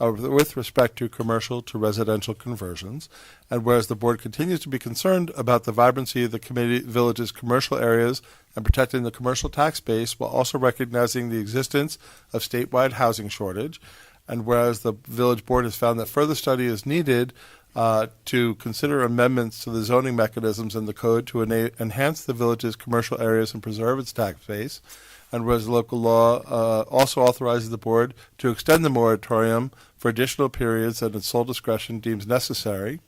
with respect to commercial to residential conversions, and whereas the board continues to be concerned about the vibrancy of the village's commercial areas and protecting the commercial tax base while also recognizing the existence of statewide housing shortage, and whereas the village board has found that further study is needed to consider amendments to the zoning mechanisms in the code to enhance the village's commercial areas and preserve its tax base, and whereas local law also authorizes the board to extend the moratorium for additional periods that its sole discretion deems necessary,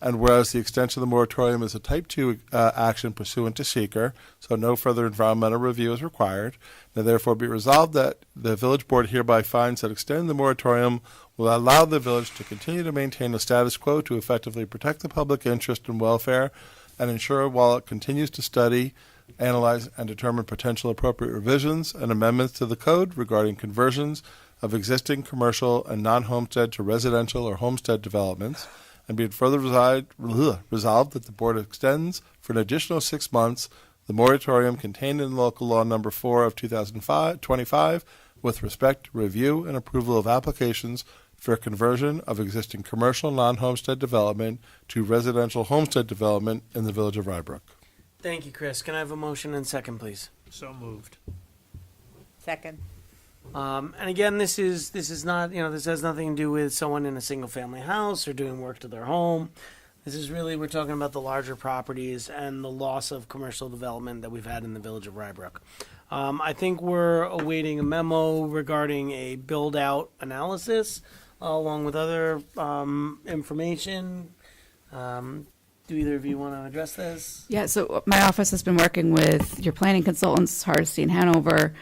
and whereas the extension of the moratorium is a Type 2 action pursuant to seeker, so no further environmental review is required, now therefore be resolved that the village board hereby finds that extending the moratorium will allow the village to continue to maintain a status quo to effectively protect the public interest and welfare and ensure while it continues to study, analyze, and determine potential appropriate revisions and amendments to the code regarding conversions of existing commercial and non-homestead to residential or homestead developments, and be it further resolved that the board extends for an additional 6 months the moratorium contained in local law number 4 of 2025 with respect to review and approval of applications for conversion of existing commercial non-homestead development to residential homestead development in the village of Rybrook. Thank you, Chris. Can I have a motion and second, please? So moved. Second. And again, this is not, this has nothing to do with someone in a single family house or doing work to their home. This is really, we're talking about the larger properties and the loss of commercial development that we've had in the village of Rybrook. I think we're awaiting a memo regarding a build-out analysis along with other information. Do either of you want to address this? Yeah, so my office has been working with your planning consultants, Hardesty and Hanover,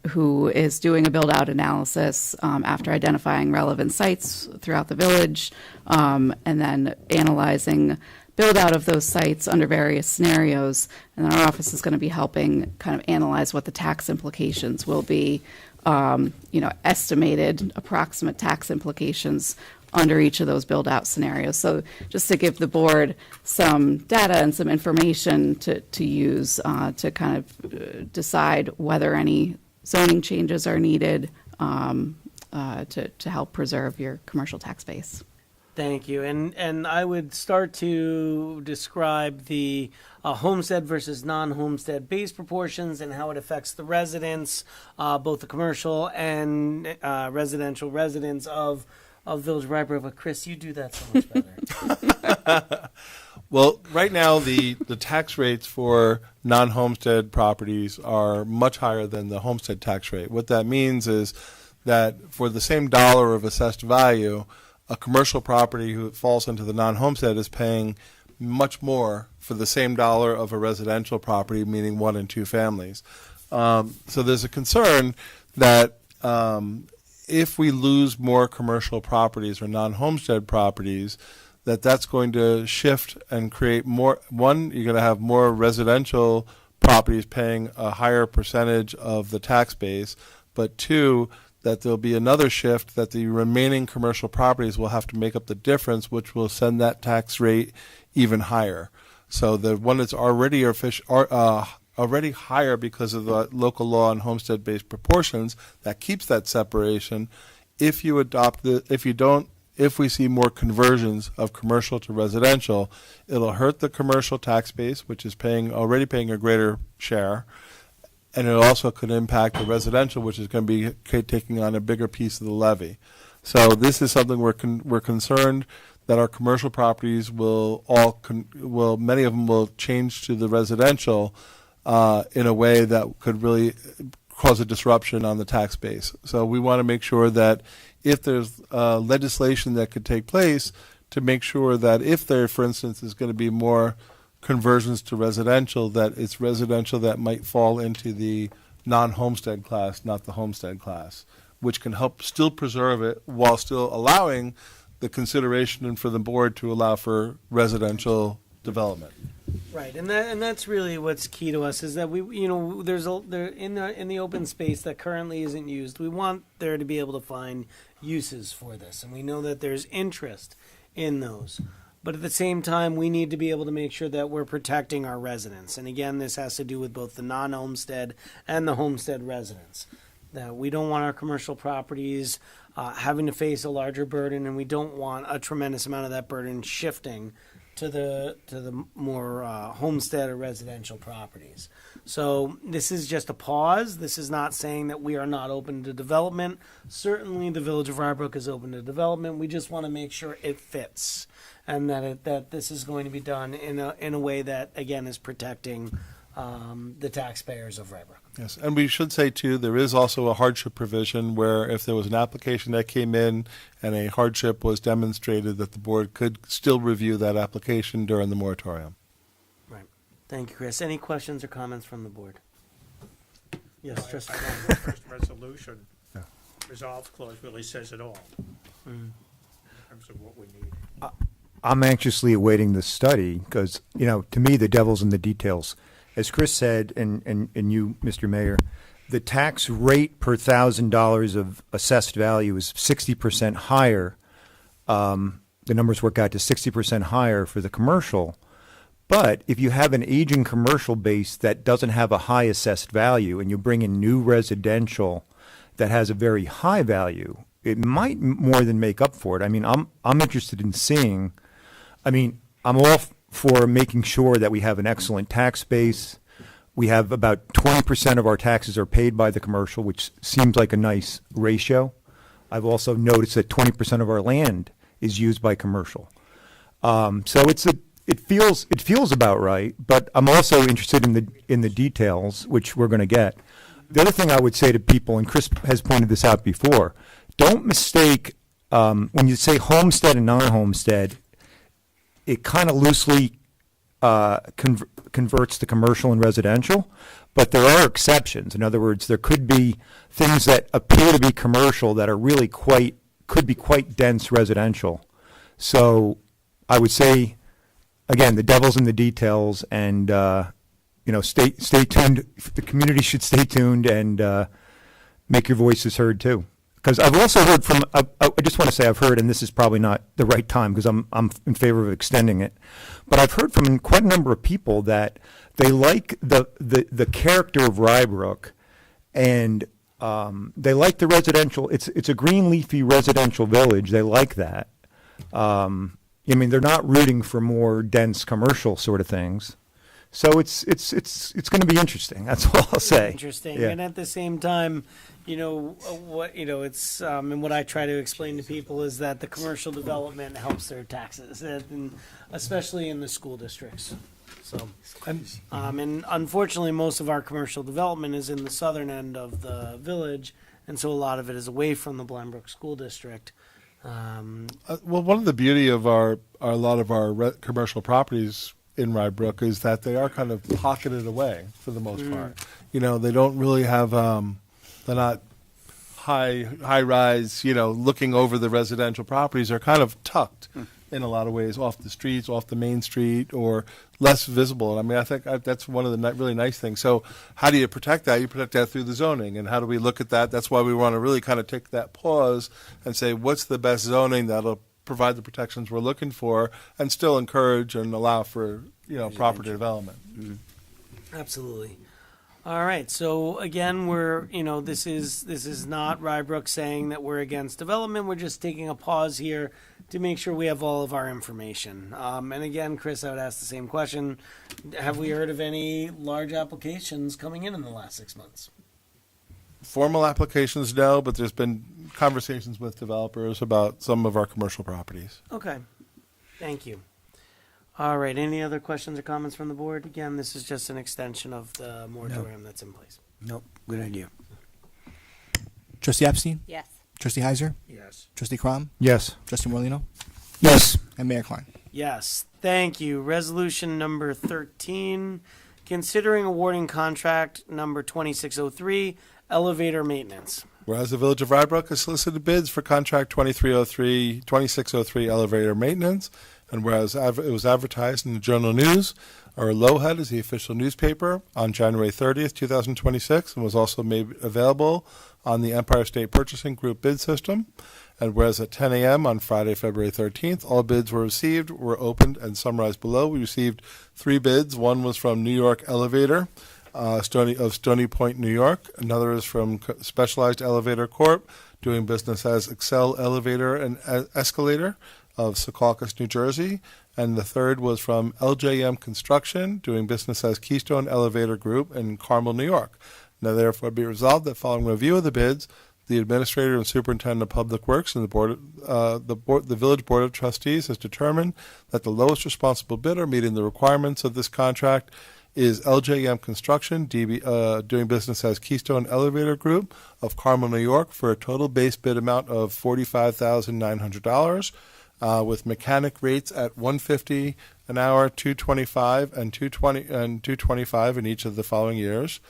who is doing a build-out analysis after identifying relevant sites throughout the village, and then analyzing build-out of those sites under various scenarios. And then our office is going to be helping kind of analyze what the tax implications will be, estimated approximate tax implications under each of those build-out scenarios. So just to give the board some data and some information to use to kind of decide whether any zoning changes are needed to help preserve your commercial tax base. Thank you. And I would start to describe the homestead versus non-homestead base proportions and how it affects the residents, both the commercial and residential residents of Village of Rybrook. But Chris, you do that so much better. Well, right now, the tax rates for non-homestead properties are much higher than the homestead tax rate. What that means is that for the same dollar of assessed value, a commercial property who falls into the non-homestead is paying much more for the same dollar of a residential property, meaning 1 and 2 families. So there's a concern that if we lose more commercial properties or non-homestead properties, that's going to shift and create more. One, you're going to have more residential properties paying a higher percentage of the tax base, but 2, that there'll be another shift that the remaining commercial properties will have to make up the difference, which will send that tax rate even higher. So the one that's already already higher because of the local law on homestead-based proportions that keeps that separation. If you adopt if we see more conversions of commercial to residential, it'll hurt the commercial tax base, which is already paying a greater share. And it also could impact the residential, which is going to be taking on a bigger piece of the levy. So this is something we're concerned that our commercial properties will many of them will change to the residential in a way that could really cause a disruption on the tax base. So we want to make sure that if there's legislation that could take place to make sure that if there, for instance, is going to be more conversions to residential, that it's residential that might fall into the non-homestead class, not the homestead class, which can help still preserve it while still allowing the consideration for the board to allow for residential development. Right, and that's really what's key to us is that there's in the open space that currently isn't used. We want there to be able to find uses for this, and we know that there's interest in those. But at the same time, we need to be able to make sure that we're protecting our residents. And again, this has to do with both the non-homestead and the homestead residents. That we don't want our commercial properties having to face a larger burden, and we don't want a tremendous amount of that burden shifting to the more homestead or residential properties. So this is just a pause. This is not saying that we are not open to development. Certainly the Village of Rybrook is open to development. We just want to make sure it fits and that this is going to be done in a way that, again, is protecting the taxpayers of Rybrook. Yes, and we should say, too, there is also a hardship provision where if there was an application that came in and a hardship was demonstrated, that the board could still review that application during the moratorium. Right. Thank you, Chris. Any questions or comments from the board? Yes, Trustee. The first resolution, resolve clause really says it all in terms of what we need. I'm anxiously awaiting the study because, to me, the devil's in the details. As Chris said, and you, Mr. Mayor, the tax rate per $1,000 of assessed value is 60% higher. The numbers work out to 60% higher for the commercial. But if you have an aging commercial base that doesn't have a high assessed value and you bring in new residential that has a very high value, it might more than make up for it. I mean, I'm interested in seeing. I'm all for making sure that we have an excellent tax base. We have about 20% of our taxes are paid by the commercial, which seems like a nice ratio. I've also noticed that 20% of our land is used by commercial. So it feels about right, but I'm also interested in the details, which we're going to get. The other thing I would say to people, and Chris has pointed this out before, don't mistake when you say homestead and non-homestead, it kind of loosely converts to commercial and residential, but there are exceptions. In other words, there could be things that appear to be commercial that are really could be quite dense residential. So I would say, again, the devil's in the details, and stay tuned. The community should stay tuned and make your voices heard too. Because I've also heard from, I just want to say I've heard, and this is probably not the right time because I'm in favor of extending it, but I've heard from quite a number of people that they like the character of Rybrook, and they like the residential. It's a green leafy residential village. They like that. I mean, they're not rooting for more dense commercial sort of things. So it's going to be interesting. That's all I'll say. Interesting, Yeah. and at the same time, it's and what I try to explain to people is that the commercial development helps their taxes, and especially in the school districts. So, and unfortunately, most of our commercial development is in the southern end of the village, and so a lot of it is away from the Blambrook School District. Well, one of the beauty of a lot of our commercial properties in Rybrook is that they are kind of pocketed away for the most part. They don't really have, they're not high rise, looking over the residential properties. They're kind of tucked in a lot of ways off the streets, off the main street, or less visible. I mean, I think that's one of the really nice things. So how do you protect that? You protect that through the zoning. And how do we look at that? That's why we want to really kind of take that pause and say, what's the best zoning that'll provide the protections we're looking for and still encourage and allow for, proper development. Absolutely. All right. So again, we're this is not Rybrook saying that we're against development. We're just taking a pause here to make sure we have all of our information. And again, Chris, I would ask the same question: have we heard of any large applications coming in the last 6 months? Formal applications, no, but there's been conversations with developers about some of our commercial properties. Okay. Thank you. All right. Any other questions or comments from the board? Again, this is just an extension of the moratorium that's in place. Nope. Good idea. Trustee Epstein? Yes. Trustee Heiser? Yes. Trustee Crom? Yes. Trustee Morlino? Yes. And Mayor Klein? Yes. Thank you. Resolution number 13, considering awarding contract number 2603, elevator maintenance. Whereas the Village of Rybrook has solicited bids for contract 2603 elevator maintenance, and whereas it was advertised in the Journal News, or Lowhead is the official newspaper, on January 30th, 2026, and was also made available on the Empire State Purchasing Group bid system. And whereas at 10 a.m. on Friday, February 13th, all bids were opened, and summarized below. We received 3 bids. One was from New York Elevator, Stony Point, New York. Another is from Specialized Elevator Corp., doing business as Excel Elevator and Escalator of Secaucus, New Jersey. And the third was from LJM Construction, doing business as Keystone Elevator Group in Carmel, New York. Now, therefore, be resolved that following review of the bids, the Administrator and Superintendent of Public Works and the Village Board of Trustees has determined that the lowest responsible bidder meeting the requirements of this contract is LJM Construction, doing business as Keystone Elevator Group of Carmel, New York, for a total base bid amount of $45,900, with mechanic rates at $150 an hour, $225 and $225 in each of the following years,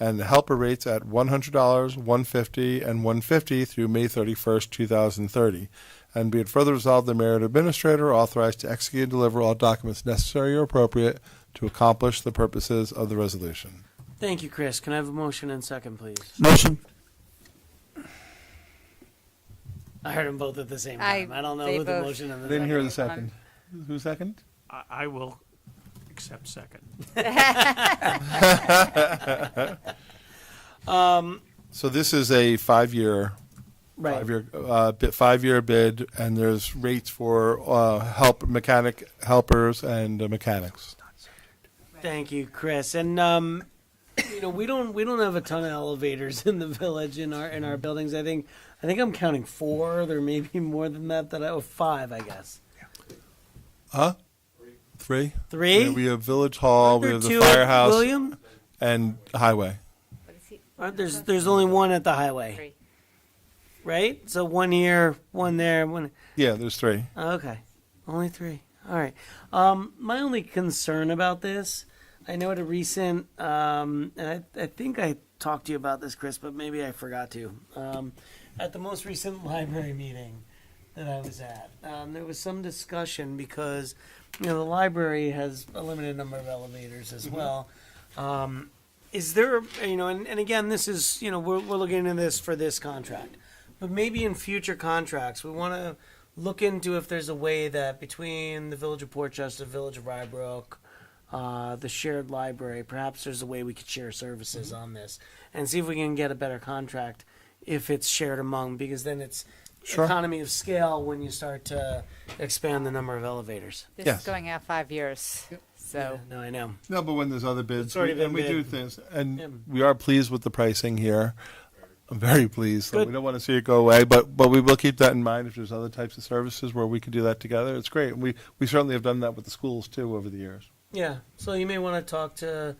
and the helper rates at $100, $150, and $150 through May 31st, 2030. And be it further resolved, the Mayor and Administrator are authorized to execute and deliver all documents necessary or appropriate to accomplish the purposes of the resolution. Thank you, Chris. Can I have a motion and second, please? Motion. I heard them both at the same time. I don't know who the motion and the Didn't second. hear the second. Who's second? I will accept second. So this is a 5-year, Right. 5-year bid, and there's rates for mechanic helpers and mechanics. Thank you, Chris. And we don't have a ton of elevators in the village in our buildings. I think I'm counting 4. There may be more than that. 5, I guess. Huh? 3. 3? Yeah, we have Village Hall, we have the 2 at firehouse, William? and Highway. There's only 1 at the highway. 3. Right? So 1 here, 1 there, 1. Yeah, there's 3. Okay. Only 3. All right. My only concern about this, I know at a recent, and I think I talked to you about this, Chris, but maybe I forgot to. At the most recent library meeting that I was at, there was some discussion because, the library has a limited number of elevators as well. Is there, and again, this is, we're looking into this for this contract. But maybe in future contracts, we want to look into if there's a way that between the Village of Portchester, the Village of Rybrook, the shared library, perhaps there's a way we could share services on this and see if we can get a better contract if it's shared among, because then it's Sure. economy of scale when you start to expand the number of elevators. This Yes. is going out 5 years, so. No, I know. No, but when there's other bids, It's already and we been do bid. things, and Yeah. we are pleased with the pricing here. I'm very pleased. So Good. we don't want to see it go away, but we will keep that in mind if there's other types of services where we can do that together. It's great. And we certainly have done that with the schools too over the years. Yeah, so you may want to talk to,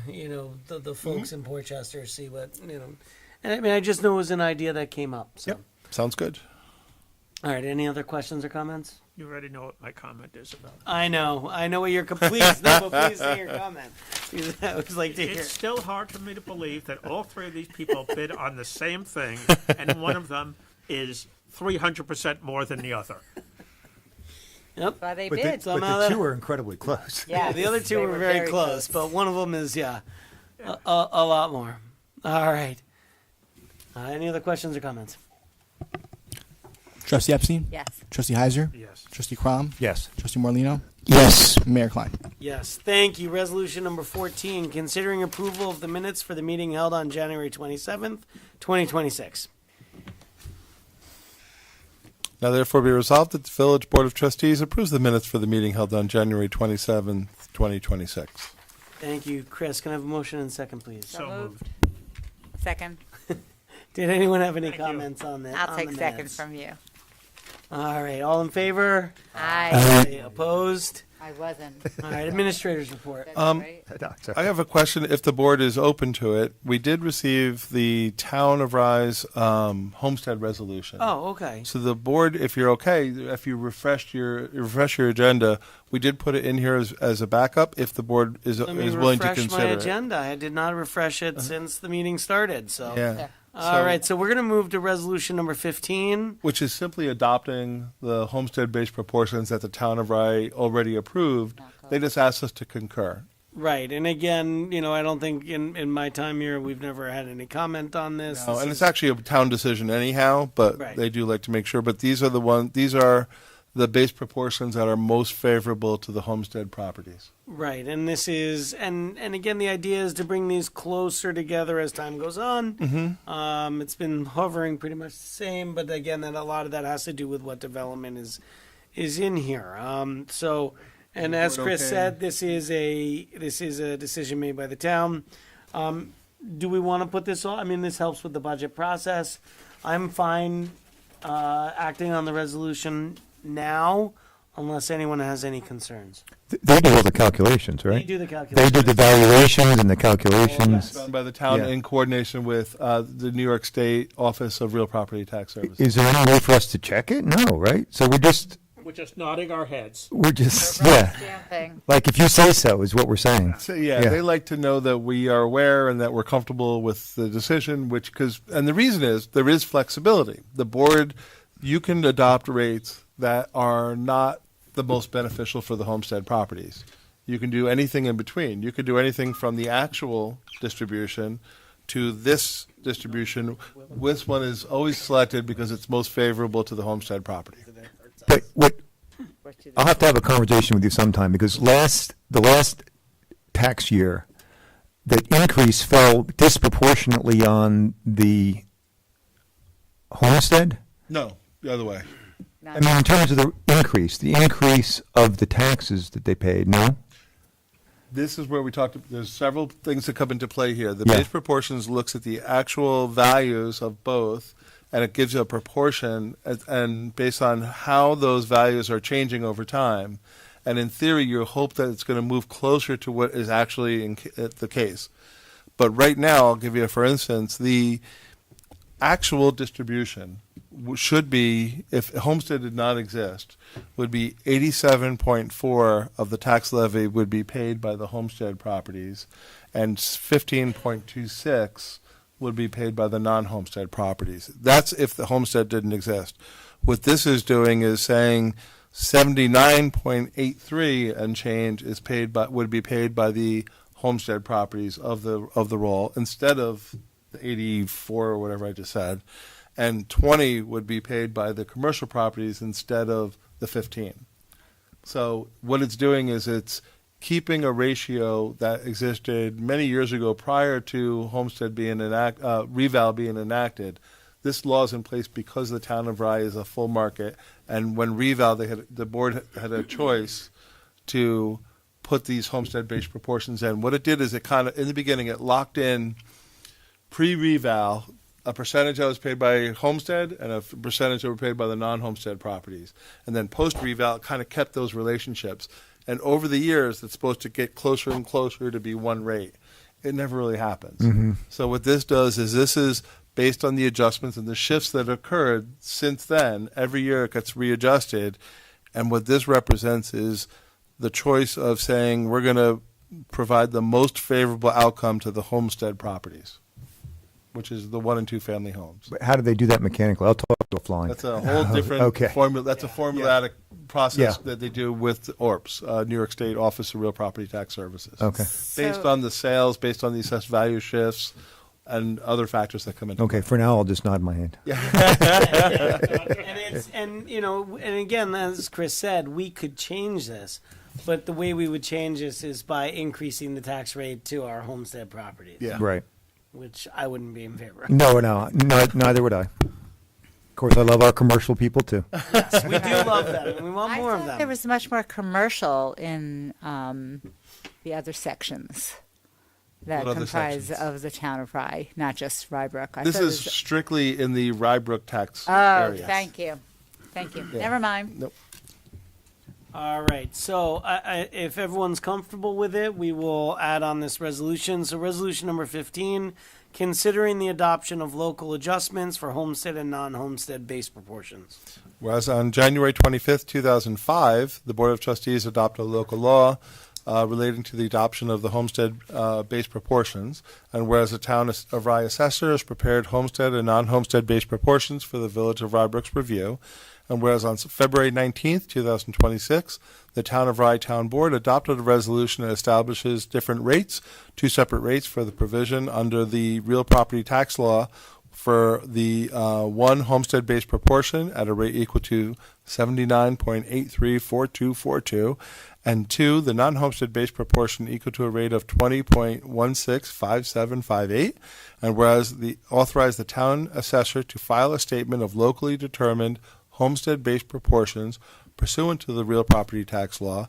you know, the folks in Portchester, see what, you know. And I mean, I just know it was an idea that came up. So. Yep. Sounds good. All right, any other questions or comments? You already know what my comment is about. I know what you're please, no, but please say your comment. Because I would like to hear. It's still hard for me to believe that all three of these people bid on the same thing, and one of them is 300% more than the other. Yep. Why they But bid. the Somehow two that- were incredibly close. Yeah, the other two they were very close, close. but one of them is, a lot more. All right. Any other questions or comments? Trustee Epstein? Yes. Trustee Heiser? Yes. Trustee Crom? Yes. Trustee Morlino? Yes. Mayor Klein? Yes, thank you. Resolution number 14, considering approval of the minutes for the meeting held on January 27th, 2026. Now therefore be resolved that the Village Board of Trustees approves the minutes for the meeting held on January 27th, 2026. Thank you. Chris, can I have a motion and second, please? So moved. Second. Did anyone have any Thank you. comments on that? I'll take second from you. All right, all in favor? Aye. Opposed? I wasn't. All right, administrators report. That's right. I have a question, if the board is open to it. We did receive the Town of Rise homestead resolution. Oh, okay. So the board, if you're okay, if you refresh your agenda, we did put it in here as a backup if the board is Let me willing to refresh my consider it. agenda. I did not refresh it since the meeting started, so. Yeah. All right, so we're going to move to resolution number 15. Which is simply adopting the homestead-based proportions that the Town of Rye already approved. They just asked us to concur. Right, and again, I don't think in my time here, we've never had any comment on this. No, This and is- it's actually a town decision anyhow, but Right. they do like to make sure. But these are the base proportions that are most favorable to the homestead properties. Right, and this is, and again, the idea is to bring these closer together as time goes on. Mm-hmm. It's been hovering pretty much the same, but again, that a lot of that has to do with what development is in here. So, and as board Chris okay? said, this is a decision made by the town. Do we want to put this on? I mean, this helps with the budget process. I'm fine acting on the resolution now, unless anyone has any concerns. They do all the calculations, right? They do the They calculations. did the valuations and the calculations. Done by the town Yeah. in coordination with the New York State Office of Real Property Tax Services. Is there any way for us to check it? No, right? So we're just, nodding our heads. yeah. Damn thing. Like if you say so is what we're saying. So, yeah, they like to know that we are aware and that we're comfortable with the decision, and the reason is there is flexibility. The board, you can adopt rates that are not the most beneficial for the homestead properties. You can do anything in between. You could do anything from the actual distribution to this distribution. This one is always selected because it's most favorable to the homestead property. But I'll have to have a conversation with you sometime because the last tax year, the increase fell disproportionately on the homestead. No, the other way. I mean, in terms of the increase of the taxes that they paid, no? This is where we talked, there's several things that come into play here. The Yeah. base proportions looks at the actual values of both, and it gives you a proportion, and based on how those values are changing over time. And in theory, you hope that it's going to move closer to what is actually the case. But right now, I'll give you, for instance, the actual distribution should be, if homestead did not exist, would be 87.4 of the tax levy would be paid by the homestead properties, and 15.26 would be paid by the non-homestead properties. That's if the homestead didn't exist. What this is doing is saying 79.83 and change would be paid by the homestead properties of the roll instead of the 84 or whatever I just said, and 20 would be paid by the commercial properties instead of the 15. So what it's doing is it's keeping a ratio that existed many years ago prior to Homestead being reval being enacted. This law is in place because the town of Rye is a full market, and when reval, the board had a choice to put these homestead-based proportions in. What it did is it kind of, in the beginning, it locked in pre-reval a percentage that was paid by homestead and a percentage that were paid by the non-homestead properties. And then post-reval, it kind of kept those relationships. And over the years, it's supposed to get closer and closer to be one rate. It never really happens. Mhm. So what this does is this is based on the adjustments and the shifts that occurred since then. Every year it gets readjusted. And what this represents is the choice of saying we're going to provide the most favorable outcome to the homestead properties, which is the 1 and 2 family homes. But how do they do that mechanically? I'll talk offline. That's a whole different Okay. formula. That's a formulatic process Yeah. that they do with ORPS, New York State Office of Real Property Tax Services. Okay. Based on the sales, based on the assessed value shifts, and other factors that come into Okay, for now, I'll just nod my head. And again, as Chris said, we could change this, but the way we would change this is by increasing the tax rate to our homestead properties. Yeah. Right. Which I wouldn't be in favor of. No, neither would I. Of course, I love our commercial people, too. Yes, we do love them, and we want more of them. There was much more commercial in the other sections that What other comprise sections? of the town of Rye, not just Rybrook. I This thought it is was- strictly in the Rybrook tax Oh, area. thank you. Thank you. Yeah. Never mind. Nope. All right, so if everyone's comfortable with it, we will add on this resolution. So resolution number 15, considering the adoption of local adjustments for homestead and non-homestead base proportions. Whereas on January 25th, 2005, the Board of Trustees adopted a local law relating to the adoption of the homestead-based proportions, and whereas the town of Rye assessor has prepared homestead and non-homestead-based proportions for the Village of Rybrook's review, and whereas on February 19th, 2026, the Town of Rye Town Board adopted a resolution that establishes different rates, 2 separate rates for the provision under the real property tax law for the 1 homestead-based proportion at a rate equal to 79.834242, and 2, the non-homestead-based proportion equal to a rate of 20.165758, and whereas authorize the town assessor to file a statement of locally determined homestead-based proportions pursuant to the real property tax law,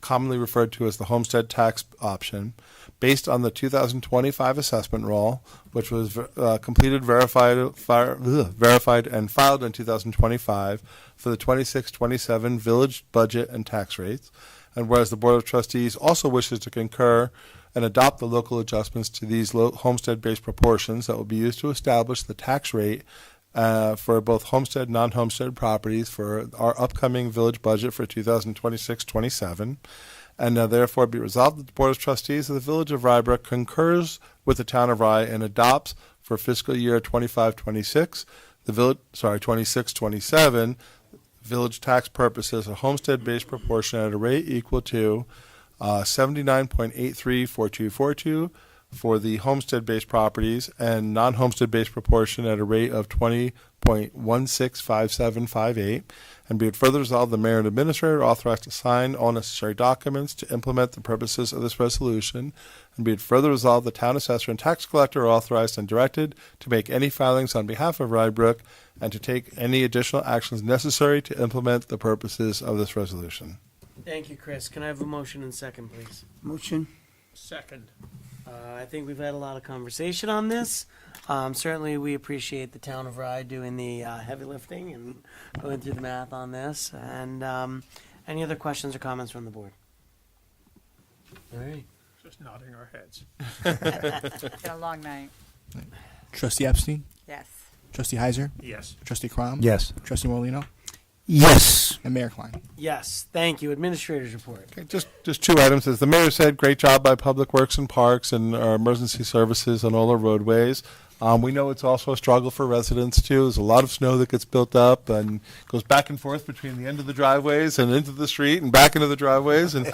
commonly referred to as the homestead tax option, based on the 2025 assessment roll, which was completed, verified, and filed in 2025 for the 26-27 village budget and tax rates. And whereas the Board of Trustees also wishes to concur and adopt the local adjustments to these homestead-based proportions that will be used to establish the tax rate for both homestead and non-homestead properties for our upcoming village budget for 2026-27. And now therefore be resolved that the Board of Trustees of the Village of Rybrook concurs with the Town of Rye and adopts for fiscal year 25-26, 26-27, village tax purposes a homestead-based proportion at a rate equal to 79.834242 for the homestead-based properties and non-homestead-based proportion at a rate of 20.165758, and be it further resolved, the mayor and administrator are authorized to sign all necessary documents to implement the purposes of this resolution, and be it further resolved, the town assessor and tax collector are authorized and directed to make any filings on behalf of Rybrook and to take any additional actions necessary to implement the purposes of this resolution. Thank you, Chris. Can I have a motion and second, please? Motion. Second. I think we've had a lot of conversation on this. Certainly, we appreciate the town of Rye doing the heavy lifting and going through the math on this. And any other questions or comments from the board? All right. Just nodding our heads. It's been a long night. Trustee Epstein? Yes. Trustee Heiser? Yes. Trustee Crom? Yes. Trustee Morlino? Yes. And Mayor Klein? Yes, thank you. Administrator's report. Okay, just 2 items. As the mayor said, great job by Public Works and Parks and our emergency services on all our roadways. We know it's also a struggle for residents too. There's a lot of snow that gets built up and goes back and forth between the end of the driveways and into the street and back into the driveways. And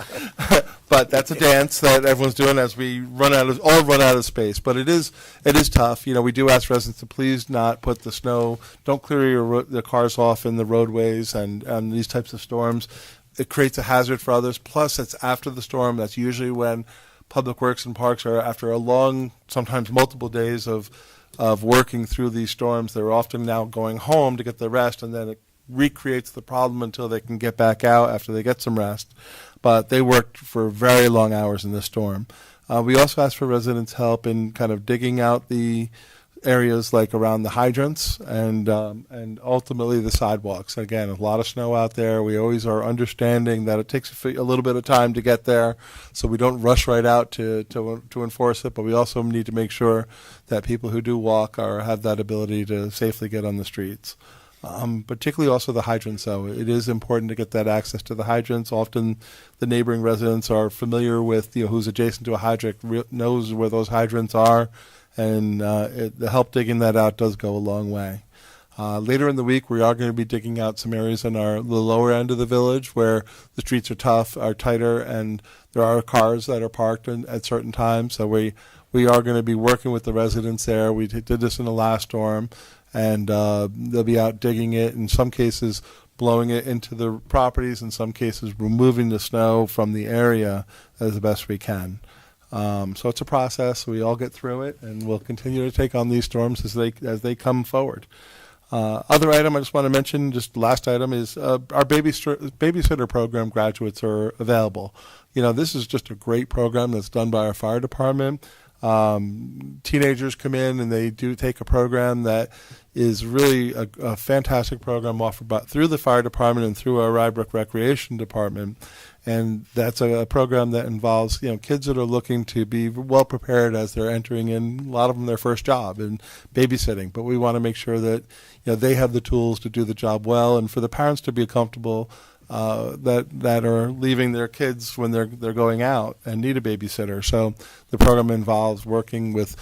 but that's a dance that everyone's doing as we run out of space. But it is tough. We do ask residents to please not put the snow. Don't clear the cars off in the roadways and these types of storms. It creates a hazard for others. Plus, it's after the storm. That's usually when Public Works and Parks are after a long, sometimes multiple days of working through these storms. They're often now going home to get the rest, and then it recreates the problem until they can get back out after they get some rest. But they worked for very long hours in this storm. We also asked for residents' help in kind of digging out the areas like around the hydrants and ultimately the sidewalks. Again, a lot of snow out there. We always are understanding that it takes a little bit of time to get there, so we don't rush right out to enforce it, but we also need to make sure that people who do walk have that ability to safely get on the streets. Particularly also the hydrants, though. It is important to get that access to the hydrants. Often the neighboring residents are familiar with, who's adjacent to a hydrant, knows where those hydrants are, and the help digging that out does go a long way. Later in the week, we are going to be digging out some areas in the lower end of the village where the streets are tighter, and there are cars that are parked at certain times. So we are going to be working with the residents there. We did this in the last storm, and they'll be out digging it, in some cases blowing it into the properties, in some cases removing the snow from the area as the best we can. So it's a process. We all get through it, and we'll continue to take on these storms as they come forward. Other item I just want to mention, just last item, is our babysitter program graduates are available. This is just a great program that's done by our fire department. Teenagers come in and they do take a program that is really a fantastic program offered through the fire department and through our Rybrook Recreation Department. And that's a program that involves, kids that are looking to be well prepared as they're entering in, a lot of them their first job in babysitting. But we want to make sure that, they have the tools to do the job well, and for the parents to be comfortable that are leaving their kids when they're going out and need a babysitter. So the program involves working with,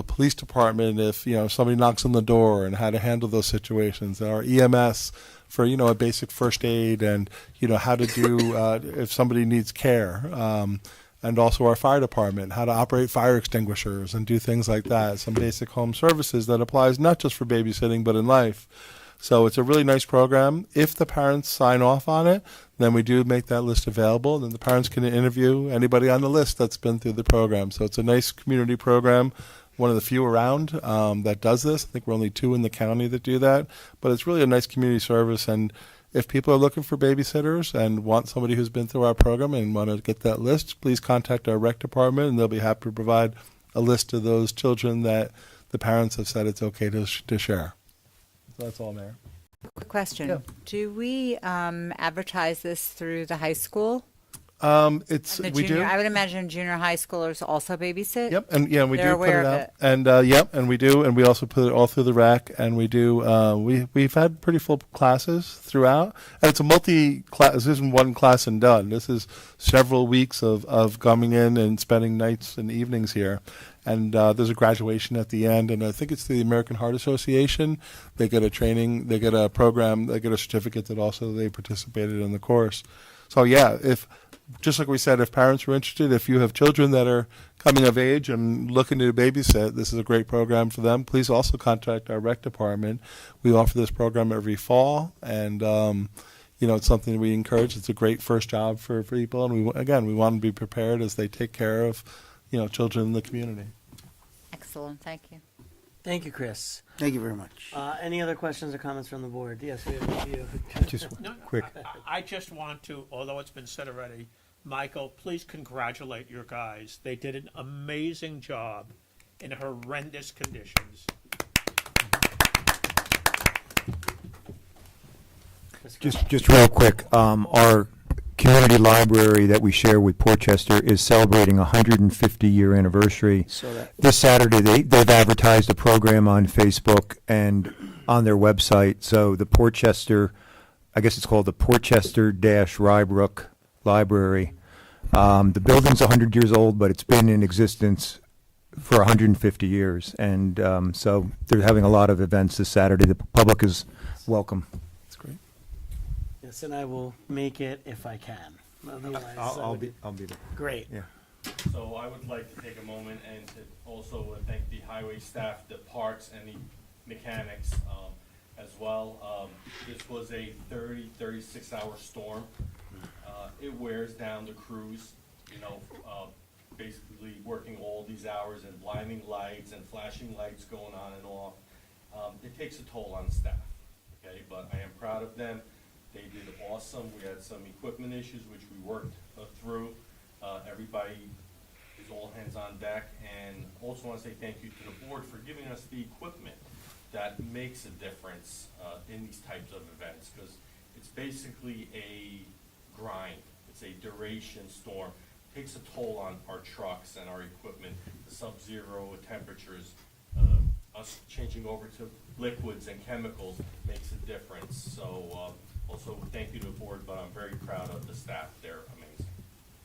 police department if, somebody knocks on the door, and how to handle those situations. Our EMS for, a basic first aid, and, how to do if somebody needs care. And also our fire department, how to operate fire extinguishers and do things like that. Some basic home services that applies not just for babysitting, but in life. So it's a really nice program. If the parents sign off on it, then we do make that list available. Then the parents can interview anybody on the list that's been through the program. So it's a nice community program, one of the few around that does this. I think we're only 2 in the county that do that. But it's really a nice community service. And if people are looking for babysitters and want somebody who's been through our program and want to get that list, please contact our rec department, and they'll be happy to provide a list of those children that the parents have said it's okay to share. So that's all, Mayor. Quick question. Yeah. Do we advertise this through the high school? We do. I would imagine junior high schoolers also babysit. Yep, and we They're do put aware it of out, it. and and we do, and we also put it all through the rec, and we do. We've had pretty full classes throughout, and it's a multi-class. This isn't one class and done. This is several weeks of coming in and spending nights and evenings here. And there's a graduation at the end, and I think it's the American Heart Association. They get a training, they get a program, they get a certificate that also they participated in the course. So yeah, just like we said, if parents are interested, if you have children that are coming of age and looking to babysit, this is a great program for them. Please also contact our rec department. We offer this program every fall, and it's something we encourage. It's a great first job for people, and we want to be prepared as they take care of children in the community. Excellent. Thank you. Thank you, Chris. Thank you very much. Any other questions or comments from the board? Yes, we have you. Just No, quick. I just want to, although it's been said already, Michael, please congratulate your guys. They did an amazing job in horrendous conditions. Just real quick, our community library that we share with Portchester is celebrating a 150-year anniversary. This Saturday, they've advertised a program on Facebook and on their website. So the Portchester, I guess it's called the Portchester-Rybrook Library. The building's 100 years old, but it's been in existence for 150 years. And so they're having a lot of events this Saturday. The public is welcome. That's great. Yes, and I will make it if I can. Otherwise, I'll be there. Great. Yeah. So I would like to take a moment and to also thank the highway staff, the parks, and the mechanics as well. This was a 36-hour storm. It wears down the crews, basically working all these hours and blinding lights and flashing lights going on and off. It takes a toll on staff, okay? But I am proud of them. They did awesome. We had some equipment issues which we worked through. Everybody is all hands on deck, and also want to say thank you to the board for giving us the equipment that makes a difference in these types of events, because it's basically a grind. It's a duration storm. It takes a toll on our trucks and our equipment. The sub-zero temperatures, us changing over to liquids and chemicals makes a difference. So also thank you to the board, but I'm very proud of the staff. They're amazing.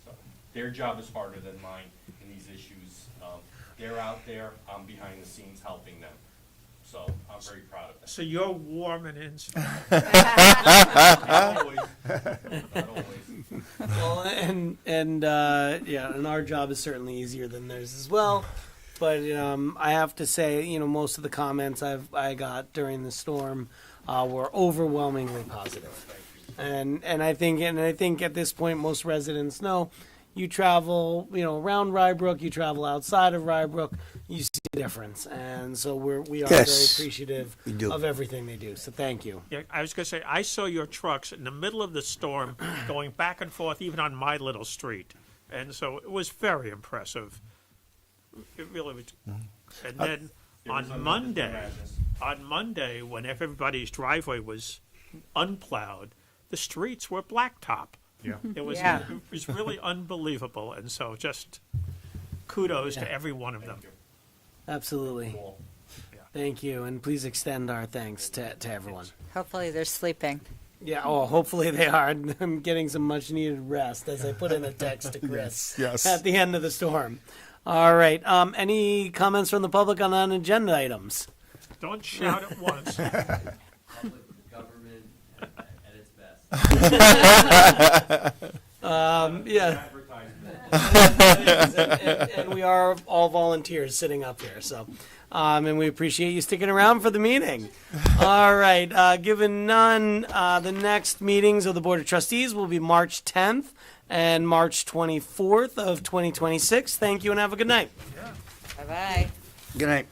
So their job is harder than mine in these issues. They're out there. I'm behind the scenes helping them. So I'm very proud of them. So you're warm and inside. Not always. Not always. Well, and our job is certainly easier than theirs as well. But I have to say, most of the comments I got during the storm were overwhelmingly positive. And I think at this point most residents know, you travel around Rybrook, you travel outside of Rybrook, you see the difference. And so we are very appreciative of everything they do. So thank you. Yeah, I was going to say, I saw your trucks in the middle of the storm going back and forth, even on my little street. And so it was very impressive. It really was. And then on Monday, when everybody's driveway was unplowed, the streets were blacktop. Yeah. It was really unbelievable. And so just kudos to every one of them. Absolutely. Cool. Thank you. And please extend our thanks to everyone. Hopefully they're sleeping. Yeah, hopefully they are. I'm getting some much needed rest, as I put in a text to Chris Yes. at the end of the storm. All right. Any comments from the public on non-agenda items? Don't shout at once. Public government at its best. Yeah. and we are all volunteers sitting up here, so and we appreciate you sticking around for the meeting. All right, given none, the next meetings of the Board of Trustees will be March 10th and March 24th of 2026. Thank you and have a good night. Bye-bye. Good night.